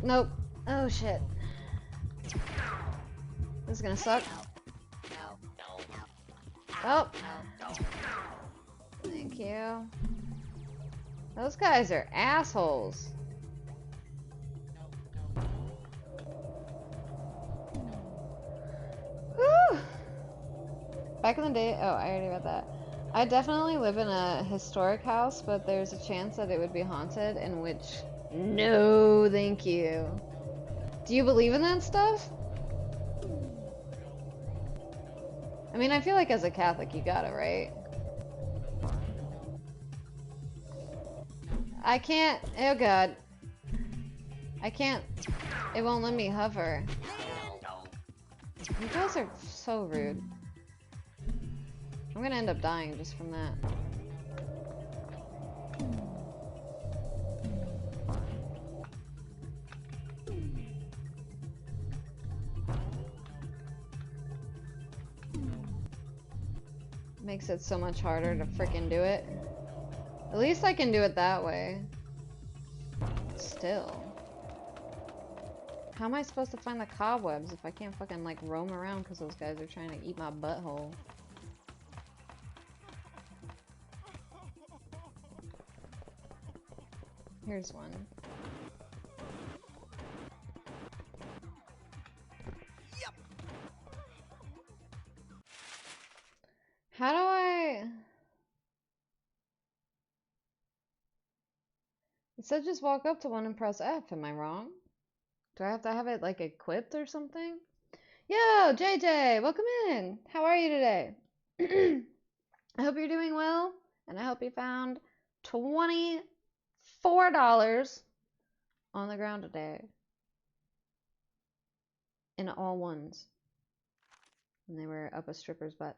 Nope. Oh, shit. This is gonna suck. Oh. Thank you. Those guys are assholes. Whew. Back in the day, oh, I already read that. I definitely live in a historic house, but there's a chance that it would be haunted, in which, no, thank you. Do you believe in that stuff? I mean, I feel like as a Catholic, you gotta, right? I can't, oh god. I can't, it won't let me hover. You guys are so rude. I'm gonna end up dying just from that. Makes it so much harder to freaking do it. At least I can do it that way. Still. How am I supposed to find the cobwebs if I can't fucking like roam around because those guys are trying to eat my butthole? Here's one. Yep. How do I... It said just walk up to one and press F. Am I wrong? Do I have to have it like equipped or something? Yo, JJ, welcome in. How are you today? I hope you're doing well, and I hope you found $24 on the ground today. In all ones. And they were up a stripper's butt.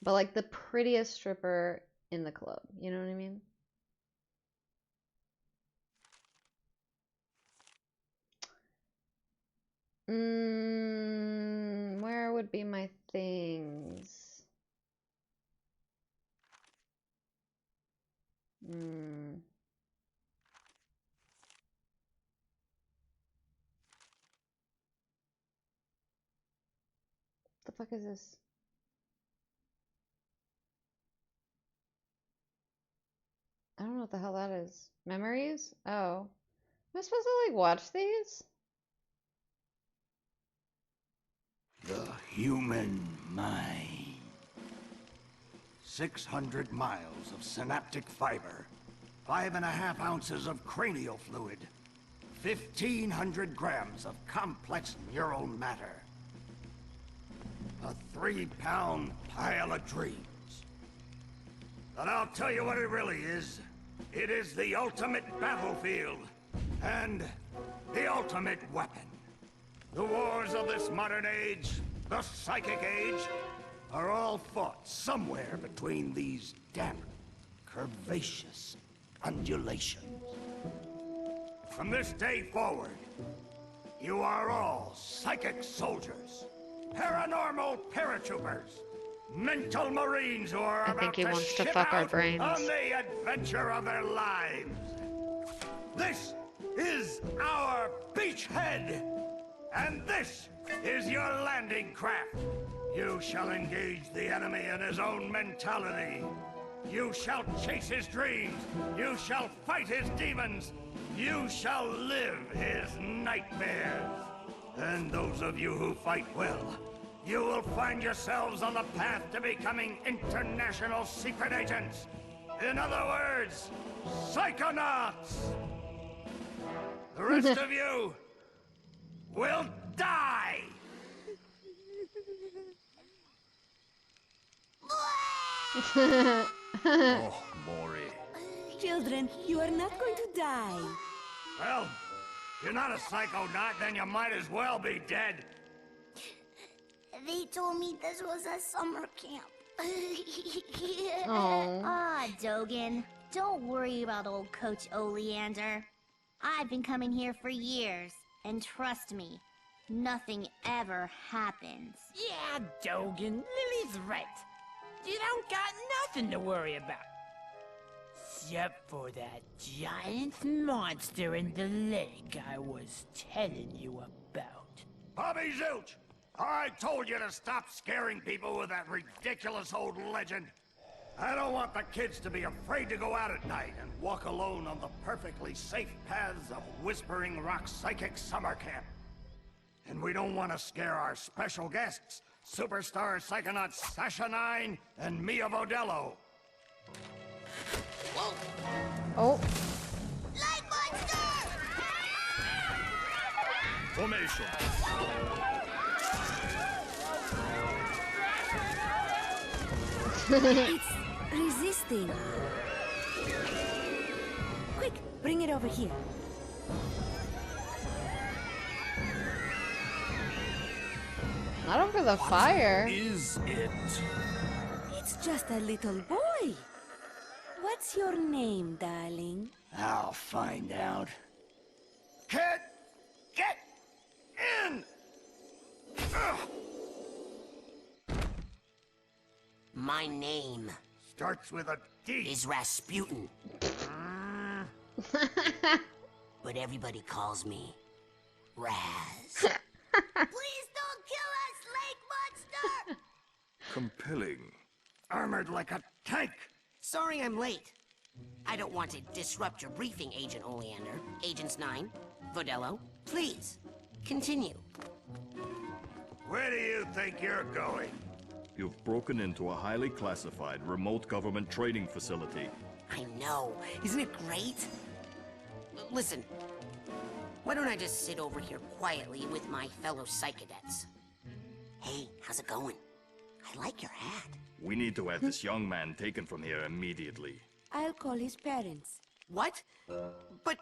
But like the prettiest stripper in the club. You know what I mean? Where would be my things? fuck is this? I don't know what the hell that is. Memories? Oh. Am I supposed to, like, watch these?
The human mind. 600 miles of synaptic fiber, 5.5 ounces of cranial fluid, 1,500 grams of complex neural matter. A 3-pound pile of dreams. But I'll tell you what it really is. It is the ultimate battlefield, and the ultimate weapon. The wars of this modern age, the psychic age, are all fought somewhere between these damp, curvaceous undulations. From this day forward, you are all psychic soldiers, paranormal paratroopers, mental marines who are
I
about
think he
to
wants to
ship
fuck our
out
brains.
on the adventure of their lives. This is our beachhead, and this is your landing craft. You shall engage the enemy in his own mentality. You shall chase his dreams. You shall fight his demons. You shall live his nightmares. And those of you who fight well, you will find yourselves on the path to becoming international secret agents. In other words, Psychonauts. The rest of you will die.
Oh, Maury.
Children, you are not going to die.
Well, if you're not a psychonaut, then you might as well be dead.
They told me this was a summer camp.
Oh.
Ah, Dogen. Don't worry about old Coach Oleander. I've been coming here for years, and trust me, nothing ever happens.
Yeah, Dogen, Lily's right. You don't got nothing to worry about. Except for that giant monster in the lake I was telling you about.
Bobby Zilch, I told you to stop scaring people with that ridiculous old legend. I don't want the kids to be afraid to go out at night and walk alone on the perfectly safe paths of Whispering Rock Psychic Summer Camp. And we don't want to scare our special guests, superstar psychonauts Sasha 9 and Mia Vodello.
Whoa!
Oh.
Light monster!
Formation.
It's resisting. Quick, bring it over here.
Not over the fire.
Is it?
It's just a little boy. What's your name, darling?
I'll find out. Kid, get in! Ugh.
My name
Starts with a D.
is Rasputin. But everybody calls me Raz.
Please don't kill us, lake monster!
Compelling.
Armored like a tank.
Sorry I'm late. I don't want to disrupt your briefing, Agent Oleander. Agents 9, Vodello, please, continue.
Where do you think you're going?
You've broken into a highly classified remote government training facility.
I know. Isn't it great? Listen, why don't I just sit over here quietly with my fellow psychedets? Hey, how's it going? I like your hat.
We need to have this young man taken from here immediately.
I'll call his parents.
What? But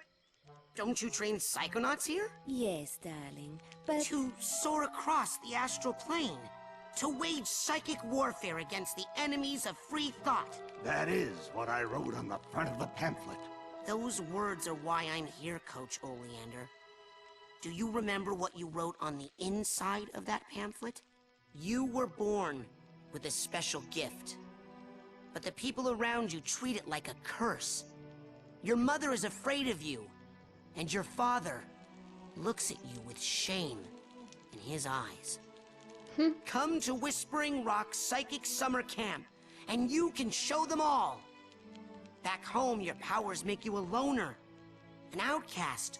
don't you train psychonauts here?
Yes, darling, but...
To soar across the astral plane. To wage psychic warfare against the enemies of free thought.
That is what I wrote on the front of the pamphlet.
Those words are why I'm here, Coach Oleander. Do you remember what you wrote on the inside of that pamphlet? You were born with a special gift. But the people around you treat it like a curse. Your mother is afraid of you. And your father looks at you with shame in his eyes. Come to Whispering Rock's Psychic Summer Camp, and you can show them all. Back home, your powers make you a loner, an outcast,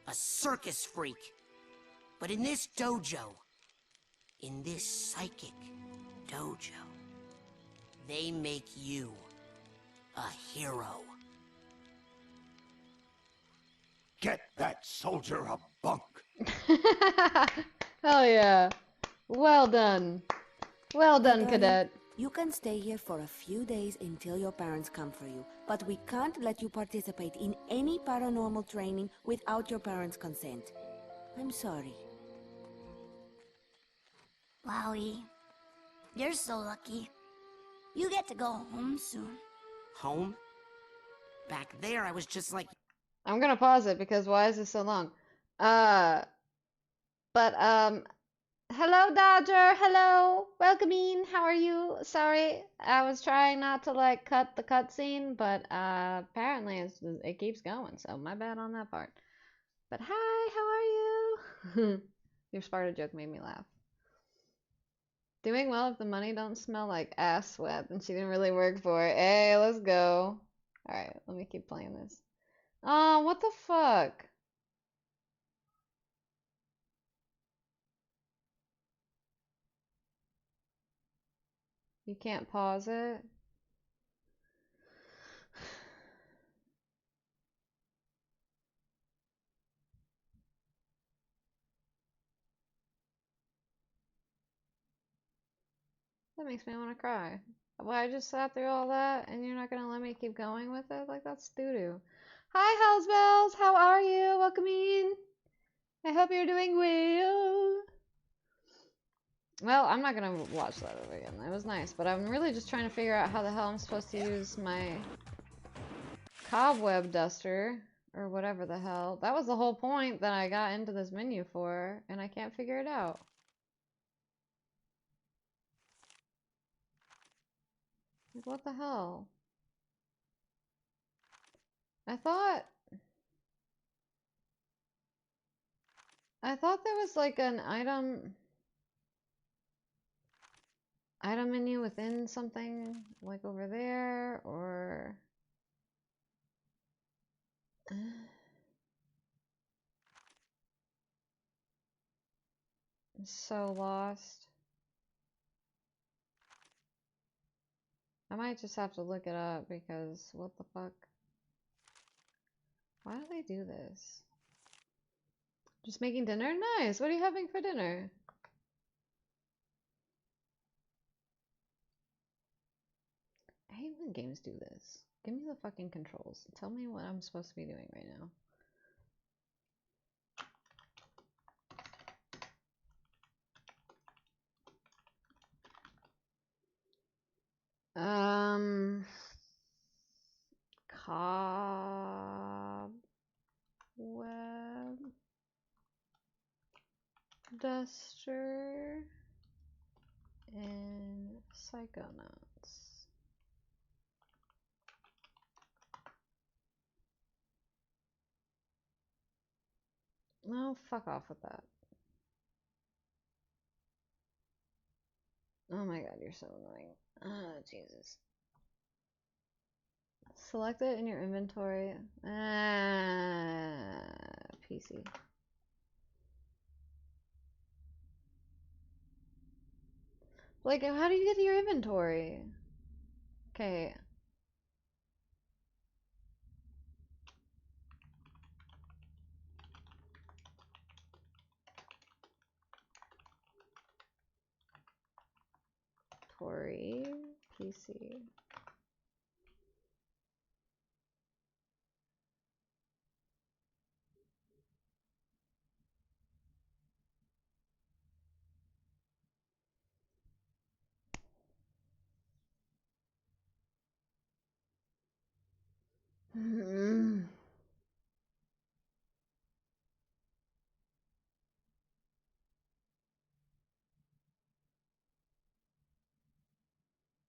a circus freak. But in this dojo, in this psychic dojo, they make you a hero.
Get that soldier a bunk.
Hell yeah. Well done. Well done,
Darling,
cadet.
You can stay here for a few days until your parents come for you, but we can't let you participate in any paranormal training without your parents' consent. I'm sorry.
Wowie, you're so lucky. You get to go home soon.
Home? Back there, I was just like...
I'm gonna pause it because why is this so long? Hello Dodger, hello, welcome in, how are you? Sorry, I was trying not to like cut the cutscene, but apparently it keeps going, so my bad on that part. But hi, how are you? Your Sparta joke made me laugh. Doing well if the money don't smell like ass sweat and she didn't really work for it. Hey, let's go. Alright, let me keep playing this. Oh, what the fuck? You can't pause it? That makes me want to cry. Well, I just sat through all that and you're not gonna let me keep going with it? Like, that's doo-doo. Hi, House Bells! How are you? Welcome in! I hope you're doing well. Well, I'm not gonna watch that over again. That was nice, but I'm really just trying to figure out how the hell I'm supposed to use my cobweb duster, or whatever the hell. That was the whole point that I got into this menu for, and I can't figure it out. Like, what the hell? I thought there was like an item menu within something, like over there, or I'm so lost. I might just have to look it up because what the fuck? Why do they do this? Just making dinner? Nice. What are you having for dinner? I hate when games do this. Give me the fucking controls. Tell me what I'm supposed to be doing right now. Cobweb duster and Psychonauts. No, fuck off with that. Oh my god, you're so annoying. Oh, Jesus. Select it in your inventory. PC. Like, how do you get to your inventory? Okay. Tory, PC.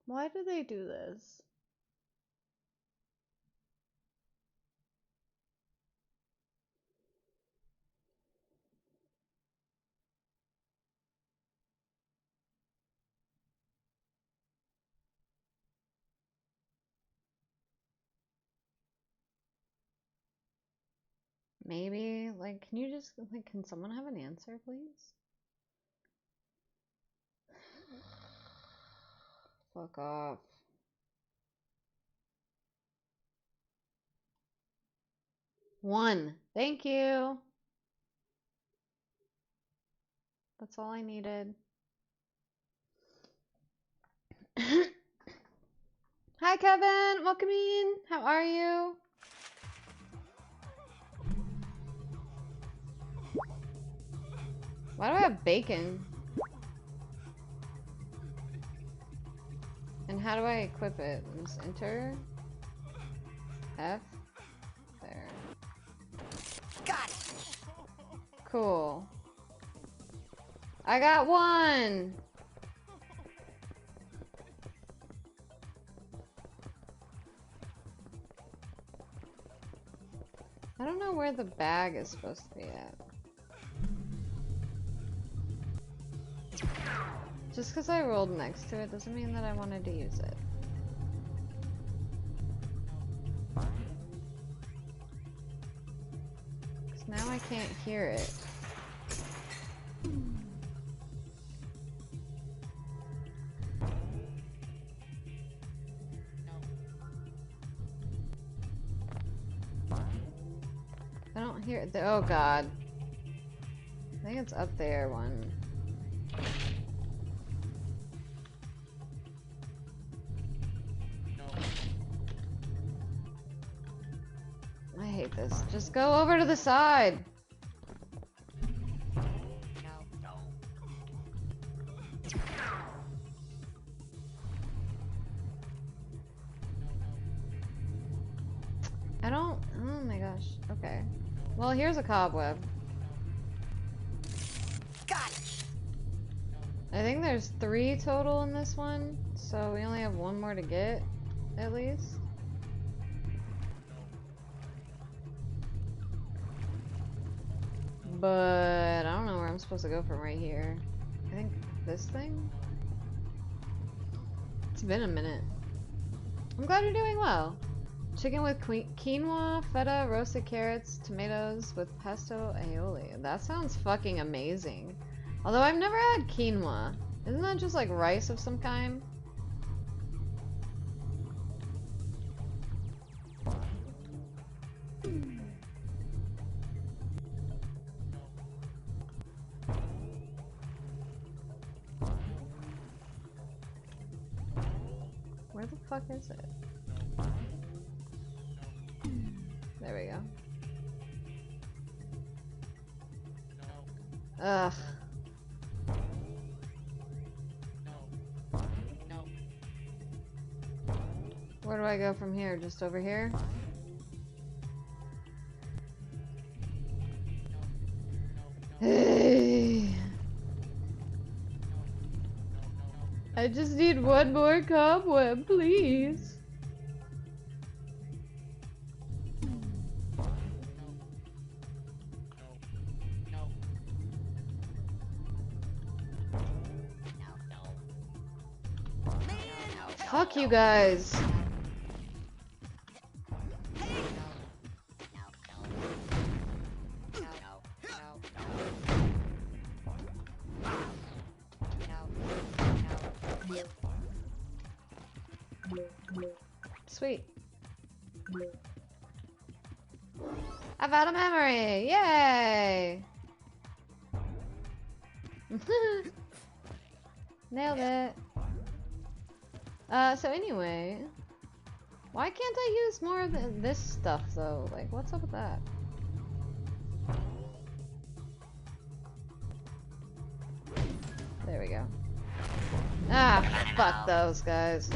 Why do they do this? Maybe, like, can you just, like, can someone have an answer, please? Fuck off. One. Thank you. That's all I needed. Hi, Kevin. Welcome in. How are you? Why do I have bacon? And how do I equip it? Just enter F. There.
Got it.
Cool. I got one. I don't know where the bag is supposed to be at. Just because I rolled next to it doesn't mean that I wanted to use it. Because now I can't hear it. I don't hear it. Oh god. I think it's up there one. I hate this. Just go over to the side. I don't. Oh my gosh. Okay. Well, here's a cobweb.
Got it.
I think there's 3 total in this one, so we only have 1 more to get, at least. But I don't know where I'm supposed to go from right here. I think this thing? It's been a minute. I'm glad you're doing well. Chicken with quinoa, feta, roasted carrots, tomatoes with pesto aioli. That sounds fucking amazing. Although I've never had quinoa. Isn't that just like rice of some kind? Where the fuck is it? There we go. Ugh. Where do I go from here? Just over here? Hey. I just need 1 more cobweb, please. Fuck you guys. Sweet. I've had a memory! Yay! Nailed it. So anyway, why can't I use more of this stuff though? Like, what's up with that? There we go. Ah, fuck those guys.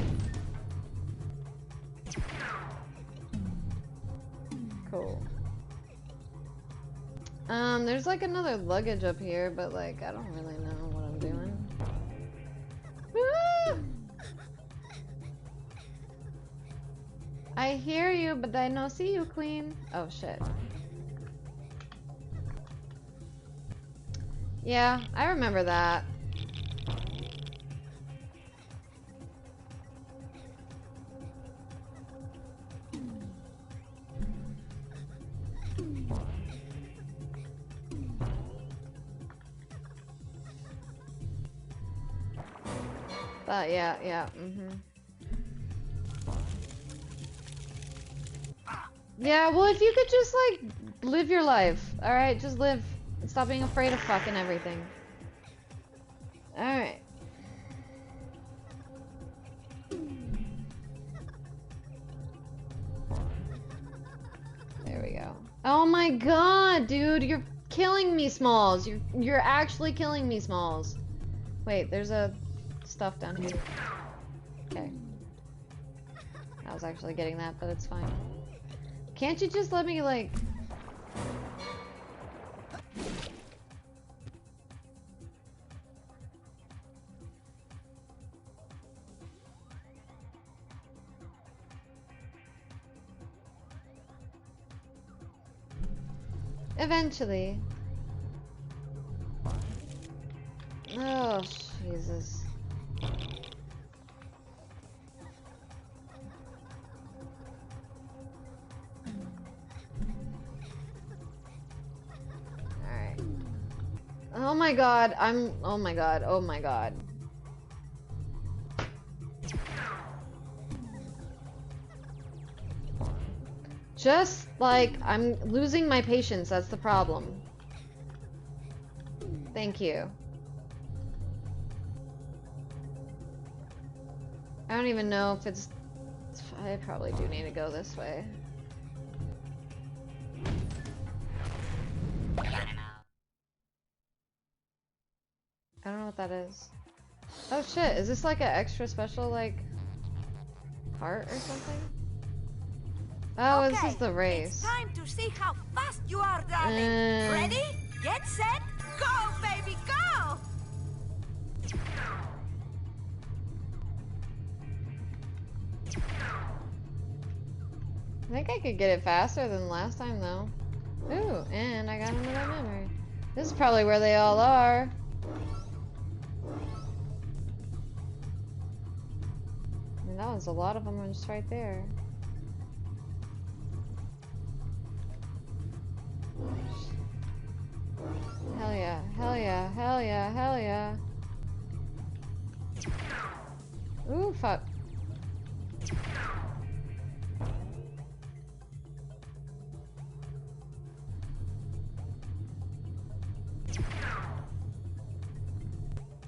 Cool. There's like another luggage up here, but like, I don't really know what I'm doing. Ah! I hear you, but I no see you, Queen. Oh shit. Yeah, I remember that. But yeah. Yeah, well, if you could just, like, live your life, alright? Just live. And stop being afraid of fucking everything. Alright. There we go. Oh my god, dude, you're killing me, Smalls. You're actually killing me, Smalls. Wait, there's a stuff down here. Okay. I was actually getting that, but it's fine. Can't you just let me, like... Eventually. Oh, Jesus. Alright. Oh my god, oh my god, oh my god. Just, like, I'm losing my patience, that's the problem. Thank you. I don't even know if it's... I probably do need to go this way. I don't know what that is. Oh shit, is this like an extra special, like, part or something? Oh,
Okay,
this is the race.
It's time to see how fast you are, darling. Ready? Get set, go, baby, go!
I think I could get it faster than last time, though. Ooh, and I got another memory. This is probably where they all are. I mean, that was a lot of them just right there. Hell yeah, hell yeah, hell yeah, hell yeah. Ooh, fuck.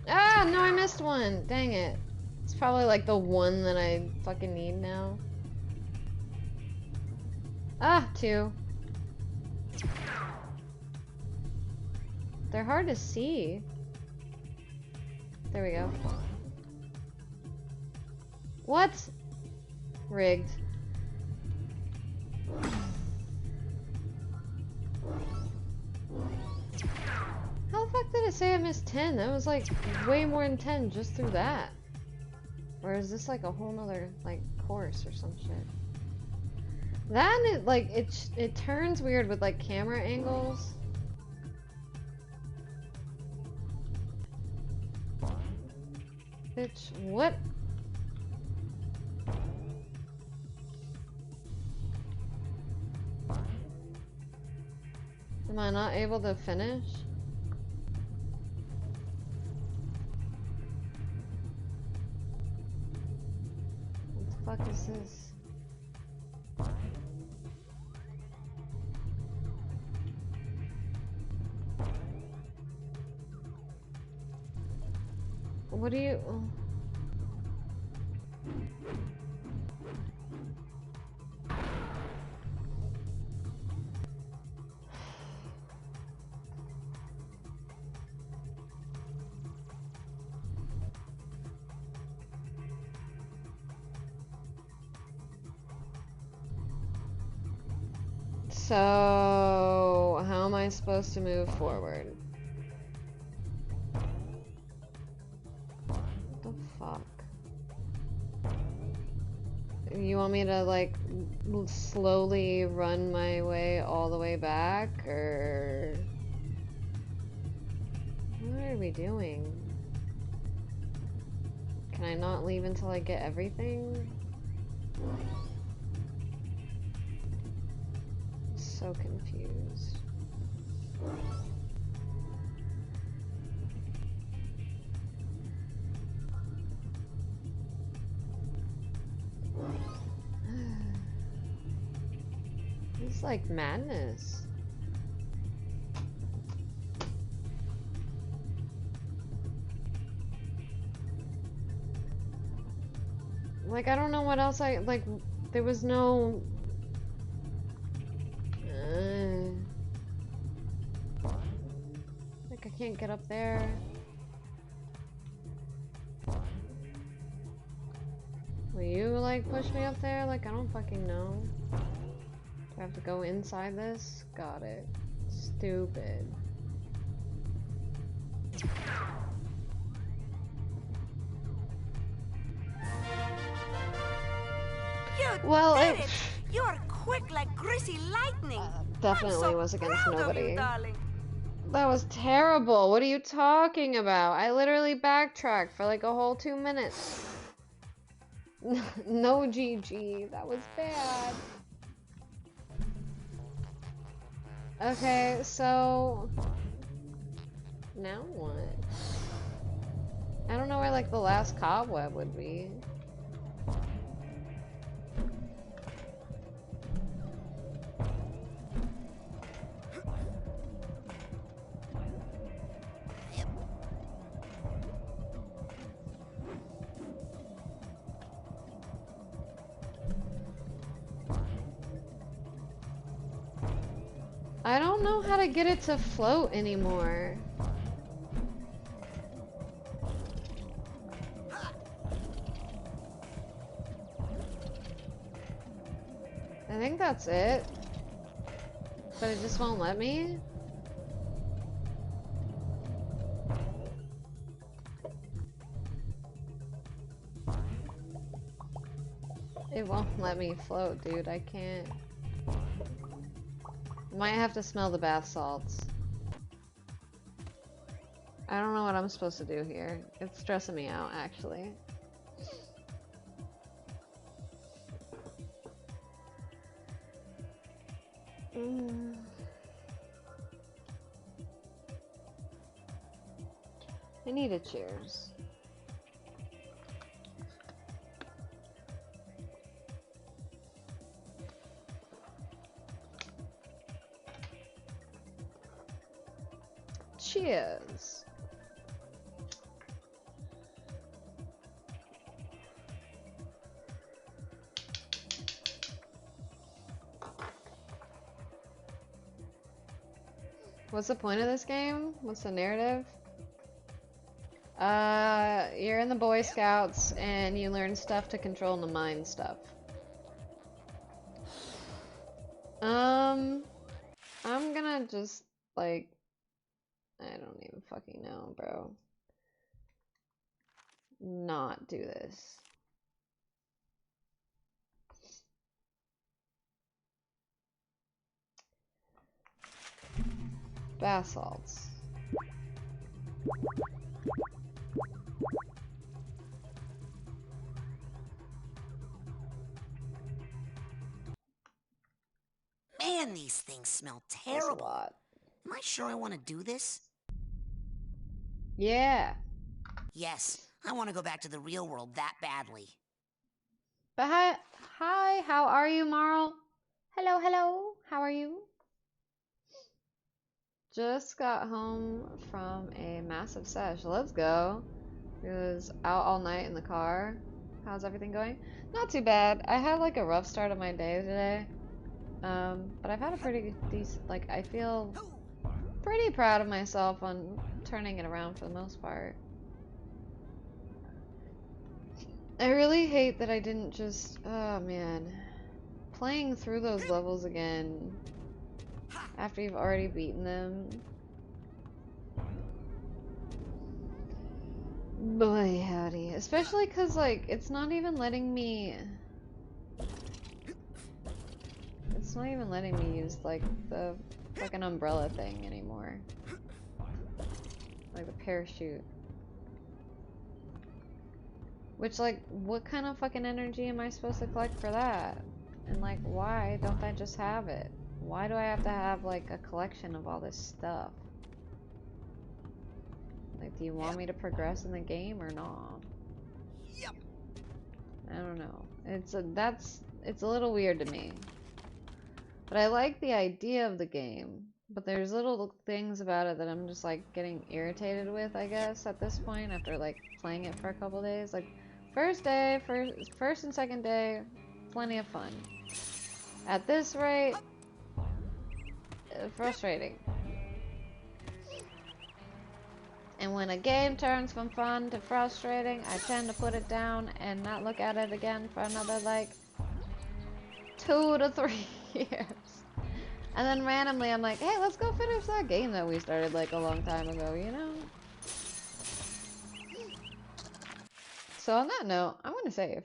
Ah, no, I missed one. Dang it. It's probably like the one that I fucking need now. Ah, two. They're hard to see. There we go. What? Rigged. How the fuck did it say I missed 10? That was like way more than 10 just through that. Or is this like a whole nother like course or some shit? That and like it turns weird with like camera angles. Bitch, what? Am I not able to finish? What the fuck is this? What do you... So, how am I supposed to move forward? What the fuck? You want me to, like, slowly run my way all the way back, or... What are we doing? Can I not leave until I get everything? So confused. It's like madness. Like, I don't know what else like, there was no... like, I can't get up there. Will you, like, push me up there? Like, I don't fucking know. Do I have to go inside this? Got it. Stupid. Well,
did it! You're quick like greasy lightning.
Definitely was against nobody.
You, darling.
That was terrible. What are you talking about? I literally backtracked for like a whole 2 minutes. No GG. That was bad. Okay, so... now what? I don't know where like the last cobweb would be. I don't know how to get it to float anymore. I think that's it. But it just won't let me? It won't let me float, dude. I can't. Might have to smell the bath salts. I don't know what I'm supposed to do here. It's stressing me out, actually. I need a cheers. Cheers. What's the point of this game? What's the narrative? You're in the Boy Scouts and you learn stuff to control the mind stuff. I'm gonna just, like, I don't even fucking know, bro. Not do this. Bath salts.
Man, these things smell terrible. Am I sure I want to do this?
Yeah.
Yes, I want to go back to the real world that badly.
But hi, how are you, Marl? Hello, how are you? Just got home from a massive sesh. Let's go. It was out all night in the car. How's everything going? Not too bad. I had like a rough start of my day today. But I've had a pretty decent, like, I feel pretty proud of myself on turning it around for the most part. I really hate that I didn't just, oh man, playing through those levels again after you've already beaten them. Boy howdy, especially cause like, it's not even letting me use like the fucking umbrella thing anymore. Like the parachute. Which, like, what kind of fucking energy am I supposed to collect for that? And like, why don't I just have it? Why do I have to have like a collection of all this stuff? Like, do you want me to progress in the game or not? I don't know. It's a little weird to me. But I like the idea of the game. But there's little things about it that I'm just like getting irritated with, I guess, at this point, after like playing it for a couple days. Like, first and second day, plenty of fun. At this rate, frustrating. And when a game turns from fun to frustrating, I tend to put it down and not look at it again for another like 2 to 3 years. And then randomly I'm like, hey, let's go finish that game that we started like a long time ago, you know? So on that note, I'm gonna save.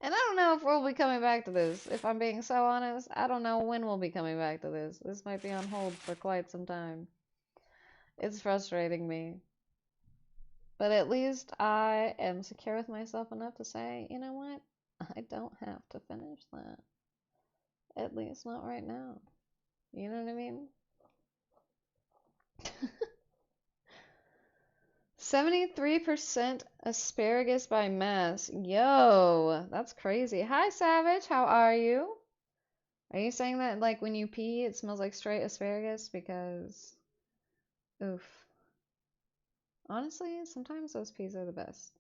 And I don't know if we'll be coming back to this. If I'm being so honest, I don't know when we'll be coming back to this. This might be on hold for quite some time. It's frustrating me. But at least I am secure with myself enough to say, you know what? I don't have to finish that. At least not right now. You know what I mean? 73% asparagus by mass. Yo, that's crazy. Hi, Savage. How are you? Are you saying that like when you pee it smells like straight asparagus? Because, oof. Honestly, sometimes those peas are the best.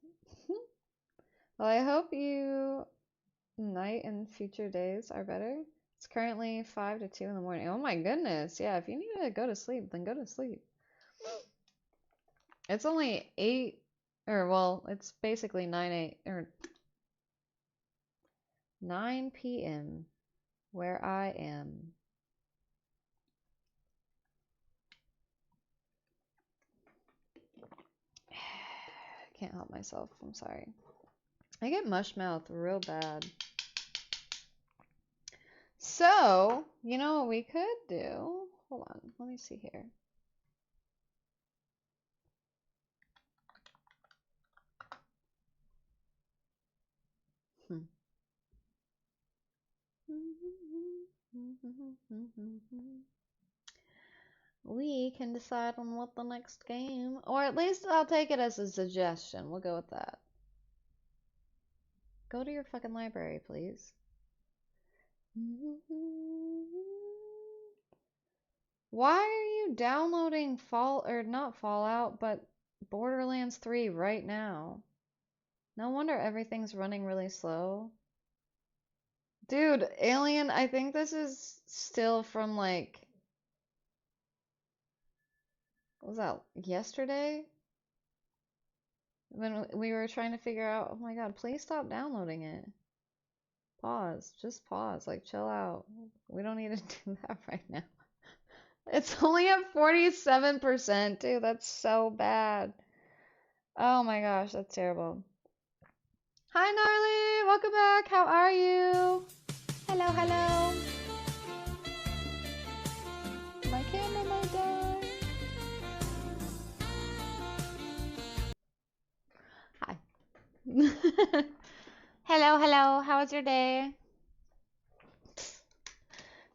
Well, I hope you night and future days are better. It's currently 5 to 2 in the morning. Oh my goodness. Yeah, if you need to go to sleep, then go to sleep. It's only 8, or well, it's basically 9 p.m. where I am. Can't help myself. I'm sorry. I get mush mouth real bad. So, you know what we could do? Hold on, let me see here. We can decide on what the next game, or at least I'll take it as a suggestion. We'll go with that. Go to your fucking library, please. Why are you downloading not Fallout, but Borderlands 3 right now? No wonder everything's running really slow. Dude, Alien, I think this is still from like, what was that, yesterday? When we were trying to figure out, oh my god, please stop downloading it. Pause, just pause, like chill out. We don't need to do that right now. It's only at 47%, dude, that's so bad. Oh my gosh, that's terrible. Hi Gnarly, welcome back, how are you? Hello, hello. My camera might die. Hi. Hello, hello, how was your day?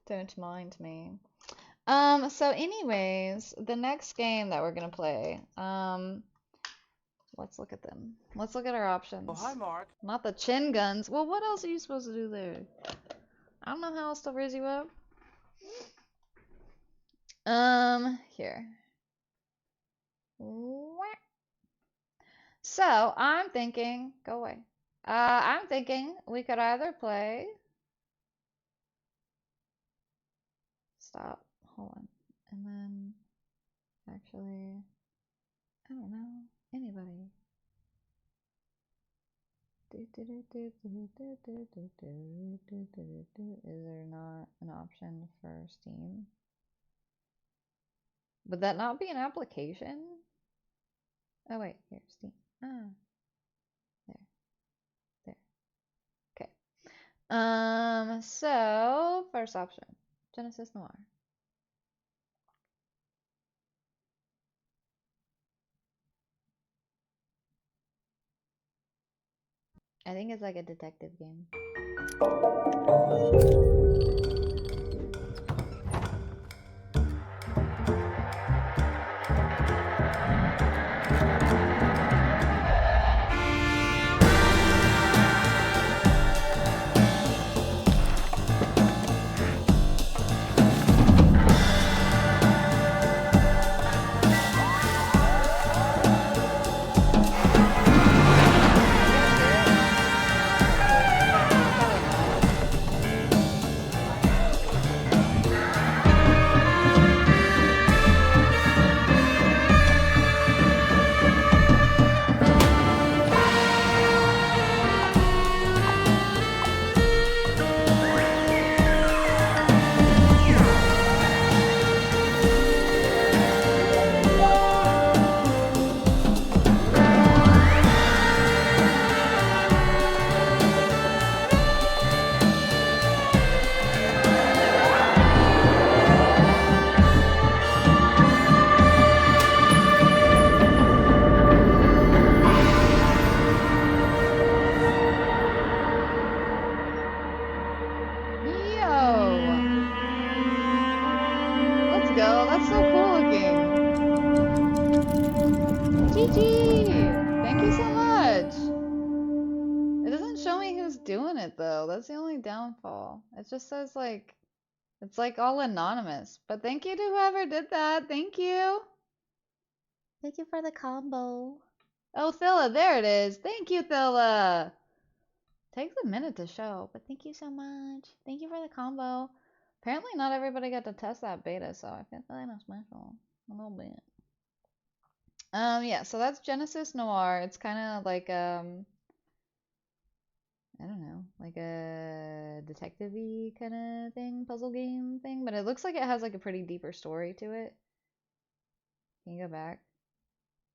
Don't mind me. So anyways, the next game that we're gonna play, let's look at them. Let's look at our options.
Oh, hi, Mark.
Not the chin guns. Well, what else are you supposed to do there? I don't know how else to raise you up. Here. So, I'm thinking, go away. I'm thinking we could either play. Stop. Hold on. And then, actually, I don't know. Anybody. Is there not an option for Steam? Would that not be an application? Oh wait, here, Steam. Ah. There. Okay. So first option. Genesis Noir. I think it's like a detective game.
it though. That's the only downfall. It just says like, it's like all anonymous. But thank you to whoever did that. Thank you. Thank you for the combo. Oh, Thilla, there it is. Thank you, Thilla. Takes a minute to show, but thank you so much. Thank you for the combo. Apparently not everybody got to test that beta, so I feel kind of special. A little bit. Yeah, so that's Genesis Noir. It's kind of like, I don't know, like a detective-y kind of thing, puzzle game thing, but it looks like it has like a pretty deeper story to it. Can you go back?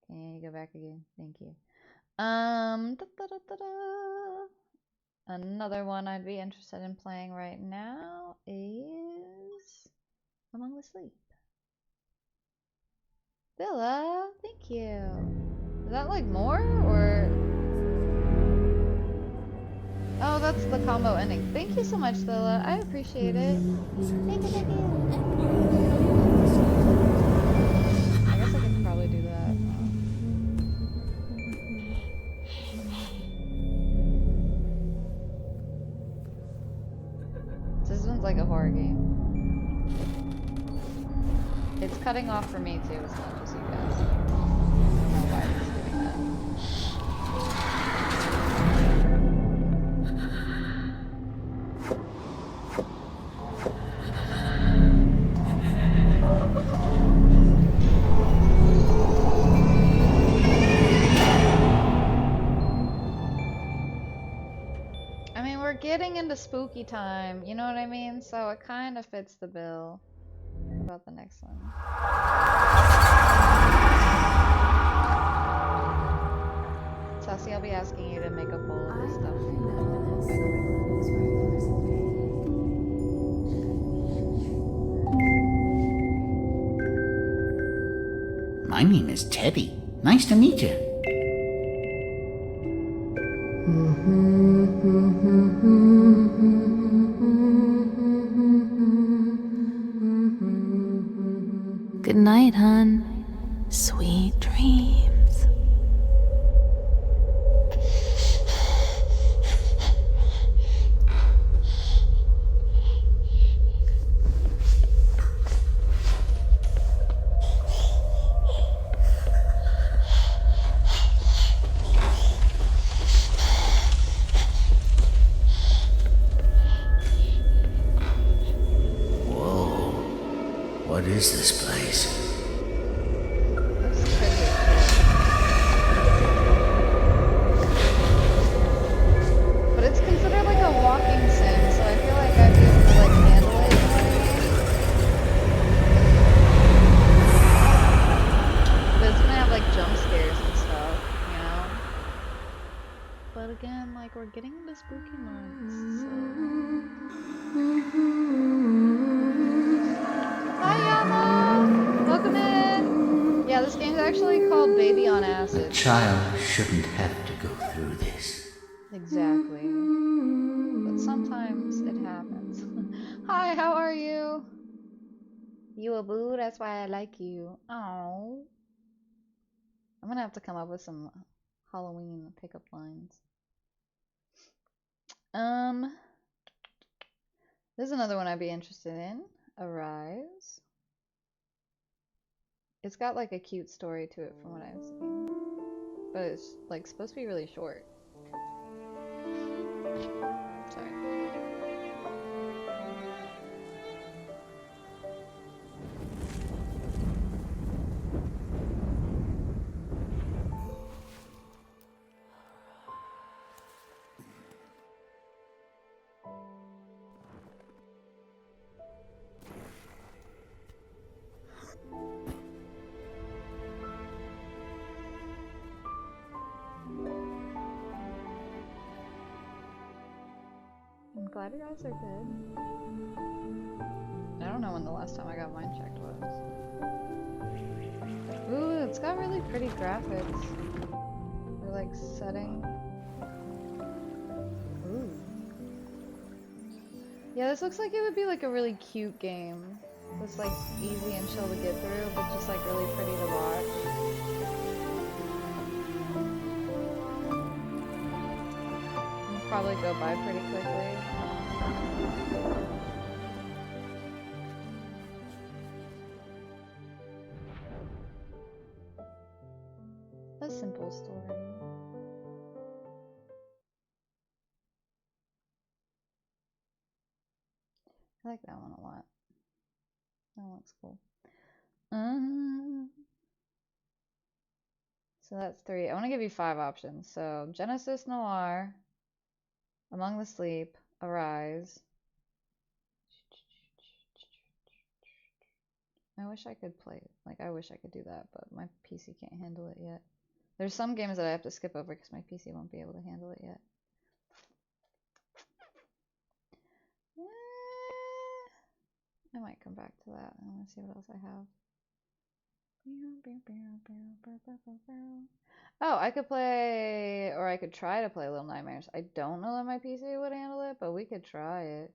Can you go back again? Thank you. Another one I'd be interested in playing right now is Among the Sleep. Villa, thank you. Is that like more or? Oh, that's the combo ending. Thank you so much, Villa. I appreciate it. Thank you, thank you. I guess I could probably do that. This one's like a horror game. It's cutting off for me too, as much as you guys. I don't know why it's doing that. I mean, we're getting into spooky time, you know what I mean? So it kind of fits the bill. What about the next one? Sassy, I'll be asking you to make a poll of this stuff.
My name is Teddy. Nice to meet you.
Good night, hon. Sweet dreams.
Whoa. What is this place?
But it's considered like a walking sim, so I feel like I'd be able to like handle it, you know what I mean? But it's gonna have like jump scares and stuff, you know? But again, like we're getting into spooky months, so... Hi Yama! Welcome in! Yeah, this game's actually called Baby on Acid.
A child shouldn't have to go through this.
Exactly. But sometimes it happens. Hi, how are you? You a boo? That's why I like you. Oh. I'm gonna have to come up with some Halloween pickup lines. This is another one I'd be interested in. Arise. It's got like a cute story to it from what I've seen. But it's like supposed to be really short. Sorry. I'm glad your eyes are good. I don't know when the last time I got mine checked was. Ooh, it's got really pretty graphics. For like setting. Ooh. Yeah, this looks like it would be like a really cute game. It's like easy and chill to get through, but just like really pretty to watch.
probably go by pretty quickly. A simple story. I like that one a lot. That one looks cool. So that's 3. I want to give you 5 options. So Genesis Noir, Among the Sleep, Arise. I wish I could play, like, I wish I could do that, but my PC can't handle it yet. There's some games that I have to skip over because my PC won't be able to handle it yet. I might come back to that. I want to see what else I have. Oh, I could play, or I could try to play Little Nightmares. I don't know that my PC would handle it, but we could try it.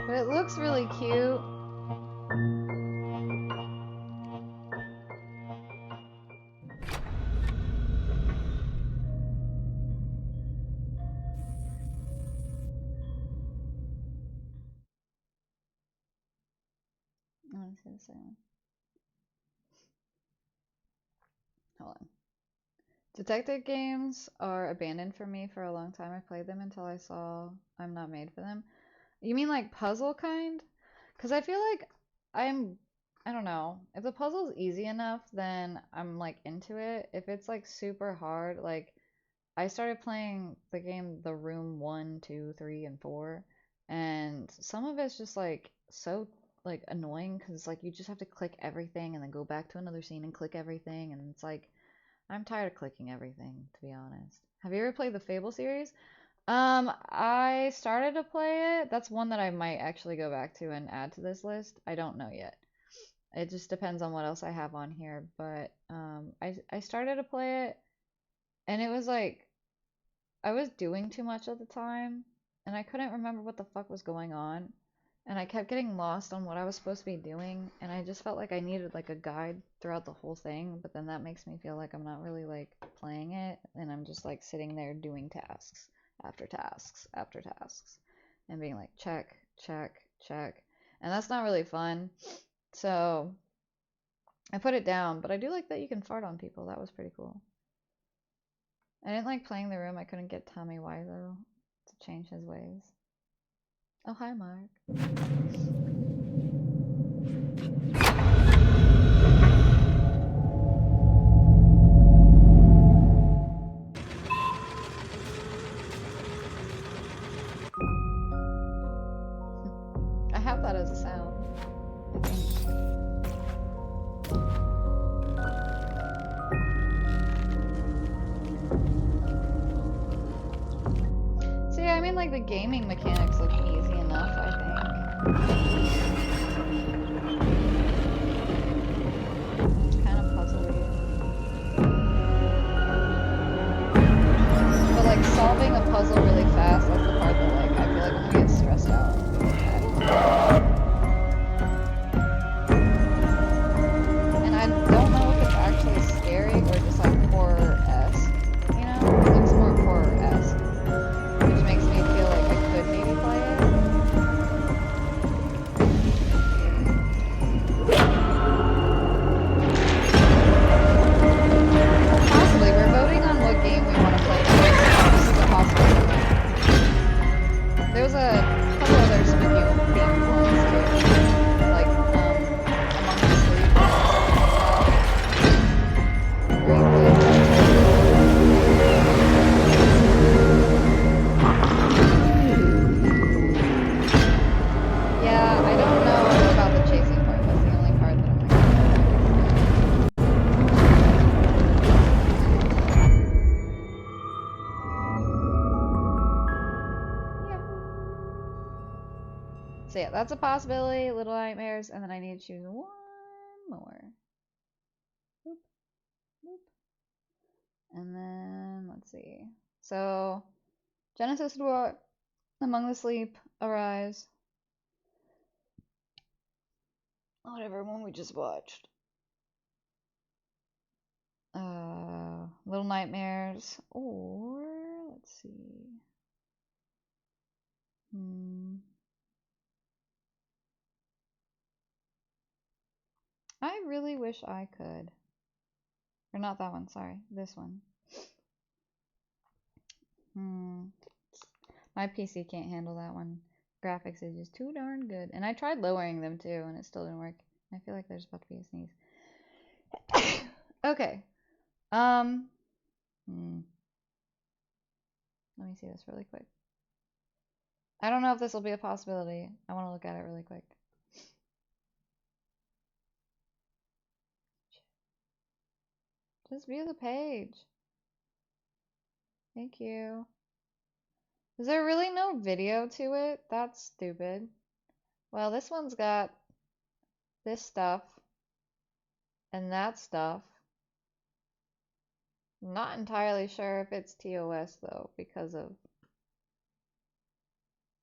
But it looks really cute. I want to see the second one. Hold on. Detective games are abandoned for me for a long time. I played them until I saw I'm not made for them. You mean like puzzle kind? Because I feel like I don't know. If the puzzle's easy enough, then I'm like into it. If it's like super hard, like I started playing the game The Room 1, 2, 3, and 4, and some of it's just like so like annoying because like you just have to click everything and then go back to another scene and click everything, and it's like I'm tired of clicking everything, to be honest. Have you ever played the Fable series? I started to play it. That's one that I might actually go back to and add to this list. I don't know yet. It just depends on what else I have on here, but I started to play it, and it was like I was doing too much at the time, and I couldn't remember what the fuck was going on, and I kept getting lost on what I was supposed to be doing, and I just felt like I needed like a guide throughout the whole thing, but then that makes me feel like I'm not really like playing it, and I'm just like sitting there doing tasks after tasks after tasks and being like check, check, check, and that's not really fun. So I put it down, but I do like that you can fart on people. That was pretty cool. I didn't like playing The Room. I couldn't get Tommy Wiseau to change his ways. Oh, hi, Mark. I have that as a sound, I think. See, I mean, like, the gaming mechanics look easy enough, I think. It's kind of puzzly. But, like, solving a puzzle really fast, that's the part that, like, I feel like I'm gonna get stressed out. And I don't know if it's actually scary or just, like, horror-esque, you know? It looks more horror-esque, which makes me feel like I could maybe play it.
that's a possibility. Little Nightmares, and then I need to choose one more. Boop, boop. And then, let's see. So, Genesis Noir, Among the Sleep, Arise. Whatever one we just watched. Little Nightmares, or let's see. I really wish I could. Or not that one, sorry. This one. My PC can't handle that one. Graphics is just too darn good. And I tried lowering them too, and it still didn't work. I feel like there's about to be a sneeze. Okay. Let me see this really quick. I don't know if this will be a possibility. I want to look at it really quick. Just view the page. Thank you. Is there really no video to it? That's stupid. Well, this one's got this stuff and that stuff. I'm not entirely sure if it's TOS though, because of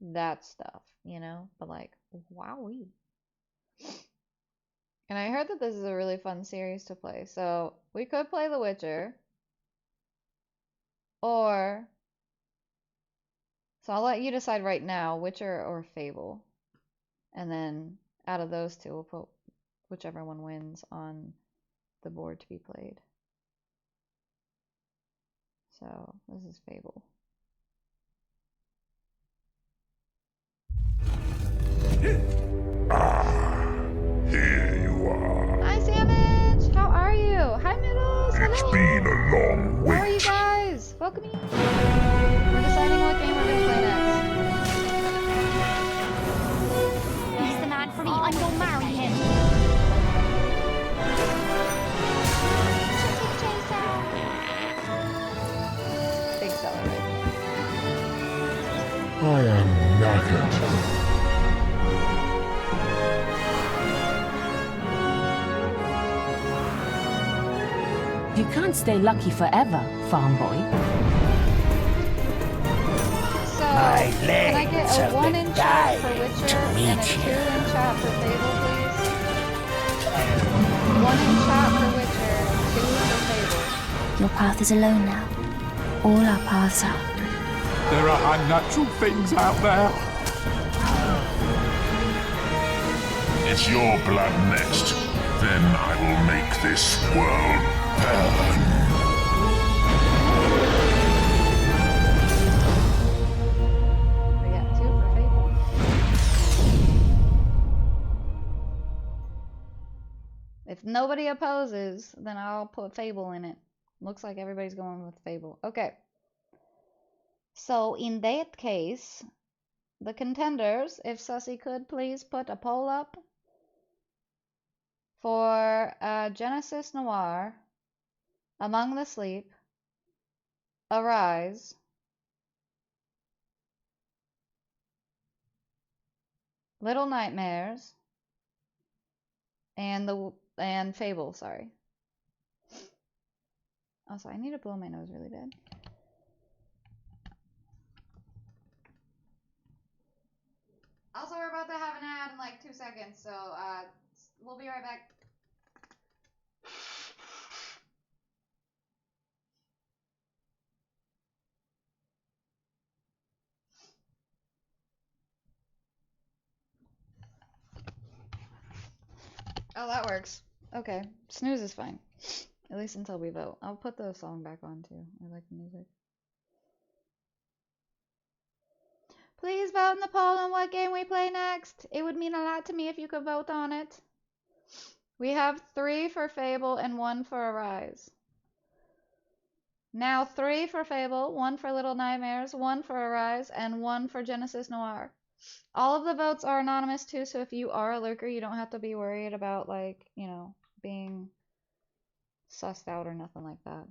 that stuff, you know? But like, wowee. And I heard that this is a really fun series to play, so we could play The Witcher. Or, so I'll let you decide right now, Witcher or Fable. And then out of those two, we'll put whichever one wins on the board to be played. So, this is Fable.
Here you are.
Hi, Savage! How are you? Hi, Middles! Hello!
It's been a long wait.
How are you guys? Welcome in! We're deciding what game we're gonna play next.
He's the man for me. I'm gonna marry him.
Big seller, right?
I am knackered.
You can't stay lucky forever, farm boy.
So, can I get a 1 in chat for Witcher and a 2 in chat for Fable, please? 1 in chat for Witcher, 2 for Fable.
Your path is alone now. All our paths are.
There are unnatural things out there. It's your blood next. Then I will make this world burn.
We got 2 for Fable. If nobody opposes, then I'll put Fable in it. Looks like everybody's going with Fable. Okay. So in that case, the contenders, if Sussy could please put a poll up for Genesis Noir, Among the Sleep, Arise, Little Nightmares, and Fable, sorry. Also, I need to blow my nose really bad. Also, we're about to have an ad in like 2 seconds, so we'll be right back. Oh, that works. Okay. Snooze is fine. At least until we vote. I'll put the song back on too. I like the music. Please vote in the poll on what game we play next. It would mean a lot to me if you could vote on it. We have 3 for Fable and 1 for Arise. Now 3 for Fable, 1 for Little Nightmares, 1 for Arise, and 1 for Genesis Noir. All of the votes are anonymous too, so if you are a lurker, you don't have to be worried about, like, you know, being sussed out or nothing like that.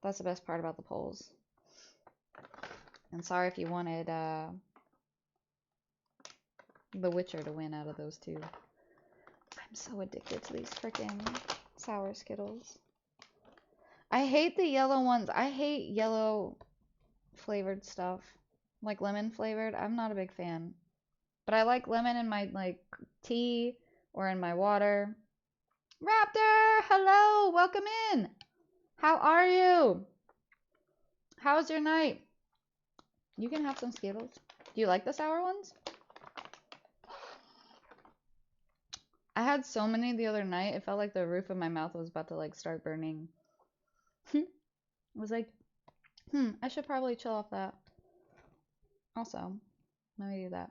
That's the best part about the polls. And sorry if you wanted The Witcher to win out of those two. I'm so addicted to these freaking sour Skittles. I hate the yellow ones. I hate yellow flavored stuff. Like lemon flavored. I'm not a big fan. But I like lemon in my like tea or in my water. Raptor, hello, welcome in. How are you? How's your night? You can have some Skittles. Do you like the sour ones? I had so many the other night, it felt like the roof of my mouth was about to like start burning. I was like, I should probably chill off that. Also, let me do that.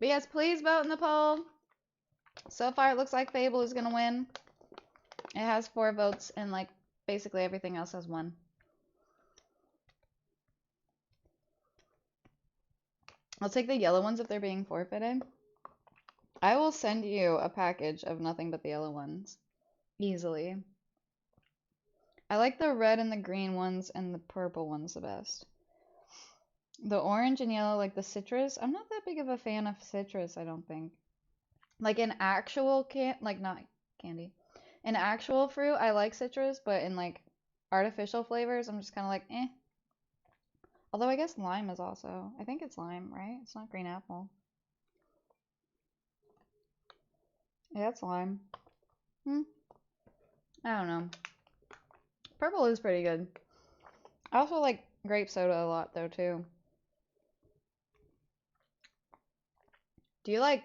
But yes, please vote in the poll. So far, it looks like Fable is gonna win. It has 4 votes, and like basically everything else has 1. I'll take the yellow ones if they're being forfeited. I will send you a package of nothing but the yellow ones. Easily. I like the red and the green ones and the purple ones the best. The orange and yellow, like the citrus, I'm not that big of a fan of citrus, I don't think. Like in actual like not candy. In actual fruit, I like citrus, but in like artificial flavors, I'm just kind of like, eh. Although I guess lime is also, I think it's lime, right? It's not green apple. Yeah, it's lime. I don't know. Purple is pretty good. I also like grape soda a lot though too. Do you like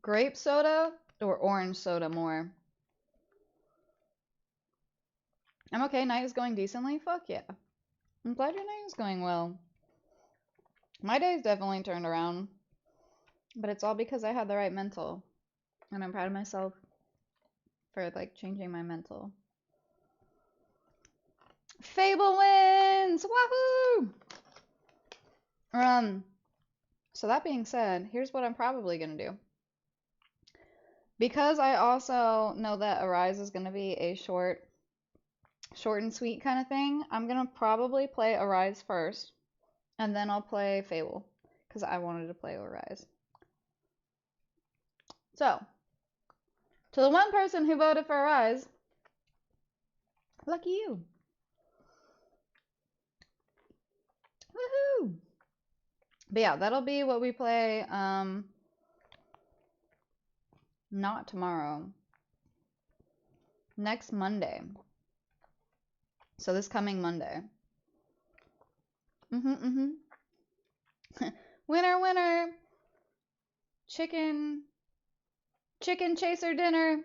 grape soda or orange soda more? I'm okay, night is going decently? Fuck yeah. I'm glad your night is going well. My day's definitely turned around. But it's all because I had the right mental. And I'm proud of myself for like changing my mental. Fable wins! Wahoo! So that being said, here's what I'm probably gonna do. Because I also know that Arise is gonna be a short and sweet kind of thing, I'm gonna probably play Arise first, and then I'll play Fable, because I wanted to play Arise. So, to the one person who voted for Arise, lucky you. Woohoo! But yeah, that'll be what we play, not tomorrow. Next Monday. So this coming Monday. Winner, winner! Chicken chaser dinner!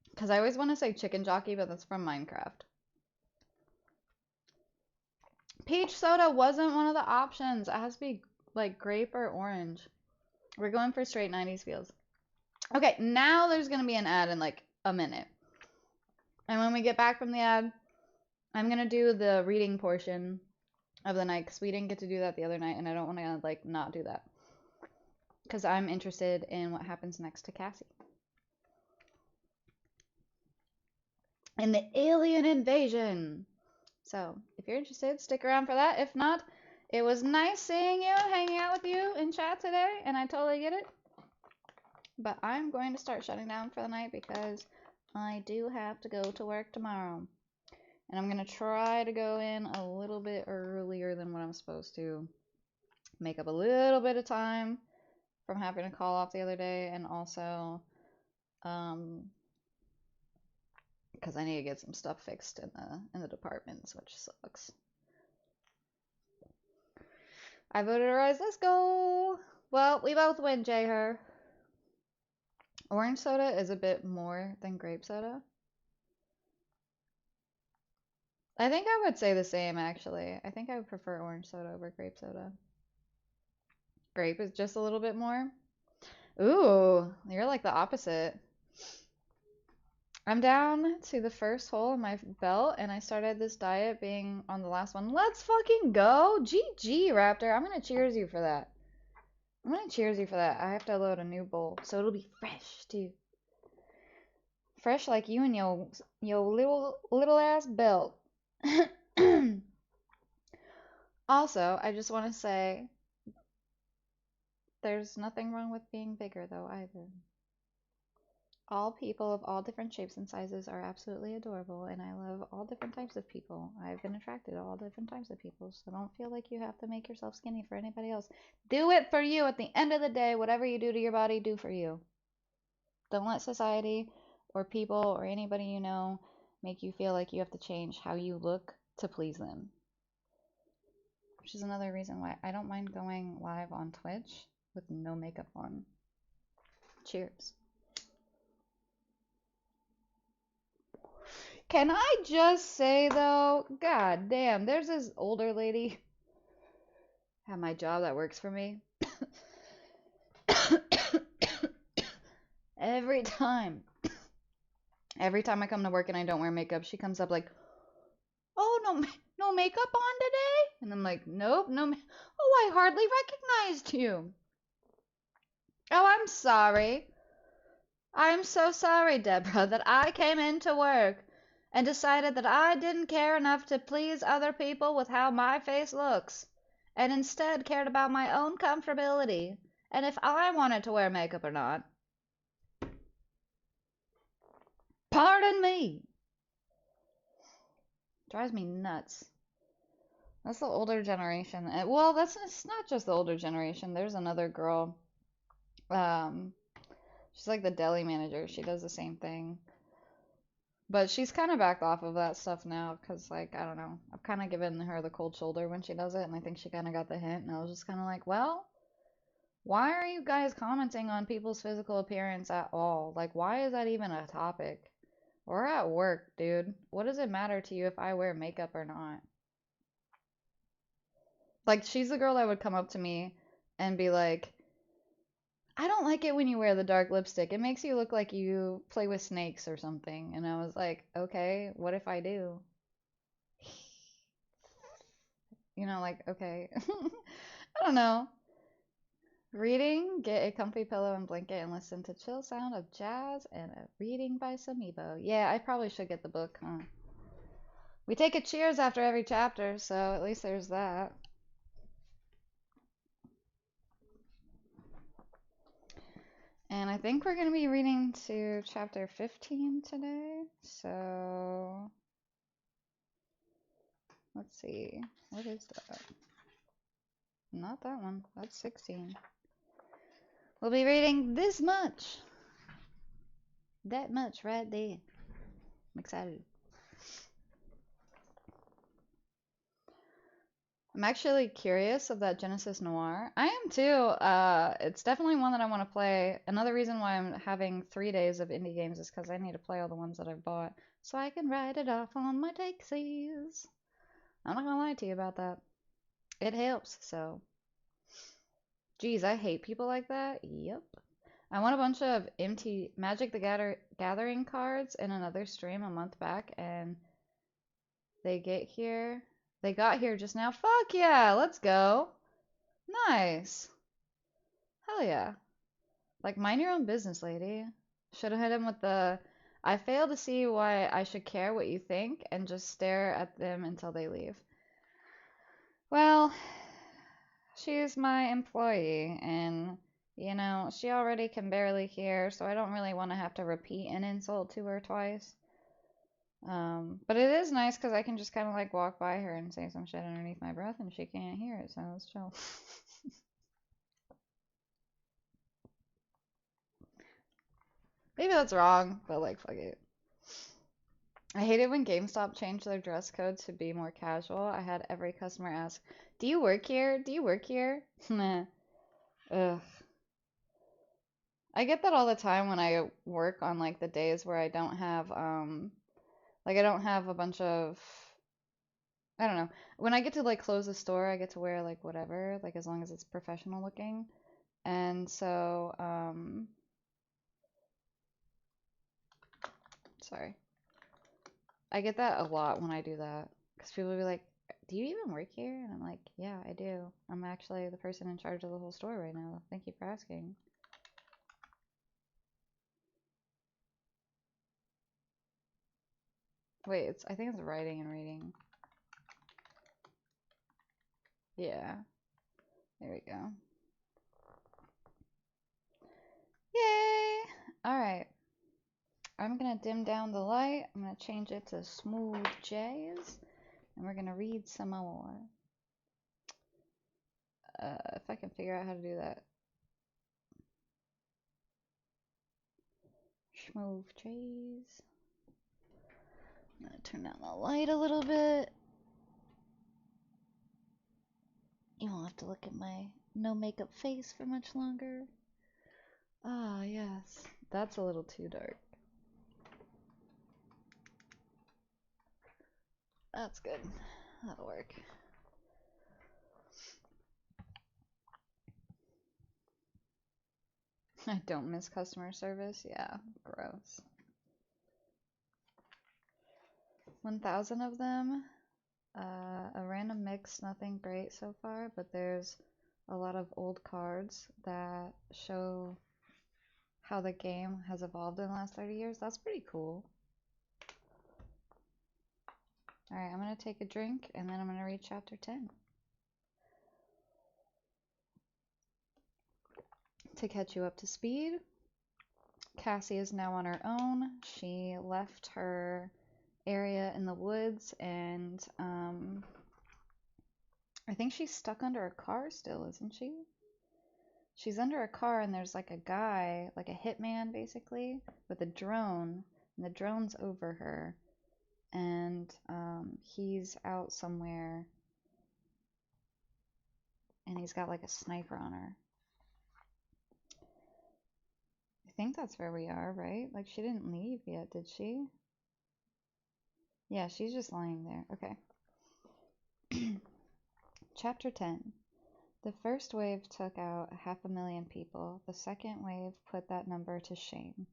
Because I always want to say chicken jockey, but that's from Minecraft. Peach soda wasn't one of the options. It has to be like grape or orange. We're going for straight 90s feels. Okay, now there's going to be an ad in like a minute. And when we get back from the ad, I'm going to do the reading portion of the night because we didn't get to do that the other night and I don't want to like not do that. Because I'm interested in what happens next to Cassie. And the alien invasion. So, if you're interested, stick around for that. If not, it was nice seeing you and hanging out with you in chat today, and I totally get it. But I'm going to start shutting down for the night because I do have to go to work tomorrow. And I'm going to try to go in a little bit earlier than what I'm supposed to. Make up a little bit of time from having to call off the other day, and also because I need to get some stuff fixed in the departments, which sucks. I voted Arise. Let's go. Well, we both win, J-Her. Orange soda is a bit more than grape soda. I think I would say the same, actually. I think I would prefer orange soda over grape soda. Grape is just a little bit more. Ooh, you're like the opposite. I'm down to the first hole in my belt, and I started this diet being on the last one. Let's fucking go! GG, Raptor. I'm gonna cheers you for that. I'm gonna cheers you for that. I have to load a new bowl, so it'll be fresh, too. Fresh like you and your little ass belt. Also, I just want to say there's nothing wrong with being bigger, though, either. All people of all different shapes and sizes are absolutely adorable, and I love all different types of people. I've been attracted to all different types of people, so don't feel like you have to make yourself skinny for anybody else. Do it for you. At the end of the day, whatever you do to your body, do for you. Don't let society or people or anybody you know make you feel like you have to change how you look to please them. Which is another reason why I don't mind going live on Twitch with no makeup on. Cheers. Can I just say though, god damn, there's this older lady at my job that works for me. Every time I come to work and I don't wear makeup, she comes up like, "Oh, no makeup on today?" And I'm like, "Nope, no. Oh, I hardly recognized you." "Oh, I'm sorry. I'm so sorry, Deborah, that I came into work and decided that I didn't care enough to please other people with how my face looks, and instead cared about my own comfortability and if I wanted to wear makeup or not. Pardon me." Drives me nuts. That's the older generation. Well, it's not just the older generation. There's another girl. She's like the deli manager. She does the same thing. But she's kind of backed off of that stuff now because, like, I don't know. I've kind of given her the cold shoulder when she does it, and I think she kind of got the hint. And I was just kind of like, well, why are you guys commenting on people's physical appearance at all? Like, why is that even a topic? We're at work, dude. What does it matter to you if I wear makeup or not? Like, she's the girl that would come up to me and be like, "I don't like it when you wear the dark lipstick. It makes you look like you play with snakes or something." And I was like, okay, what if I do? You know, like, okay. I don't know. Reading, get a comfy pillow and blanket and listen to chill sound of jazz and a reading by Samibo. Yeah, I probably should get the book, huh? We take a cheers after every chapter, so at least there's that. And I think we're going to be reading to chapter 15 today. So, let's see. What is that? Not that one. That's 16. We'll be reading this much. That much right there. I'm excited. I'm actually curious of that Genesis Noir. I am too. It's definitely one that I want to play. Another reason why I'm having 3 days of indie games is because I need to play all the ones that I've bought so I can write it off on my taxies. I'm not gonna lie to you about that. It helps, so. Geez, I hate people like that. Yep. I won a bunch of empty Magic the Gathering cards in another stream a month back, and they got here just now. Fuck yeah, let's go. Nice. Hell yeah. Like, mind your own business, lady. Should have hit him with the, "I fail to see why I should care what you think," and just stare at them until they leave. Well, she's my employee, and, you know, she already can barely hear, so I don't really want to have to repeat an insult to her twice. But it is nice because I can just kind of like walk by her and say some shit underneath my breath and she can't hear it, so it's chill. Maybe that's wrong, but like, fuck it. I hate it when GameStop changed their dress code to be more casual. I had every customer ask, "Do you work here? Do you work here?" Nah. Ugh. I get that all the time when I work on like the days where I don't have like I don't have a bunch of, I don't know. When I get to like close the store, I get to wear like whatever, like as long as it's professional looking. And so, sorry. I get that a lot when I do that. Because people will be like, "Do you even work here?" And I'm like, "Yeah, I do. I'm actually the person in charge of the whole store right now. Thank you for asking." Wait, I think it's writing and reading. Yeah. There we go. Yay! Alright. I'm gonna dim down the light. I'm gonna change it to smooth jazz. And we're gonna read some more. If I can figure out how to do that. Smooth jazz. I'm gonna turn down the light a little bit. You won't have to look at my no makeup face for much longer. Ah, yes. That's a little too dark. That's good. That'll work. I don't miss customer service. Yeah, gross. 1,000 of them. A random mix, nothing great so far, but there's a lot of old cards that show how the game has evolved in the last 30 years. That's pretty cool. Alright, I'm gonna take a drink and then I'm gonna read chapter 10. To catch you up to speed, Cassie is now on her own. She left her area in the woods and I think she's stuck under a car still, isn't she? She's under a car and there's like a guy, like a hitman basically, with a drone, and the drone's over her, and he's out somewhere and he's got like a sniper on her. I think that's where we are, right? Like she didn't leave yet, did she? Yeah, she's just lying there. Okay. Chapter 10. The first wave took out 500,000 people. The second wave put that number to shame.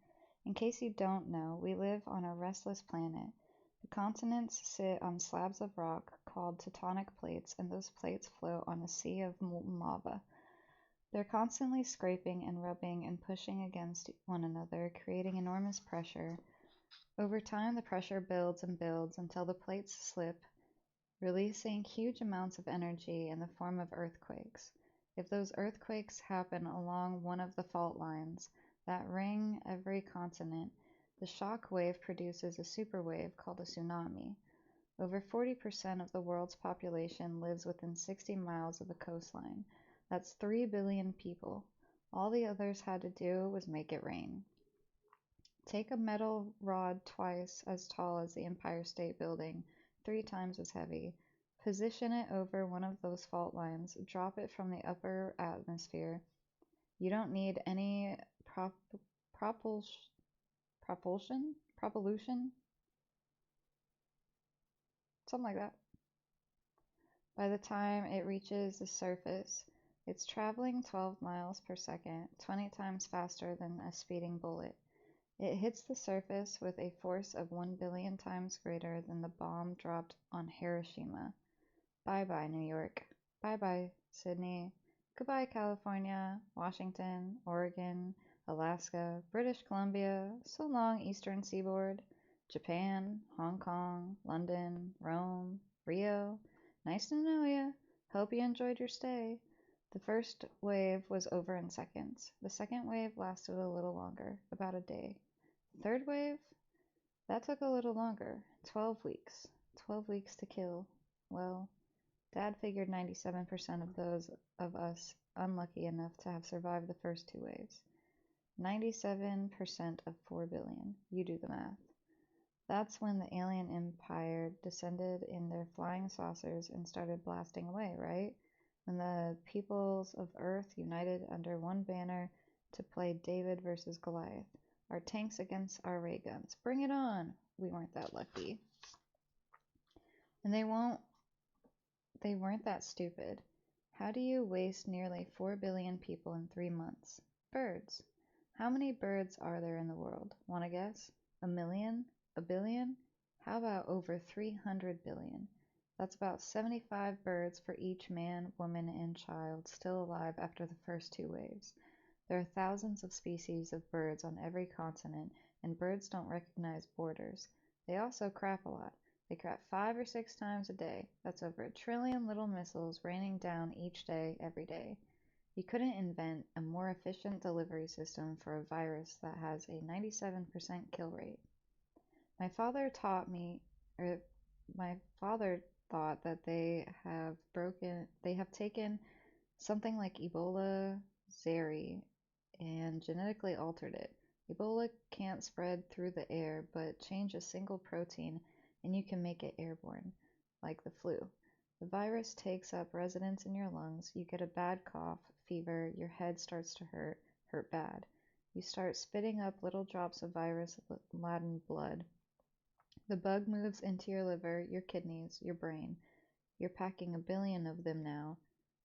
In case you don't know, we live on a restless planet. The continents sit on slabs of rock called tectonic plates, and those plates float on a sea of molten lava. They're constantly scraping and rubbing and pushing against one another, creating enormous pressure. Over time, the pressure builds and builds until the plates slip, releasing huge amounts of energy in the form of earthquakes. If those earthquakes happen along one of the fault lines that ring every continent, the shock wave produces a superwave called a tsunami. Over 40% of the world's population lives within 60 miles of the coastline. That's 3 billion people. All the others had to do was make it rain. Take a metal rod twice as tall as the Empire State Building, 3 times as heavy. Position it over one of those fault lines. Drop it from the upper atmosphere. You don't need any propulsion? Something like that. By the time it reaches the surface, it's traveling 12 miles per second, 20 times faster than a speeding bullet. It hits the surface with a force of 1 billion times greater than the bomb dropped on Hiroshima. Bye-bye, New York. Bye-bye, Sydney. Goodbye, California, Washington, Oregon, Alaska, British Columbia. So long, Eastern Seaboard. Japan, Hong Kong, London, Rome, Rio. Nice to know ya. Hope you enjoyed your stay. The first wave was over in seconds. The second wave lasted a little longer, about a day. Third wave? That took a little longer. 12 weeks. 12 weeks to kill. Well, Dad figured 97% of those of us unlucky enough to have survived the first 2 waves. 97% of 4 billion. You do the math. That's when the alien empire descended in their flying saucers and started blasting away, right? When the peoples of Earth united under one banner to play David versus Goliath. Our tanks against our ray guns. Bring it on! We weren't that lucky. And they weren't that stupid. How do you waste nearly 4 billion people in 3 months? Birds. How many birds are there in the world? Wanna guess? 1 million? 1 billion? How about over 300 billion? That's about 75 birds for each man, woman, and child still alive after the first 2 waves. There are thousands of species of birds on every continent, and birds don't recognize borders. They also crap a lot. They crack 5 or 6 times a day. That's over 1 trillion little missiles raining down each day, every day. You couldn't invent a more efficient delivery system for a virus that has a 97% kill rate. My father taught me, or my father thought that they have taken something like Ebola Zeri and genetically altered it. Ebola can't spread through the air, but change a single protein and you can make it airborne, like the flu. The virus takes up residence in your lungs, you get a bad cough, fever, your head starts to hurt bad. You start spitting up little drops of virus-laden blood. The bug moves into your liver, your kidneys, your brain. You're packing 1 billion of them now.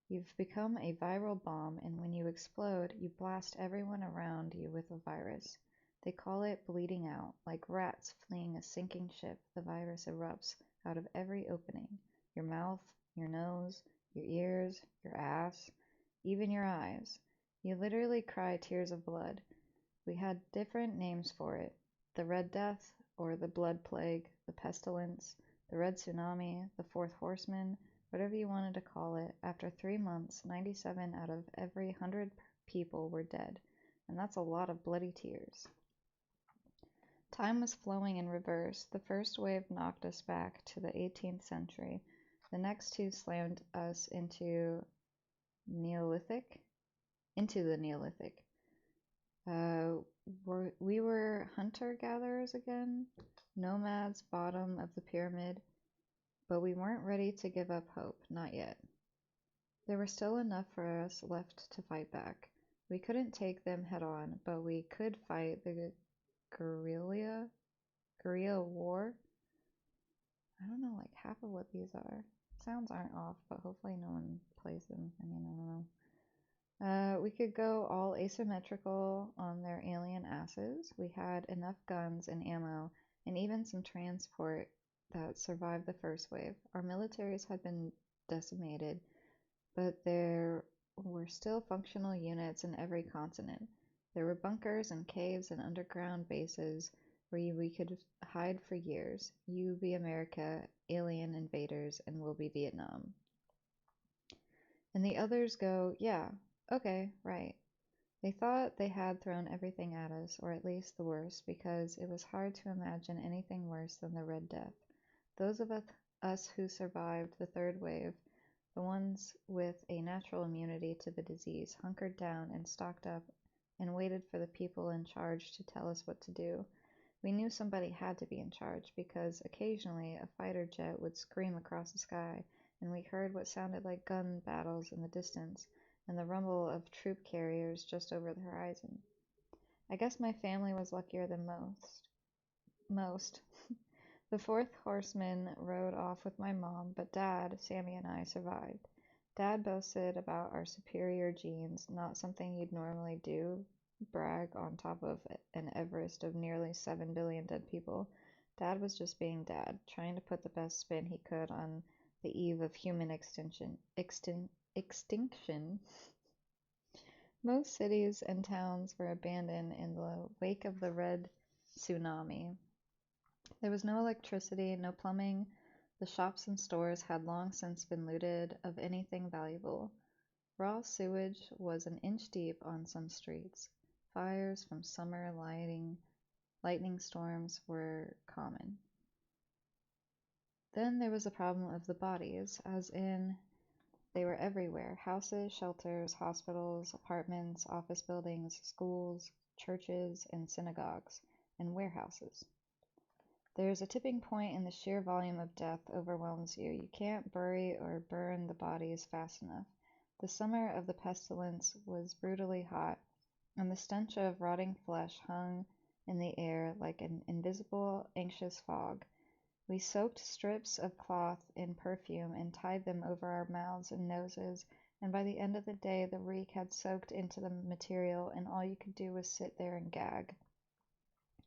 You've become a viral bomb, and when you explode, you blast everyone around you with a virus. They call it bleeding out. Like rats fleeing a sinking ship, the virus erupts out of every opening. Your mouth, your nose, your ears, your ass, even your eyes. You literally cry tears of blood. We had different names for it. The Red Death, or the Blood Plague, the Pestilence, the Red Tsunami, the Fourth Horseman, whatever you wanted to call it. After 3 months, 97 out of every 100 people were dead, and that's a lot of bloody tears. Time was flowing in reverse. The first wave knocked us back to the 18th century. The next two slammed us into the Neolithic. We were hunter-gatherers again, nomads, bottom of the pyramid, but we weren't ready to give up hope, not yet. There were still enough for us left to fight back. We couldn't take them head on, but we could fight the guerrilla war. I don't know, like half of what these are. Sounds aren't off, but hopefully no one plays them. I mean, I don't know. We could go all asymmetrical on their alien asses. We had enough guns and ammo, and even some transport that survived the first wave. Our militaries had been decimated, but there were still functional units in every continent. There were bunkers and caves and underground bases where we could hide for years. You be America, alien invaders, and we'll be Vietnam. And the others go, yeah, okay, right. They thought they had thrown everything at us, or at least the worst, because it was hard to imagine anything worse than the Red Death. Those of us who survived the third wave, the ones with a natural immunity to the disease, hunkered down and stocked up and waited for the people in charge to tell us what to do. We knew somebody had to be in charge because occasionally a fighter jet would scream across the sky, and we heard what sounded like gun battles in the distance and the rumble of troop carriers just over the horizon. I guess my family was luckier than most. The fourth horseman rode off with my mom, but Dad, Sammy, and I survived. Dad boasted about our superior genes, not something you'd normally do, brag on top of an Everest of nearly 7 billion dead people. Dad was just being Dad, trying to put the best spin he could on the eve of human extinction. Most cities and towns were abandoned in the wake of the Red Tsunami. There was no electricity, no plumbing. The shops and stores had long since been looted of anything valuable. Raw sewage was an inch deep on some streets. Fires from summer lightning storms were common. Then there was the problem of the bodies, as in they were everywhere. Houses, shelters, hospitals, apartments, office buildings, schools, churches, and synagogues, and warehouses. There's a tipping point and the sheer volume of death overwhelms you. You can't bury or burn the bodies fast enough. The summer of the pestilence was brutally hot, and the stench of rotting flesh hung in the air like an invisible, anxious fog. We soaked strips of cloth in perfume and tied them over our mouths and noses, and by the end of the day the reek had soaked into the material, and all you could do was sit there and gag.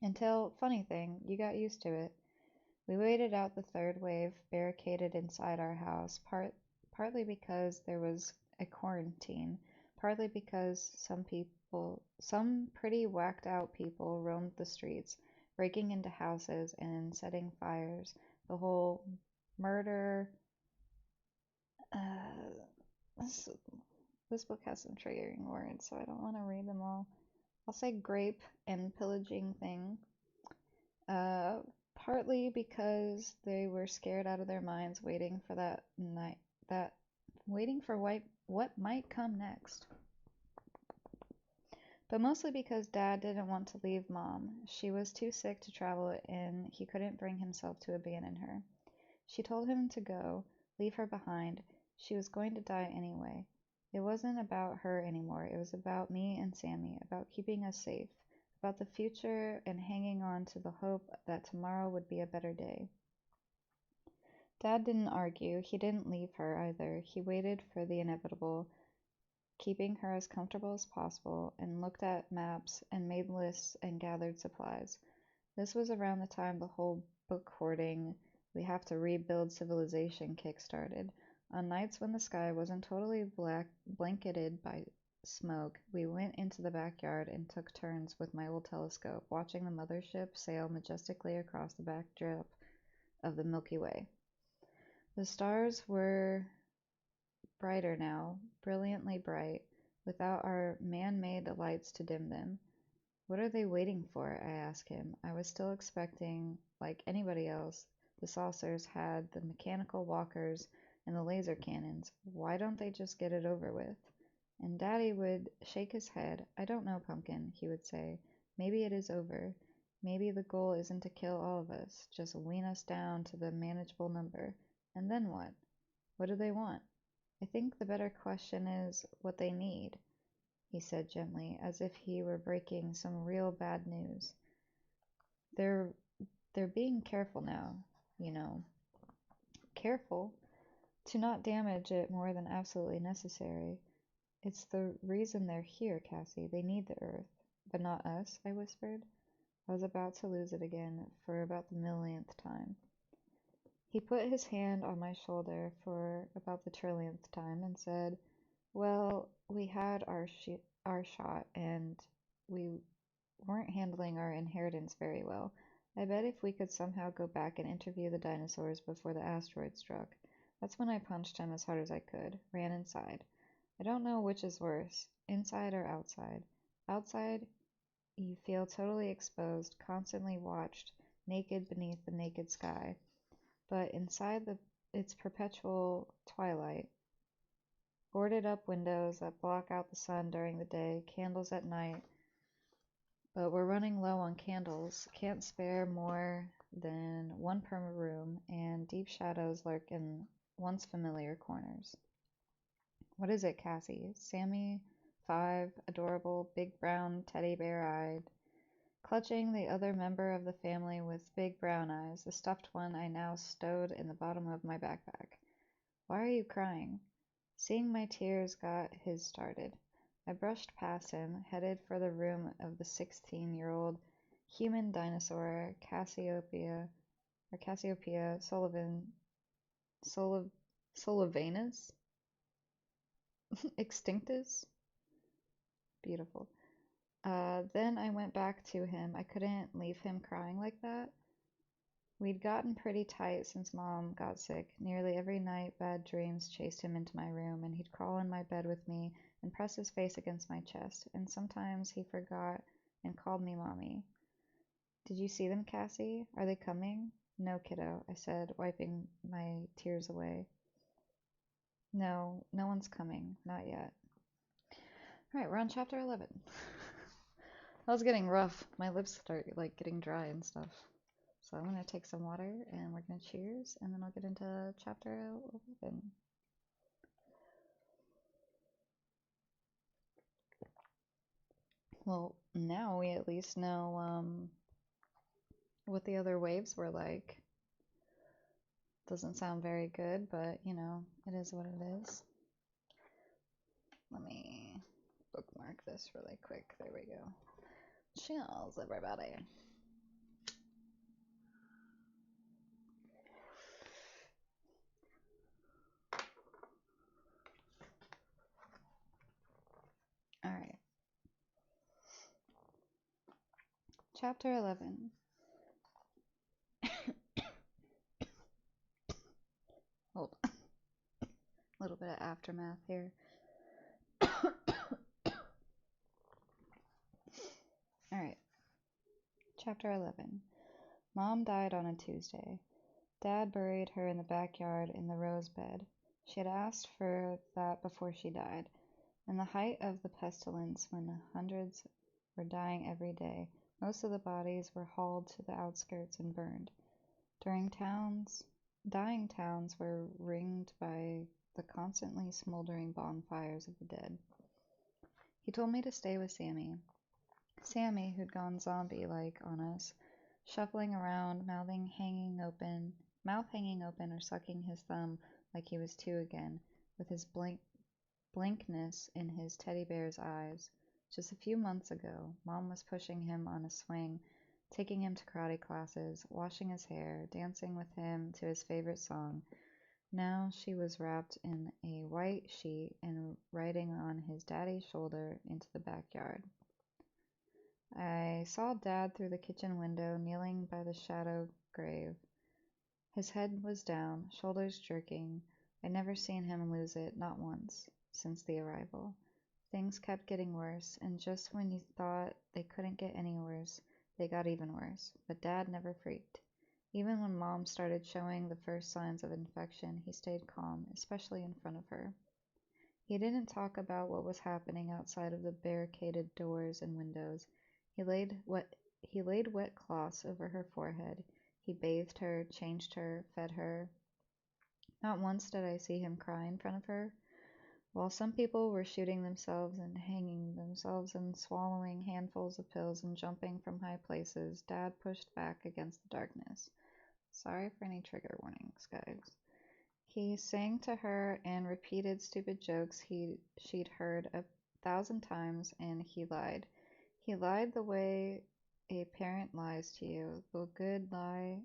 Until, funny thing, you got used to it. We waited out the third wave, barricaded inside our house, partly because there was a quarantine, partly because some pretty whacked out people roamed the streets, breaking into houses and setting fires, The whole murder. This, this book has some triggering words, so I don't want to read them all. I'll say grape and pillaging thing. Partly because they were scared out of their minds, waiting for waiting for what might come next. But mostly because Dad didn't want to leave Mom. She was too sick to travel, and he couldn't bring himself to abandon her. She told him to go, leave her behind. She was going to die anyway. It wasn't about her anymore. It was about me and Sammy, about keeping us safe, about the future and hanging on to the hope that tomorrow would be a better day. Dad didn't argue. He didn't leave her either. He waited for the inevitable, keeping her as comfortable as possible, and looked at maps and made lists and gathered supplies. This was around the time the whole book hoarding, we have to rebuild civilization kick-started. On nights when the sky wasn't totally blanketed by smoke, we went into the backyard and took turns with my old telescope, watching the mothership sail majestically across the backdrop of the Milky Way. The stars were brighter now, brilliantly bright, without our man-made lights to dim them. What are they waiting for? I asked him. I was still expecting, like anybody else, the saucers had the mechanical walkers and the laser cannons. Why don't they just get it over with? And Daddy would shake his head. I don't know, Pumpkin, he would say. Maybe it is over. Maybe the goal isn't to kill all of us, just wean us down to the manageable number. And then what? What do they want? I think the better question is what they need, he said gently, as if he were breaking some real bad news. They're being careful now, you know. Careful to not damage it more than absolutely necessary. It's the reason they're here, Cassie. They need the Earth. But not us, I whispered. I was about to lose it again for about the millionth time. He put his hand on my shoulder for about the trillionth time and said, well, we had our shot, and we weren't handling our inheritance very well. I bet if we could somehow go back and interview the dinosaurs before the asteroid struck. That's when I punched him as hard as I could, ran inside. I don't know which is worse, inside or outside. Outside, you feel totally exposed, constantly watched, naked beneath the naked sky. But inside it's perpetual twilight. Boarded up windows that block out the sun during the day, candles at night. But we're running low on candles, can't spare more than one per room, and deep shadows lurk in once familiar corners. What is it, Cassie? Sammy, 5, adorable, big brown, teddy bear-eyed, clutching the other member of the family with big brown eyes, the stuffed one I now stowed in the bottom of my backpack. Why are you crying? Seeing my tears got his started. I brushed past him, headed for the room of the 16-year-old human dinosaur Cassiopeia Sullivanus? Extinctus? Beautiful. Then I went back to him. I couldn't leave him crying like that. We'd gotten pretty tight since Mom got sick. Nearly every night, bad dreams chased him into my room, and he'd crawl in my bed with me and press his face against my chest. And sometimes he forgot and called me Mommy. Did you see them, Cassie? Are they coming? No, kiddo, I said, wiping my tears away. No, no one's coming. Not yet. Alright, we're on chapter 11. That was getting rough. My lips start like getting dry and stuff. So I'm going to take some water and we're going to cheers and then I'll get into chapter 11. Well, now we at least know what the other waves were like. Doesn't sound very good, but you know, it is what it is. Let me bookmark this really quick. There we go. Cheers, everybody. Alright. Chapter 11. little bit of aftermath here. Alright, Chapter 11. Mom died on a Tuesday. Dad buried her in the backyard in the rose bed. She had asked for that before she died. In the height of the pestilence, when hundreds were dying every day, most of the bodies were hauled to the outskirts and burned. Dying towns were ringed by the constantly smoldering bonfires of the dead. He told me to stay with Sammy. Sammy, who'd gone zombie-like on us, shuffling around, mouth hanging open or sucking his thumb like he was two again, with his blankness in his teddy bear's eyes. Just a few months ago, Mom was pushing him on a swing, taking him to karate classes, washing his hair, dancing with him to his favorite song. Now she was wrapped in a white sheet and riding on his daddy's shoulder into the backyard. I saw Dad through the kitchen window, kneeling by the shadow grave. His head was down, shoulders jerking. I'd never seen him lose it, not once, since the arrival. Things kept getting worse, and just when you thought they couldn't get any worse, they got even worse. But Dad never freaked. Even when Mom started showing the first signs of infection, he stayed calm, especially in front of her. He didn't talk about what was happening outside of the barricaded doors and windows. He laid wet cloths over her forehead. He bathed her, changed her, fed her. Not once did I see him cry in front of her. While some people were shooting themselves and hanging themselves and swallowing handfuls of pills and jumping from high places, Dad pushed back against the darkness. Sorry for any trigger warnings, guys. He sang to her and repeated stupid jokes she'd heard 1,000 times, and he lied. He lied the way a parent lies to you, the good lie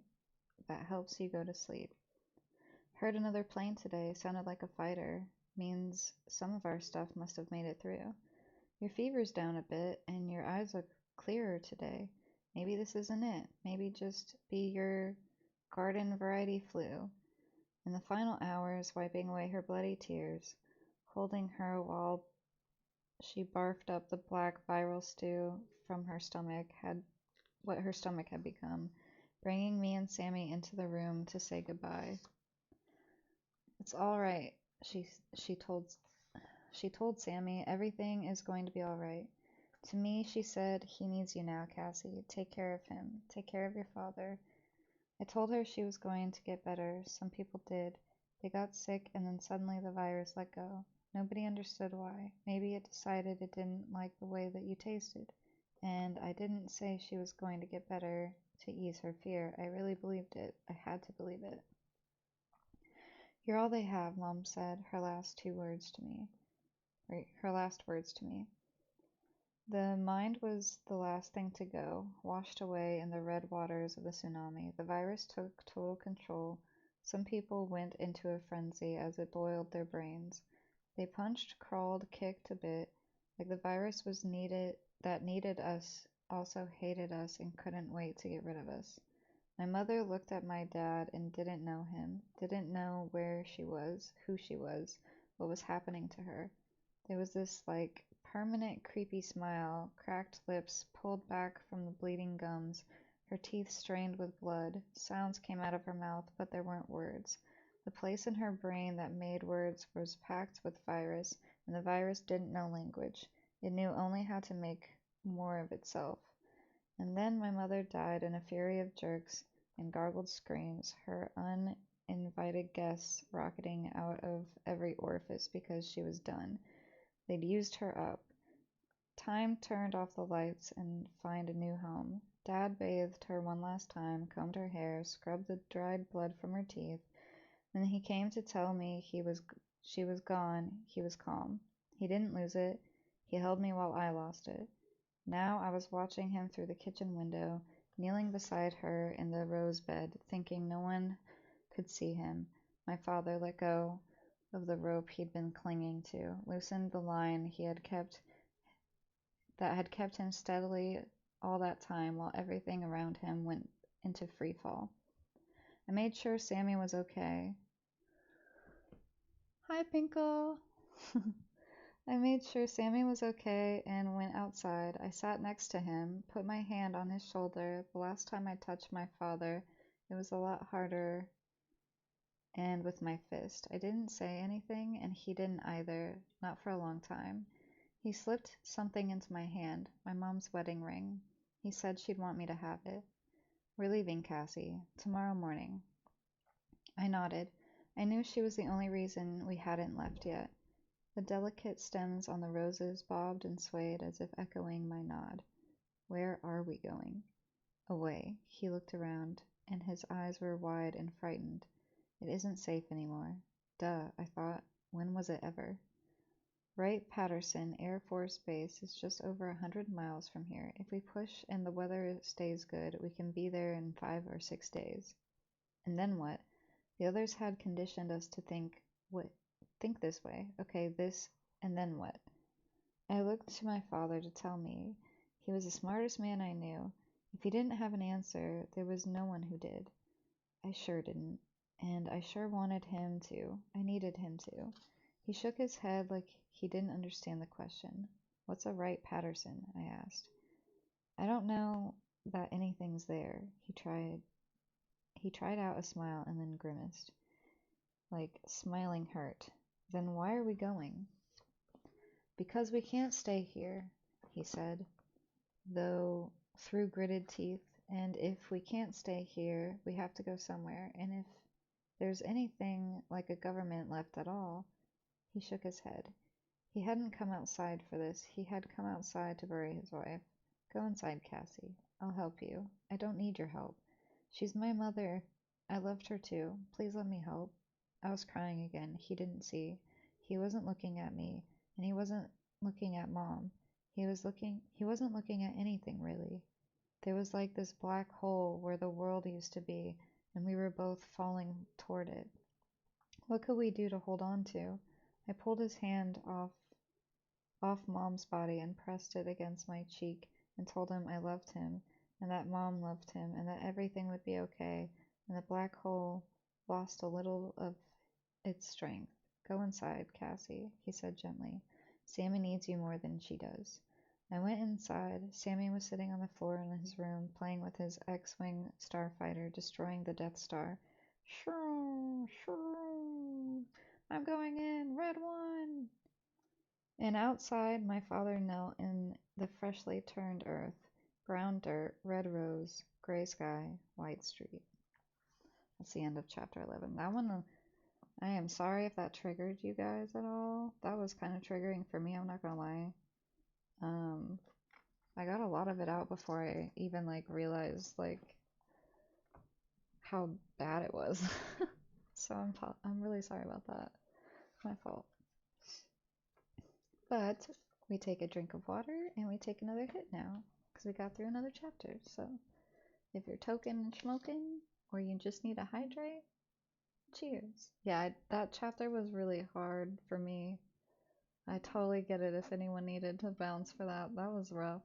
that helps you go to sleep. Heard another plane today, sounded like a fighter. Means some of our stuff must have made it through. Your fever's down a bit, and your eyes look clearer today. Maybe this isn't it. Maybe just be your garden variety flu. In the final hours, wiping away her bloody tears, holding her while she barfed up the black viral stew from her stomach, what her stomach had become, bringing me and Sammy into the room to say goodbye. It's all right, she told Sammy. Everything is going to be all right. To me, she said, he needs you now, Cassie. Take care of him. Take care of your father. I told her she was going to get better. Some people did. They got sick, and then suddenly the virus let go. Nobody understood why. Maybe it decided it didn't like the way that you tasted. And I didn't say she was going to get better to ease her fear. I really believed it. I had to believe it. You're all they have, Mom said, her last words to me. The mind was the last thing to go, washed away in the red waters of the tsunami. The virus took total control. Some people went into a frenzy as it boiled their brains. They punched, crawled, kicked a bit, like the virus needed us, also hated us, and couldn't wait to get rid of us. My mother looked at my dad and didn't know him, didn't know where she was, who she was, what was happening to her. There was this, permanent creepy smile, cracked lips pulled back from the bleeding gums, her teeth strained with blood. Sounds came out of her mouth, but there weren't words. The place in her brain that made words was packed with virus, and the virus didn't know language. It knew only how to make more of itself. And then my mother died in a fury of jerks and gargled screams, her uninvited guests rocketing out of every orifice because she was done. They'd used her up. Time turned off the lights and find a new home. Dad bathed her one last time, combed her hair, scrubbed the dried blood from her teeth. When he came to tell me she was gone, he was calm. He didn't lose it. He held me while I lost it. Now I was watching him through the kitchen window, kneeling beside her in the rose bed, thinking no one could see him. My father let go of the rope he'd been clinging to, loosened the line that had kept him steadily all that time while everything around him went into free fall. I made sure Sammy was okay. Hi, Pinkle. I made sure Sammy was okay and went outside. I sat next to him, put my hand on his shoulder. The last time I touched my father, it was a lot harder and with my fist. I didn't say anything, and he didn't either, not for a long time. He slipped something into my hand, my mom's wedding ring. He said she'd want me to have it. We're leaving, Cassie. Tomorrow morning. I nodded. I knew she was the only reason we hadn't left yet. The delicate stems on the roses bobbed and swayed as if echoing my nod. Where are we going? Away. He looked around, and his eyes were wide and frightened. It isn't safe anymore. Duh, I thought. When was it ever? Wright-Patterson Air Force Base is just over 100 miles from here. If we push and the weather stays good, we can be there in 5 or 6 days. And then what? The others had conditioned us to think this way. Okay, this, and then what? I looked to my father to tell me. He was the smartest man I knew. If he didn't have an answer, there was no one who did. I sure didn't. And I sure wanted him to. I needed him to. He shook his head like he didn't understand the question. What's a Wright-Patterson? I asked. I don't know that anything's there. He tried out a smile and then grimaced. Like smiling hurt. Then why are we going? Because we can't stay here, he said, though through gritted teeth. And if we can't stay here, we have to go somewhere. And if there's anything like a government left at all, he shook his head. He hadn't come outside for this. He had come outside to bury his wife. Go inside, Cassie. I'll help you. I don't need your help. She's my mother. I loved her too. Please let me help. I was crying again. He didn't see. He wasn't looking at me, and he wasn't looking at Mom. He wasn't looking at anything, really. There was like this black hole where the world used to be, and we were both falling toward it. What could we do to hold on to? I pulled his hand off Mom's body and pressed it against my cheek and told him I loved him, and that Mom loved him, and that everything would be okay, and the black hole lost a little of its strength. Go inside, Cassie, he said gently. Sammy needs you more than she does. I went inside. Sammy was sitting on the floor in his room, playing with his X-Wing starfighter, destroying the Death Star. Shoo, shoo, I'm going in, red one. And outside, my father knelt in the freshly turned earth. Brown dirt, red rose, gray sky, white street. That's the end of chapter 11. That one, I am sorry if that triggered you guys at all. That was kind of triggering for me, I'm not gonna lie. I got a lot of it out before I even realized how bad it was. So I'm really sorry about that. My fault. But we take a drink of water and we take another hit now because we got through another chapter. So if you're token and smoking or you just need to hydrate, cheers. Yeah, that chapter was really hard for me. I totally get it if anyone needed to bounce for that. That was rough.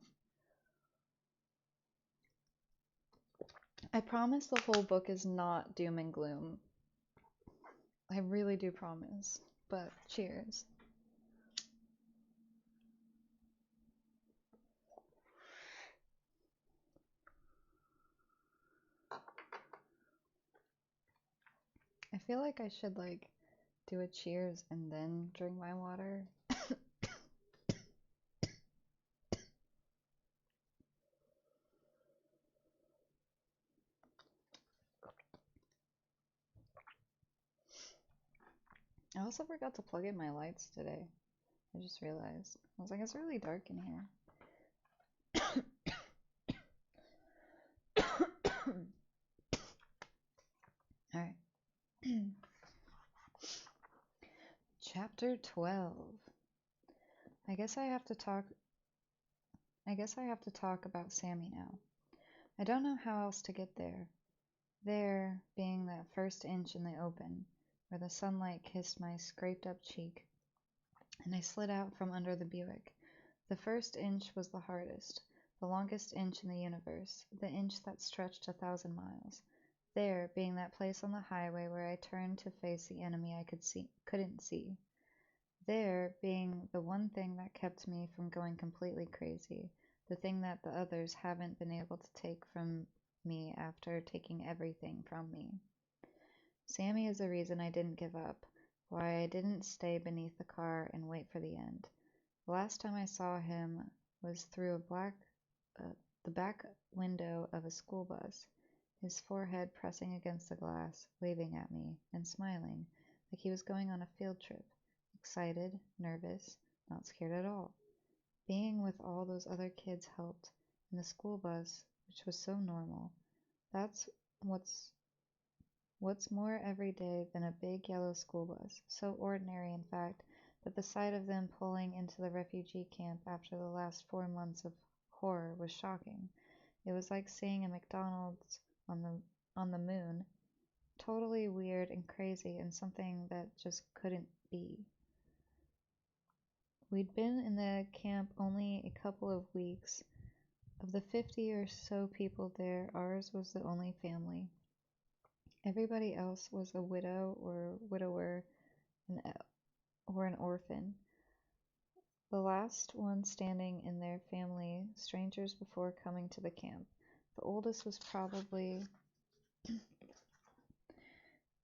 I promise the whole book is not doom and gloom. I really do promise. But cheers. I feel like I should do a cheers and then drink my water. I also forgot to plug in my lights today. I just realized. I was like, it's really dark in here. Alright. Chapter 12. I guess I have to talk about Sammy now. I don't know how else to get there. There being that first inch in the open, where the sunlight kissed my scraped up cheek, and I slid out from under the Buick. The first inch was the hardest, the longest inch in the universe, the inch that stretched 1,000 miles. There being that place on the highway where I turned to face the enemy I couldn't see. There being the one thing that kept me from going completely crazy, the thing that the others haven't been able to take from me after taking everything from me. Sammy is the reason I didn't give up, why I didn't stay beneath the car and wait for the end. The last time I saw him was through the back window of a school bus, his forehead pressing against the glass, waving at me, and smiling, like he was going on a field trip, excited, nervous, not scared at all. Being with all those other kids helped, and the school bus, which was so normal. That's what's more every day than a big yellow school bus, so ordinary in fact that the sight of them pulling into the refugee camp after the last 4 months of horror was shocking. It was like seeing a McDonald's on the moon, totally weird and crazy and something that just couldn't be. We'd been in the camp only a couple of weeks. Of the 50 or so people there, ours was the only family. Everybody else was a widow or widower or an orphan. The last one standing in their family, strangers before coming to the camp. The oldest was probably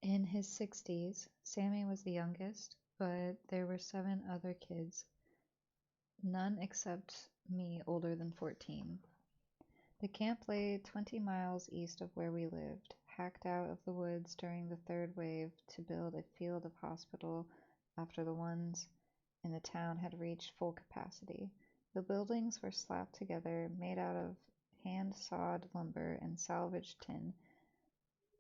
in his 60s. Sammy was the youngest, but there were 7 other kids, none except me older than 14. The camp lay 20 miles east of where we lived, hacked out of the woods during the 3rd wave to build a field of hospital after the ones in the town had reached full capacity. The buildings were slapped together, made out of hand-sawed lumber and salvaged tin.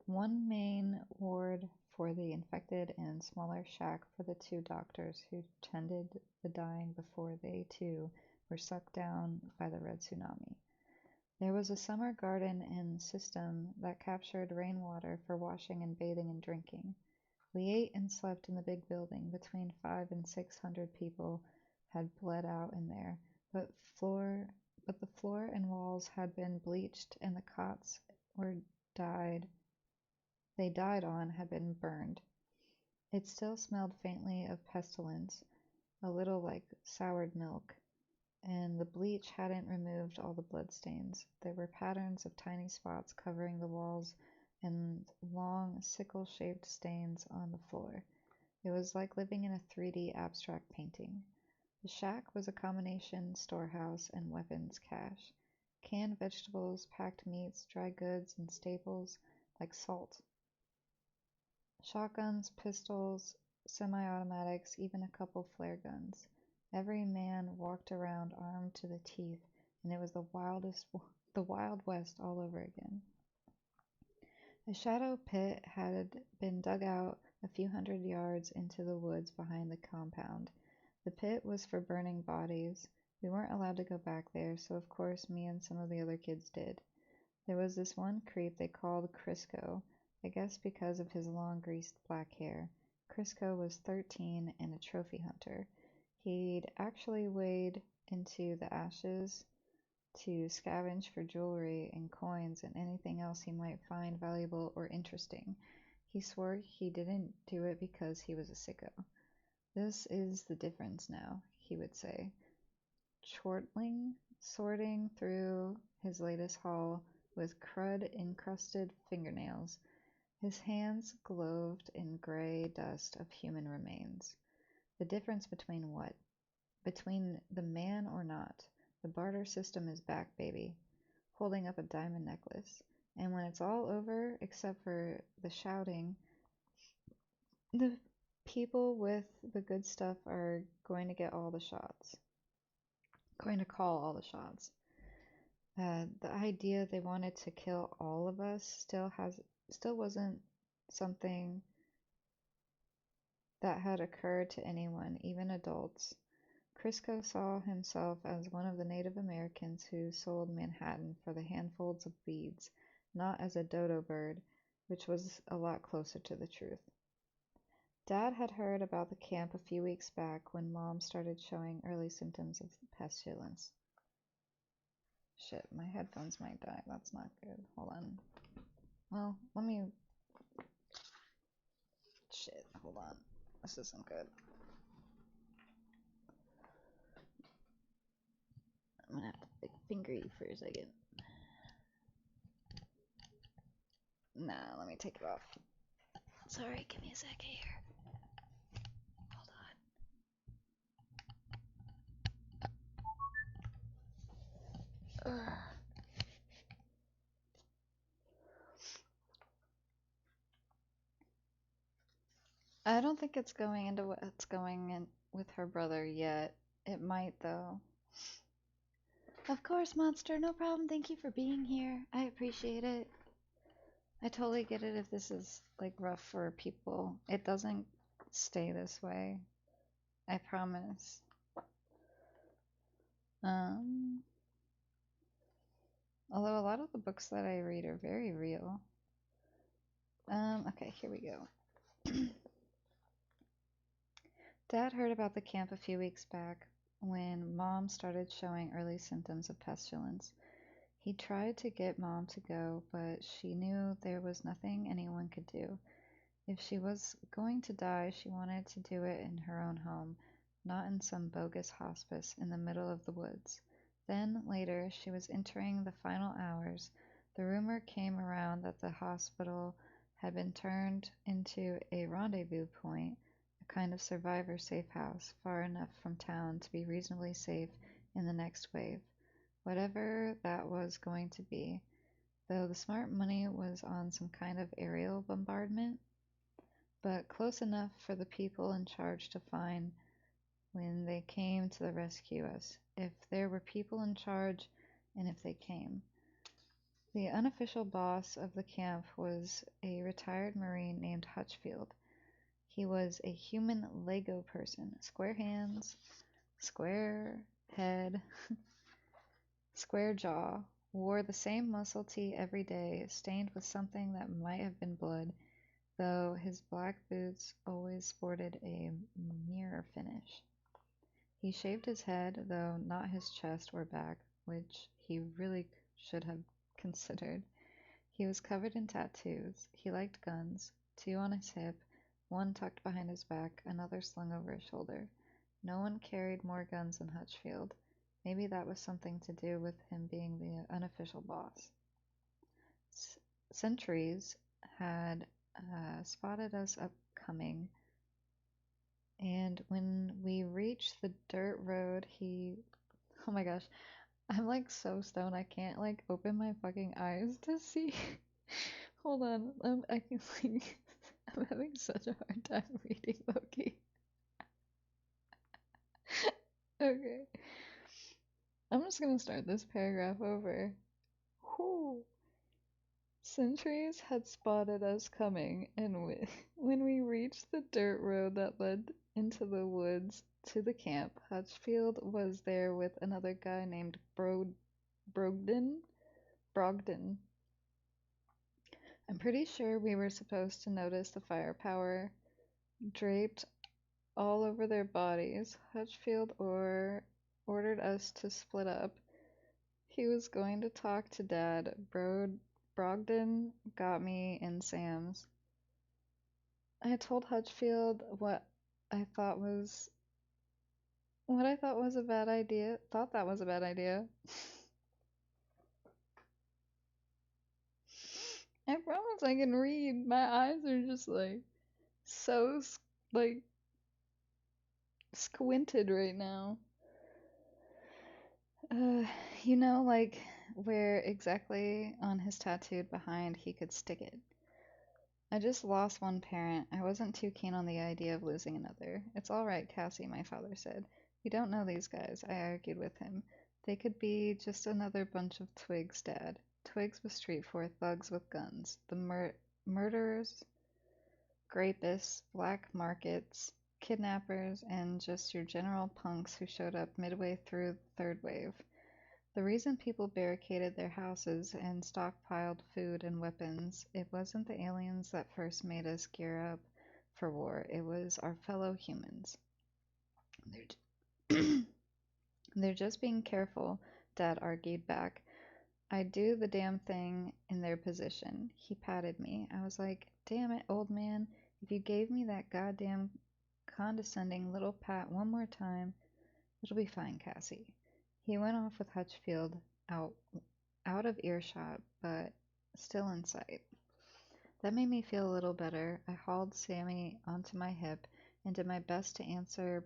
One main ward for the infected and smaller shack for the 2 doctors who tended the dying before they, too, were sucked down by the red tsunami. There was a summer garden and system that captured rainwater for washing and bathing and drinking. We ate and slept in the big building. Between 500 and 600 people had bled out in there, but the floor and walls had been bleached and the cots they died on had been burned. It still smelled faintly of pestilence, a little like soured milk, and the bleach hadn't removed all the bloodstains. There were patterns of tiny spots covering the walls and long, sickle-shaped stains on the floor. It was like living in a 3D abstract painting. The shack was a combination storehouse and weapons cache. Canned vegetables, packed meats, dry goods, and staples like salt. Shotguns, pistols, semi-automatics, even a couple flare guns. Every man walked around armed to the teeth, and it was the Wild West all over again. A shadow pit had been dug out a few hundred yards into the woods behind the compound. The pit was for burning bodies. We weren't allowed to go back there, so of course me and some of the other kids did. There was this one creep they called Crisco, I guess because of his long greased black hair. Crisco was 13 and a trophy hunter. He'd actually wade into the ashes to scavenge for jewelry and coins and anything else he might find valuable or interesting. He swore he didn't do it because he was a sicko. This is the difference now, he would say, chortling, sorting through his latest haul with crud-encrusted fingernails. His hands gloved in gray dust of human remains. The difference between what? Between the man or not. The barter system is back, baby. Holding up a diamond necklace. And when it's all over, except for the shouting, the people with the good stuff are going to get all the shots. Going to call all the shots. The idea they wanted to kill all of us still wasn't something that had occurred to anyone, even adults. Crisco saw himself as one of the Native Americans who sold Manhattan for the handfuls of beads, not as a dodo bird, which was a lot closer to the truth. Dad had heard about the camp a few weeks back when Mom started showing early symptoms of pestilence. Shit, my headphones might die. That's not good. Hold on. Well, let me... Shit, hold on. This isn't good. I'm gonna have to finger you for a second. Nah, let me take it off. Sorry, give me a second here. Hold on. Ugh. I don't think it's going into what's going in with her brother yet. It might, though. Of course, Monster. No problem. Thank you for being here. I appreciate it. I totally get it if this is, like, rough for people. It doesn't stay this way. I promise. Although a lot of the books that I read are very real. Okay, here we go. Dad heard about the camp a few weeks back when Mom started showing early symptoms of pestilence. He tried to get Mom to go, but she knew there was nothing anyone could do. If she was going to die, she wanted to do it in her own home, not in some bogus hospice in the middle of the woods. Then, later, she was entering the final hours. The rumor came around that the hospital had been turned into a rendezvous point, a kind of survivor safe house, far enough from town to be reasonably safe in the next wave. Whatever that was going to be, though the smart money was on some kind of aerial bombardment, but close enough for the people in charge to find when they came to the rescue us, if there were people in charge and if they came. The unofficial boss of the camp was a retired Marine named Hutchfield. He was a human Lego person, square hands, square head, square jaw, wore the same muscle tee every day, stained with something that might have been blood, though his black boots always sported a mirror finish. He shaved his head, though not his chest or back, which he really should have considered. He was covered in tattoos. He liked guns, 2 on his hip, 1 tucked behind his back, another slung over his shoulder. No one carried more guns than Hutchfield. Maybe that was something to do with him being the unofficial boss. Sentries had spotted us upcoming, and when we reached the dirt road, oh my gosh, I'm like so stoned I can't like open my fucking eyes to see. Hold on, I can like, I'm having such a hard time reading Loki. Okay. I'm just gonna start this paragraph over. Whew. Sentries had spotted us coming, and when we reached the dirt road that led into the woods to the camp, Hutchfield was there with another guy named Brogden. I'm pretty sure we were supposed to notice the firepower draped all over their bodies. Hutchfield ordered us to split up. He was going to talk to Dad. Brogden got me in Sam's. I told Hutchfield what I thought was a bad idea. Thought that was a bad idea. I promise I can read. My eyes are just like so like squinted right now. You know, like where exactly on his tattooed behind he could stick it. I just lost one parent. I wasn't too keen on the idea of losing another. It's all right, Cassie, my father said. We don't know these guys, I argued with him. They could be just another bunch of twigs, Dad. Twigs with street for thugs with guns. The murderers, grapists, black markets, kidnappers, and just your general punks who showed up midway through the third wave. The reason people barricaded their houses and stockpiled food and weapons, it wasn't the aliens that first made us gear up for war, it was our fellow humans. They're just being careful, Dad argued back. I'd do the damn thing in their position. He patted me. I was like, damn it, old man. If you gave me that goddamn condescending little pat one more time, it'll be fine, Cassie. He went off with Hutchfield out of earshot, but still in sight. That made me feel a little better. I hauled Sammy onto my hip and did my best to answer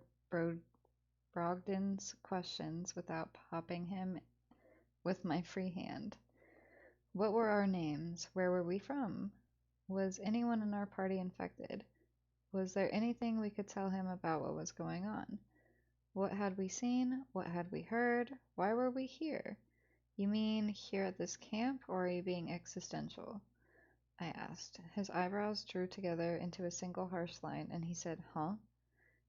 Brogdon's questions without popping him with my free hand. What were our names? Where were we from? Was anyone in our party infected? Was there anything we could tell him about what was going on? What had we seen? What had we heard? Why were we here? You mean here at this camp, or are you being existential? I asked. His eyebrows drew together into a single harsh line, and he said, huh?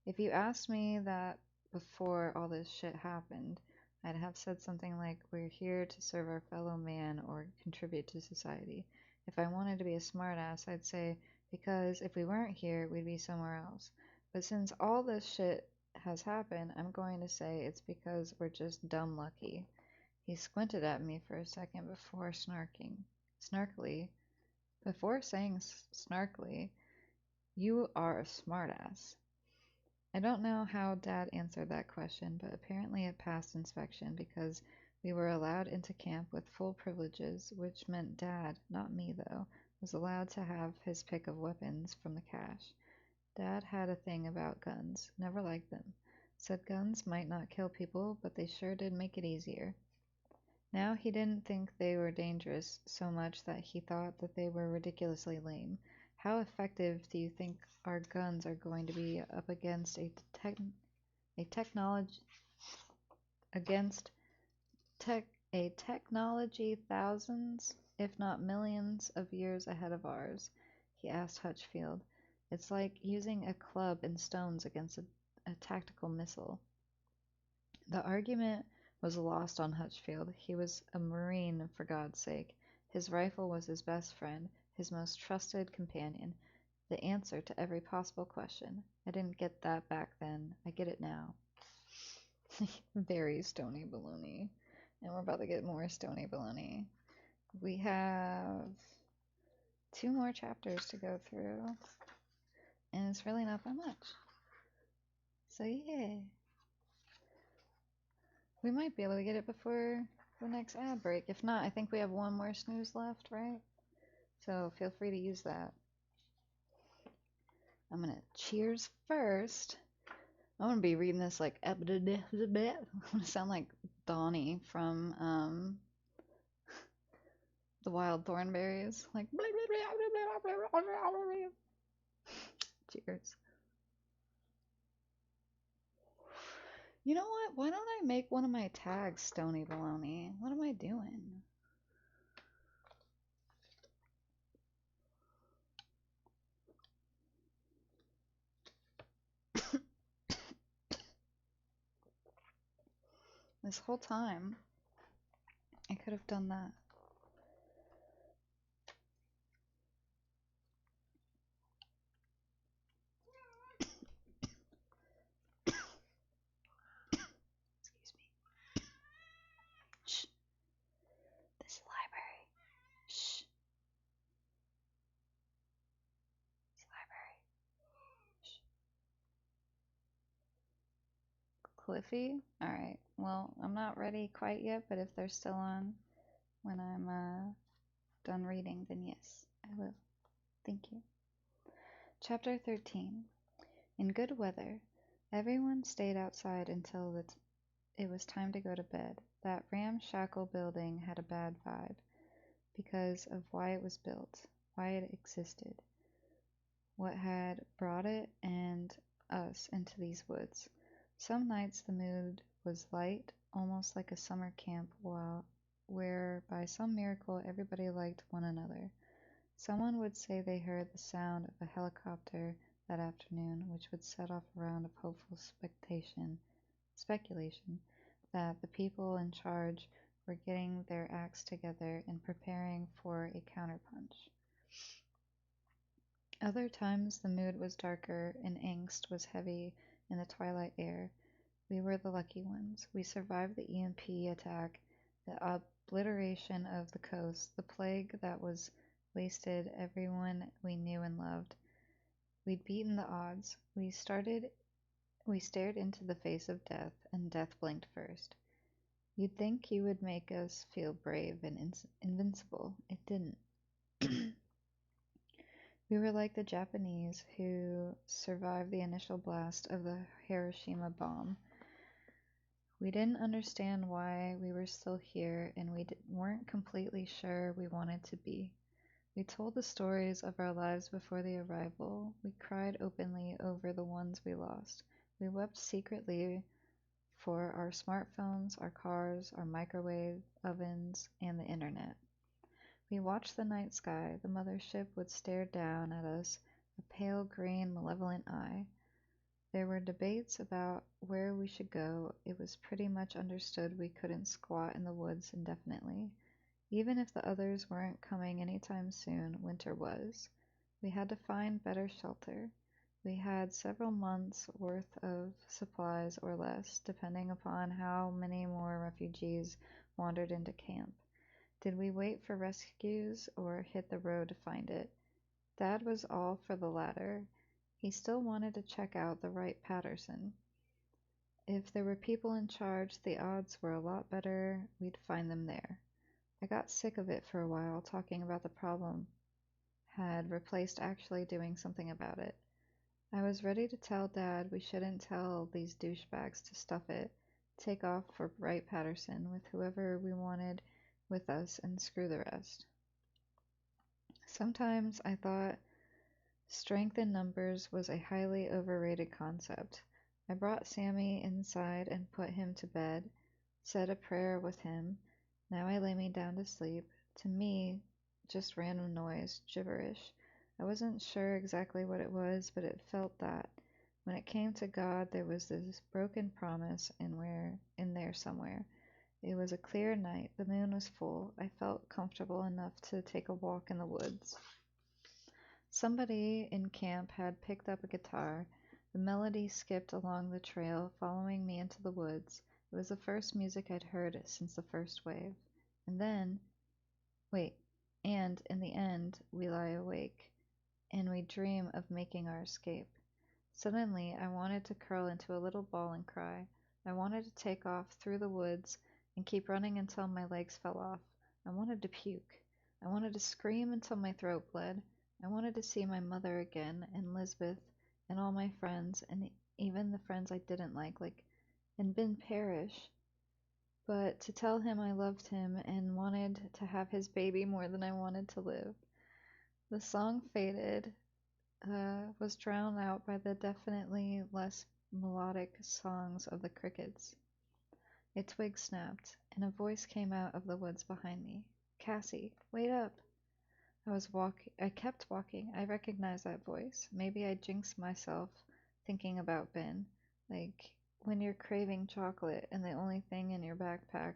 If you asked me that before all this shit happened, I'd have said something like, we're here to serve our fellow man or contribute to society. If I wanted to be a smartass, I'd say, because if we weren't here, we'd be somewhere else. But since all this shit has happened, I'm going to say it's because we're just dumb lucky. He squinted at me for a second before saying snarkily, you are a smartass. I don't know how Dad answered that question, but apparently it passed inspection because we were allowed into camp with full privileges, which meant Dad, not me though, was allowed to have his pick of weapons from the cache. Dad had a thing about guns, never liked them. Said guns might not kill people, but they sure did make it easier. Now he didn't think they were dangerous so much that he thought that they were ridiculously lame. How effective do you think our guns are going to be up against a technology thousands, if not millions, of years ahead of ours? He asked Hutchfield. It's like using a club and stones against a tactical missile. The argument was lost on Hutchfield. He was a Marine, for God's sake. His rifle was his best friend, his most trusted companion, the answer to every possible question. I didn't get that back then. I get it now. Very stony baloney. And we're about to get more stony baloney. We have 2 more chapters to go through. And it's really not that much. So yeah. We might be able to get it before the next ad break. If not, I think we have 1 more snooze left, right? So feel free to use that. I'm gonna cheers first. I'm gonna be reading this like I'm gonna sound like Donnie from the Wild Thornberries. Like cheers. You know what? Why don't I make one of my tags Stony Baloney? What am I doing? This whole time, I could have done that. Excuse me. Shh. This library. Shh. This library. Shh. Cliffy? Alright. Well, I'm not ready quite yet, but if they're still on when I'm done reading, then yes, I will. Thank you. Chapter 13. In good weather, everyone stayed outside until it was time to go to bed. That ramshackle building had a bad vibe because of why it was built, why it existed, what had brought it and us into these woods. Some nights the mood was light, almost like a summer camp, where by some miracle everybody liked one another. Someone would say they heard the sound of a helicopter that afternoon, which would set off a round of hopeful speculation that the people in charge were getting their acts together and preparing for a counterpunch. Other times the mood was darker and angst was heavy in the twilight air. We were the lucky ones. We survived the EMP attack, the obliteration of the coast, the plague that was wasted everyone we knew and loved. We'd beaten the odds. We stared into the face of death, and death blinked first. You'd think you would make us feel brave and invincible. It didn't. We were like the Japanese who survived the initial blast of the Hiroshima bomb. We didn't understand why we were still here, and we weren't completely sure we wanted to be. We told the stories of our lives before the arrival. We cried openly over the ones we lost. We wept secretly for our smartphones, our cars, our microwave ovens, and the internet. We watched the night sky. The mothership would stare down at us, a pale green, malevolent eye. There were debates about where we should go. It was pretty much understood we couldn't squat in the woods indefinitely. Even if the others weren't coming anytime soon, winter was. We had to find better shelter. We had several months' worth of supplies or less, depending upon how many more refugees wandered into camp. Did we wait for rescues or hit the road to find it? Dad was all for the latter. He still wanted to check out the Wright-Patterson. If there were people in charge, the odds were a lot better we'd find them there. I got sick of it for a while. Talking about the problem had replaced actually doing something about it. I was ready to tell Dad we shouldn't tell these douchebags to stuff it, take off for Wright-Patterson with whoever we wanted with us, and screw the rest. Sometimes I thought strength in numbers was a highly overrated concept. I brought Sammy inside and put him to bed, said a prayer with him. Now I lay me down to sleep. To me, just random noise, gibberish. I wasn't sure exactly what it was, but it felt that. When it came to God, there was this broken promise in there somewhere. It was a clear night. The moon was full. I felt comfortable enough to take a walk in the woods. Somebody in camp had picked up a guitar. The melody skipped along the trail, following me into the woods. It was the first music I'd heard since the first wave. And in the end, we lie awake, and we dream of making our escape. Suddenly, I wanted to curl into a little ball and cry. I wanted to take off through the woods and keep running until my legs fell off. I wanted to puke. I wanted to scream until my throat bled. I wanted to see my mother again, and Lisbeth, and all my friends, and even the friends I didn't like and Ben Parrish. But to tell him I loved him and wanted to have his baby more than I wanted to live. The song faded, was drowned out by the definitely less melodic songs of the crickets. A twig snapped, and a voice came out of the woods behind me. Cassie, wait up! I kept walking. I recognized that voice. Maybe I jinxed myself thinking about Ben. Like when you're craving chocolate and the only thing in your backpack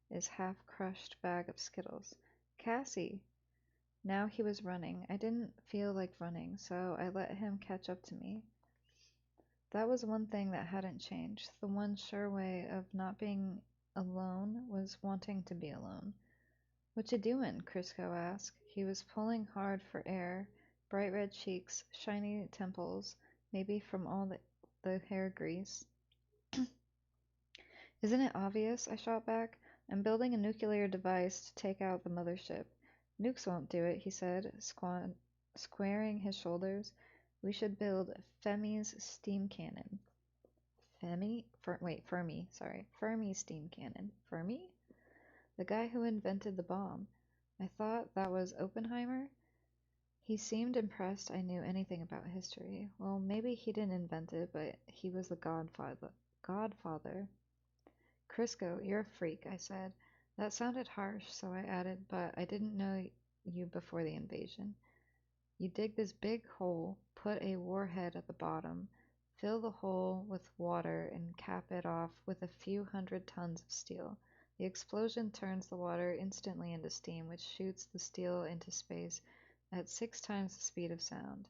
is half-crushed bag of Skittles. Cassie! Now he was running. I didn't feel like running, so I let him catch up to me. That was one thing that hadn't changed. The one sure way of not being alone was wanting to be alone. What you doin'? Crisco asked. He was pulling hard for air, bright red cheeks, shiny temples, maybe from all the hair grease. Isn't it obvious? I shot back. I'm building a nuclear device to take out the mothership. Nukes won't do it, he said, squaring his shoulders. We should build Fermi's steam cannon. Fermi steam cannon. Fermi? The guy who invented the bomb. I thought that was Oppenheimer. He seemed impressed I knew anything about history. Well, maybe he didn't invent it, but he was the godfather. Crisco, you're a freak, I said. That sounded harsh, so I added, but I didn't know you before the invasion. You dig this big hole, put a warhead at the bottom, fill the hole with water, and cap it off with a few 100 tons of steel. The explosion turns the water instantly into steam, which shoots the steel into space at 6 times the speed of sound.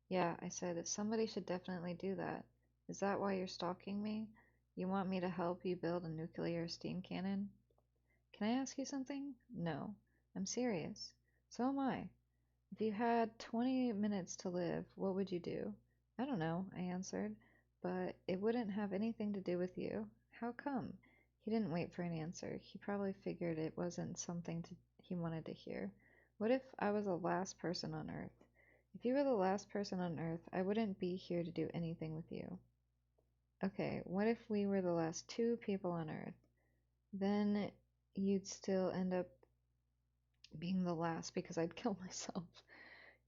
Yeah, I said, somebody should definitely do that. Is that why you're stalking me? You want me to help you build a nuclear steam cannon?
Can I ask you something? No. I'm serious. So am I. If you had 20 minutes to live, what would you do? I don't know, I answered, but it wouldn't have anything to do with you. How come? He didn't wait for an answer. He probably figured it wasn't something he wanted to hear. What if I was the last person on Earth? If you were the last person on Earth, I wouldn't be here to do anything with you. Okay, what if we were the last 2 people on Earth? Then you'd still end up being the last because I'd kill myself.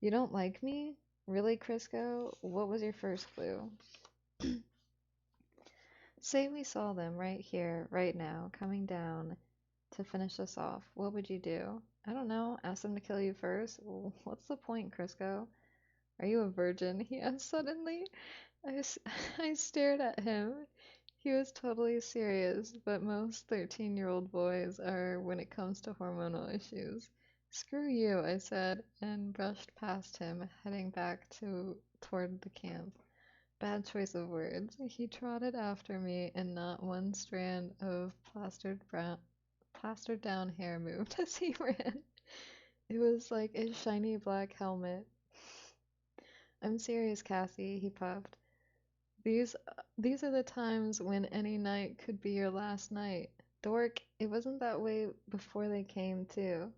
You don't like me? Really, Crisco? What was your first clue? Say we saw them right here, right now, coming down to finish us off. What would you do? I don't know. Ask them to kill you first? What's the point, Crisco? Are you a virgin? He asked suddenly. I stared at him. He was totally serious, but most 13-year-old boys are when it comes to hormonal issues. Screw you, I said, and brushed past him, heading back toward the camp. Bad choice of words. He trotted after me, and not one strand of plastered down hair moved as he ran. It was like a shiny black helmet. I'm serious, Cassie, he puffed. These are the times when any night could be your last night. Dork, it wasn't that way before they came to.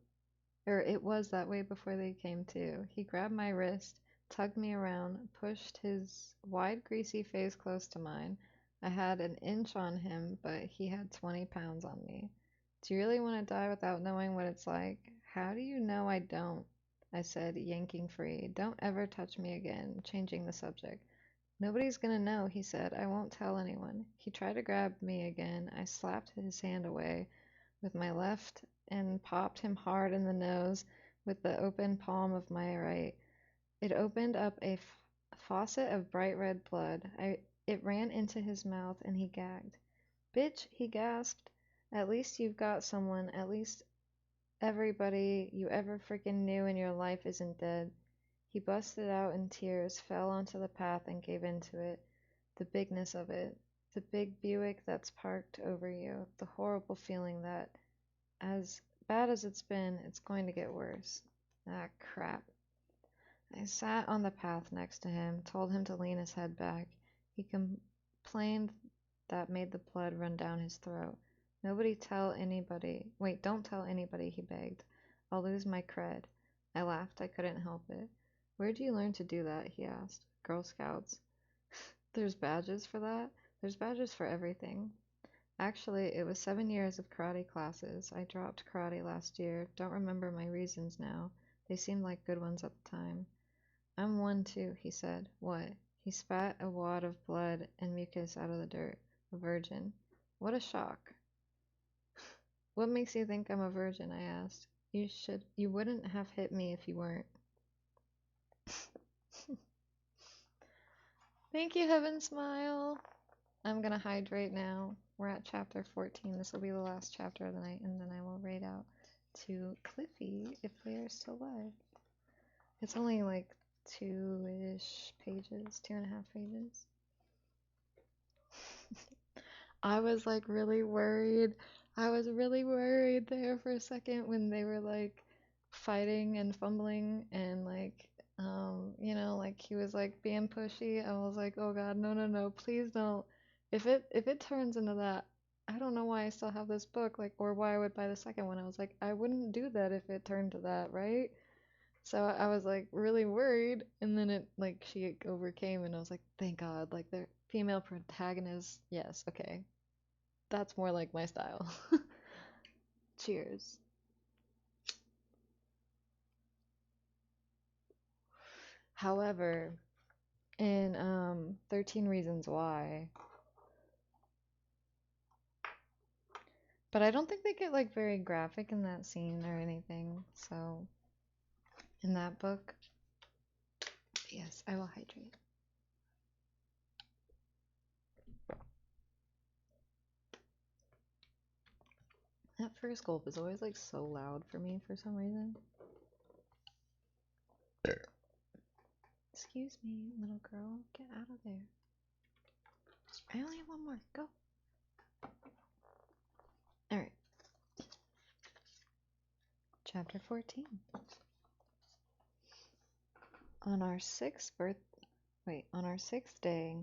Or it was that way before they came to. He grabbed my wrist, tugged me around, pushed his wide, greasy face close to mine. I had an inch on him, but he had 20 pounds on me. Do you really want to die without knowing what it's like? How do you know I don't? I said, yanking free. Don't ever touch me again, changing the subject. Nobody's gonna know, he said. I won't tell anyone. He tried to grab me again. I slapped his hand away with my left and popped him hard in the nose with the open palm of my right. It opened up a faucet of bright red blood. It ran into his mouth and he gagged. Bitch, he gasped. At least you've got someone. At least everybody you ever freaking knew in your life isn't dead. He busted out in tears, fell onto the path, and gave into it. The bigness of it. The big Buick that's parked over you. The horrible feeling that, as bad as it's been, it's going to get worse. Ah, crap. I sat on the path next to him, told him to lean his head back. He complained that made the blood run down his throat. Don't tell anybody, he begged. I'll lose my cred. I laughed. I couldn't help it. Where'd you learn to do that? He asked. Girl Scouts. There's badges for that? There's badges for everything. Actually, it was 7 years of karate classes. I dropped karate last year. Don't remember my reasons now. They seemed like good ones at the time. I'm one too, he said. What? He spat a wad of blood and mucus out of the dirt. A virgin. What a shock. What makes you think I'm a virgin? I asked. You wouldn't have hit me if you weren't. Thank you, Heaven Smile. I'm gonna hydrate now. We're at chapter 14. This will be the last chapter of the night, and then I will raid out to Cliffy if they are still alive. It's only like 2-ish pages, 2.5 pages. I was like really worried. I was really worried there for a second when they were like fighting and fumbling and like like he was like being pushy. I was like, oh god, no, please don't. If it turns into that, I don't know why I still have this book, like, or why I would buy the second one. I was like, I wouldn't do that if it turned to that, right? So I was like really worried, and then it like she overcame, and I was like, thank God, like the female protagonist, yes, okay. That's more like my style. Cheers. However, in 13 Reasons Why, but I don't think they get like very graphic in that scene or anything, so in that book, yes, I will hydrate. That first gulp is always like so loud for me for some reason. Excuse me, little girl, get out of there. I only have one more, go. Alright. Chapter 14. On our on our sixth day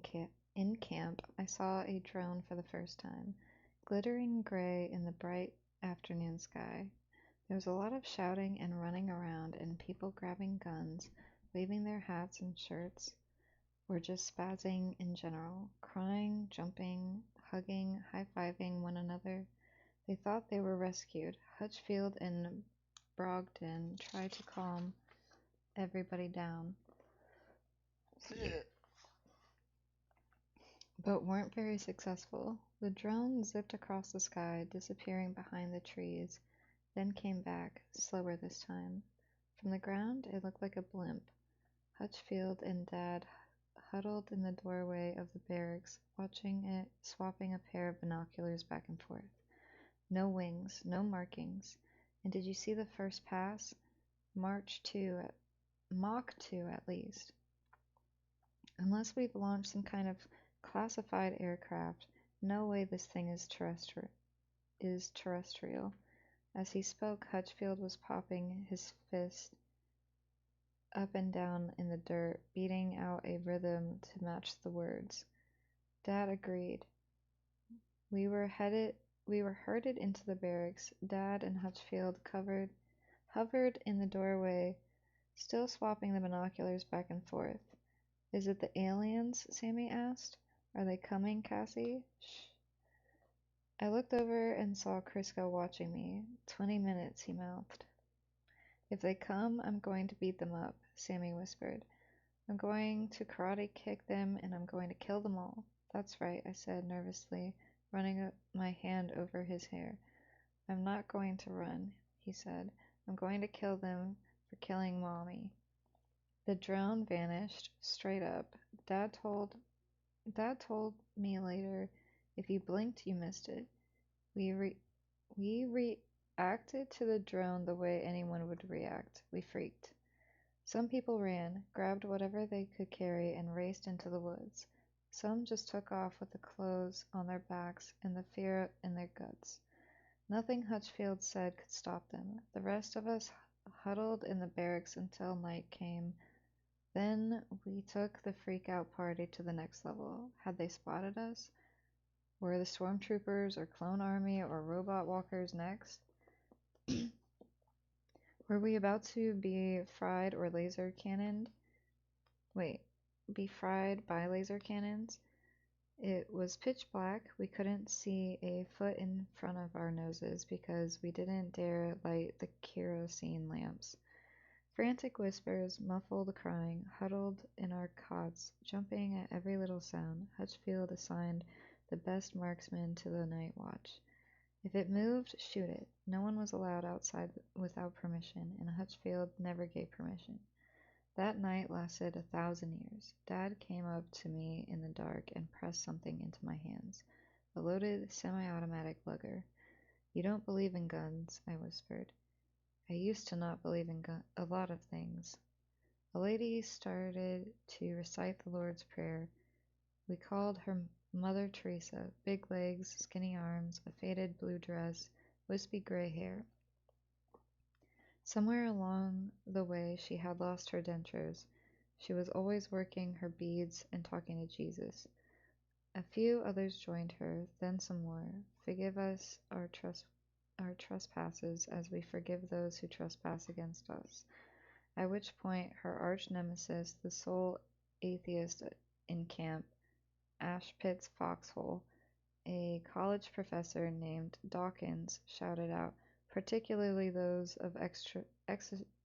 in camp, I saw a drone for the first time, glittering gray in the bright afternoon sky. There was a lot of shouting and running around, and people grabbing guns, waving their hats and shirts, or just spazzing in general, crying, jumping, hugging, high-fiving one another. They thought they were rescued. Hutchfield and Brogden tried to calm everybody down, but weren't very successful. The drone zipped across the sky, disappearing behind the trees, then came back, slower this time. From the ground, it looked like a blimp. Hutchfield and Dad huddled in the doorway of the barracks, watching it, swapping a pair of binoculars back and forth. No wings, no markings. And did you see the first pass? Mach 2 at least. Unless we've launched some kind of classified aircraft, no way this thing is terrestrial. As he spoke, Hutchfield was popping his fist up and down in the dirt, beating out a rhythm to match the words. Dad agreed. We were herded into the barracks. Dad and Hutchfield hovered in the doorway, still swapping the binoculars back and forth. Is it the aliens? Sammy asked. Are they coming, Cassie? Shh. I looked over and saw Crisco watching me. 20 minutes, he mouthed. If they come, I'm going to beat them up, Sammy whispered. I'm going to karate kick them, and I'm going to kill them all. That's right, I said nervously, running my hand over his hair. I'm not going to run, he said. I'm going to kill them for killing Mommy. The drone vanished, straight up. Dad told me later, if you blinked, you missed it. We reacted to the drone the way anyone would react. We freaked. Some people ran, grabbed whatever they could carry, and raced into the woods. Some just took off with the clothes on their backs and the fear in their guts. Nothing Hutchfield said could stop them. The rest of us huddled in the barracks until night came. Then we took the freak-out party to the next level. Had they spotted us? Were the stormtroopers or clone army or robot walkers next? Were we about to be fried or laser cannoned? Be fried by laser cannons? It was pitch black. We couldn't see a foot in front of our noses because we didn't dare light the kerosene lamps. Frantic whispers, muffled crying, huddled in our cots, jumping at every little sound. Hutchfield assigned the best marksman to the night watch. If it moved, shoot it. No one was allowed outside without permission, and Hutchfield never gave permission. That night lasted 1,000 years. Dad came up to me in the dark and pressed something into my hands. A loaded, semi-automatic lugger. You don't believe in guns, I whispered. I used to not believe in a lot of things. A lady started to recite the Lord's Prayer. We called her Mother Teresa. Big legs, skinny arms, a faded blue dress, wispy gray hair. Somewhere along the way she had lost her dentures. She was always working her beads and talking to Jesus. A few others joined her, then some more. Forgive us our trespasses as we forgive those who trespass against us. At which point her arch nemesis, the sole atheist in camp, Ashpit's foxhole, a college professor named Dawkins, shouted out, particularly those of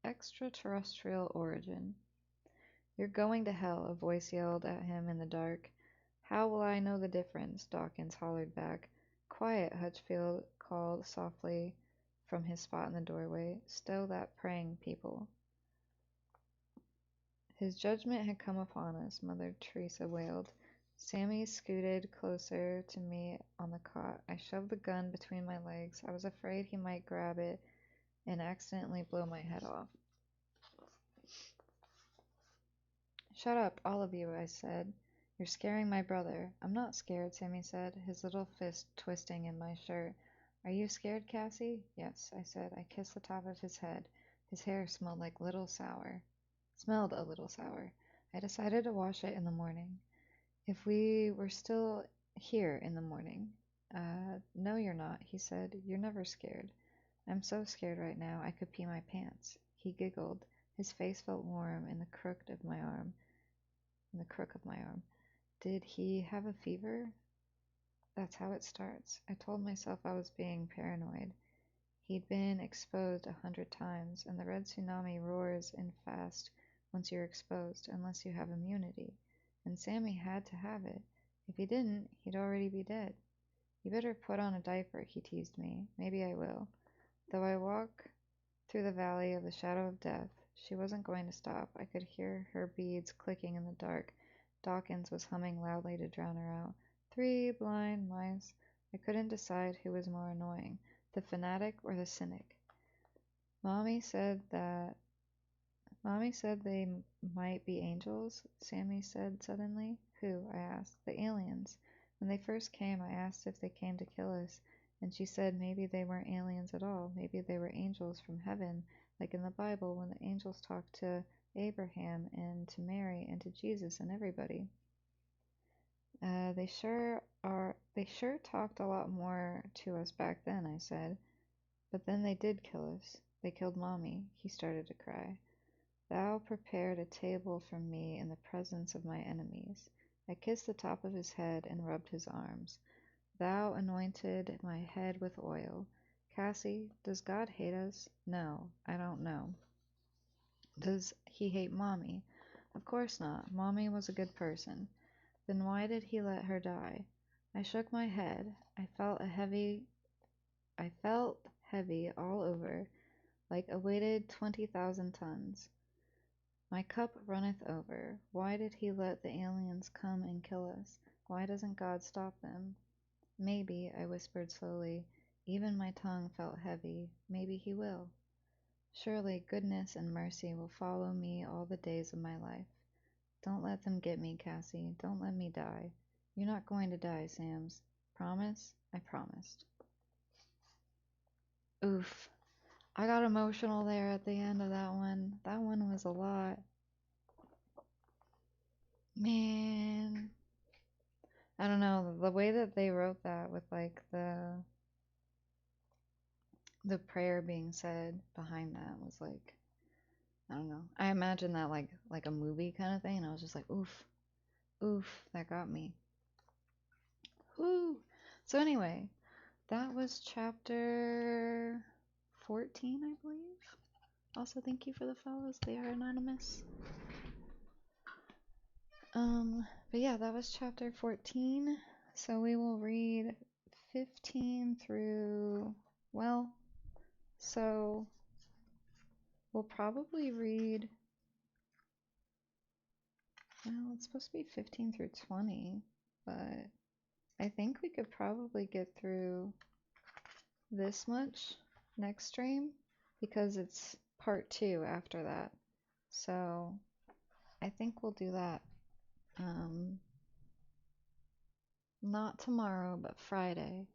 extraterrestrial origin. You're going to hell, a voice yelled at him in the dark. How will I know the difference? Dawkins hollered back. Quiet, Hutchfield called softly from his spot in the doorway. Stow that praying, people. His judgment had come upon us, Mother Teresa wailed. Sammy scooted closer to me on the cot. I shoved the gun between my legs. I was afraid he might grab it and accidentally blow my head off. Shut up, all of you, I said. You're scaring my brother. I'm not scared, Sammy said, his little fist twisting in my shirt. Are you scared, Cassie? Yes, I said. I kissed the top of his head. His hair smelled a little sour. I decided to wash it in the morning. If we were still here in the morning. No, you're not, he said. You're never scared. I'm so scared right now I could pee my pants. He giggled. His face felt warm in the crook of my arm. Did he have a fever? That's how it starts. I told myself I was being paranoid. He'd been exposed 100 times, and the red tsunami roars in fast once you're exposed, unless you have immunity. And Sammy had to have it. If he didn't, he'd already be dead. You better put on a diaper, he teased me. Maybe I will. Though I walk through the valley of the shadow of death, she wasn't going to stop. I could hear her beads clicking in the dark. Dawkins was humming loudly to drown her out. 3 blind mice. I couldn't decide who was more annoying, the fanatic or the cynic. Mommy said they might be angels, Sammy said suddenly. Who? I asked. The aliens. When they first came, I asked if they came to kill us, and she said maybe they weren't aliens at all. Maybe they were angels from heaven, like in the Bible when the angels talked to Abraham and to Mary and to Jesus and everybody. They sure talked a lot more to us back then, I said. But then they did kill us. They killed Mommy. He started to cry. Thou prepared a table for me in the presence of my enemies. I kissed the top of his head and rubbed his arms. Thou anointed my head with oil. Cassie, does God hate us? No, I don't know. Does he hate Mommy? Of course not. Mommy was a good person. Then why did he let her die? I shook my head. I felt heavy all over, like a weighted 20,000 tons. My cup runneth over. Why did he let the aliens come and kill us? Why doesn't God stop them? Maybe, I whispered slowly. Even my tongue felt heavy. Maybe he will. Surely goodness and mercy will follow me all the days of my life. Don't let them get me, Cassie. Don't let me die. You're not going to die, Sams. Promise? I promised. Oof. I got emotional there at the end of that one. That one was a lot. Man. I don't know, the way that they wrote that with like the prayer being said behind that was like, I don't know. I imagine that like a movie kind of thing, and I was just like, oof, that got me. Woo! So anyway, that was chapter 14, I believe. Also, thank you for the follows. They are anonymous. But yeah, that was chapter 14. So we will read 15 through, well, so we'll probably read, well, it's supposed to be 15 through 20, but I think we could probably get through this much next stream because it's part 2 after that. So I think we'll do that. Not tomorrow, but Friday.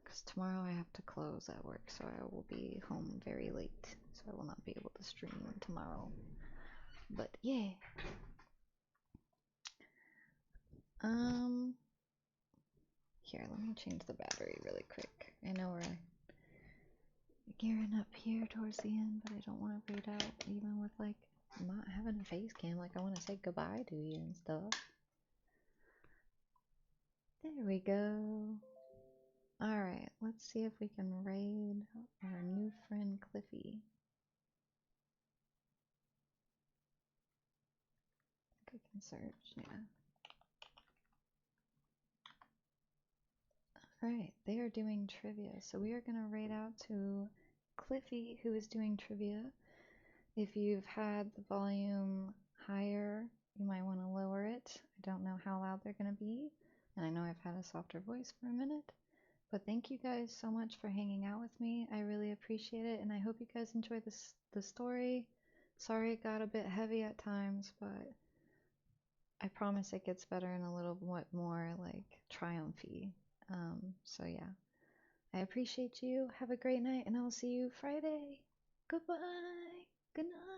Because tomorrow I have to close at work, so I will be home very late. So I will not be able to stream tomorrow. But yeah. Here, let me change the battery really quick. I know we're gearing up here towards the end, but I don't want to read out even with like not having a face cam. Like I want to say goodbye to you and stuff. There we go. Alright, let's see if we can raid our new friend Cliffy. I think I can search, yeah. Alright, they are doing trivia, so we are going to raid out to Cliffy, who is doing trivia. If you've had the volume higher, you might want to lower it. I don't know how loud they're going to be, and I know I've had a softer voice for a minute. But thank you guys so much for hanging out with me. I really appreciate it, and I hope you guys enjoyed the story. Sorry it got a bit heavy at times, but I promise it gets better and a little bit more like triumphy. So yeah. I appreciate you. Have a great night, and I'll see you Friday. Goodbye. Good night.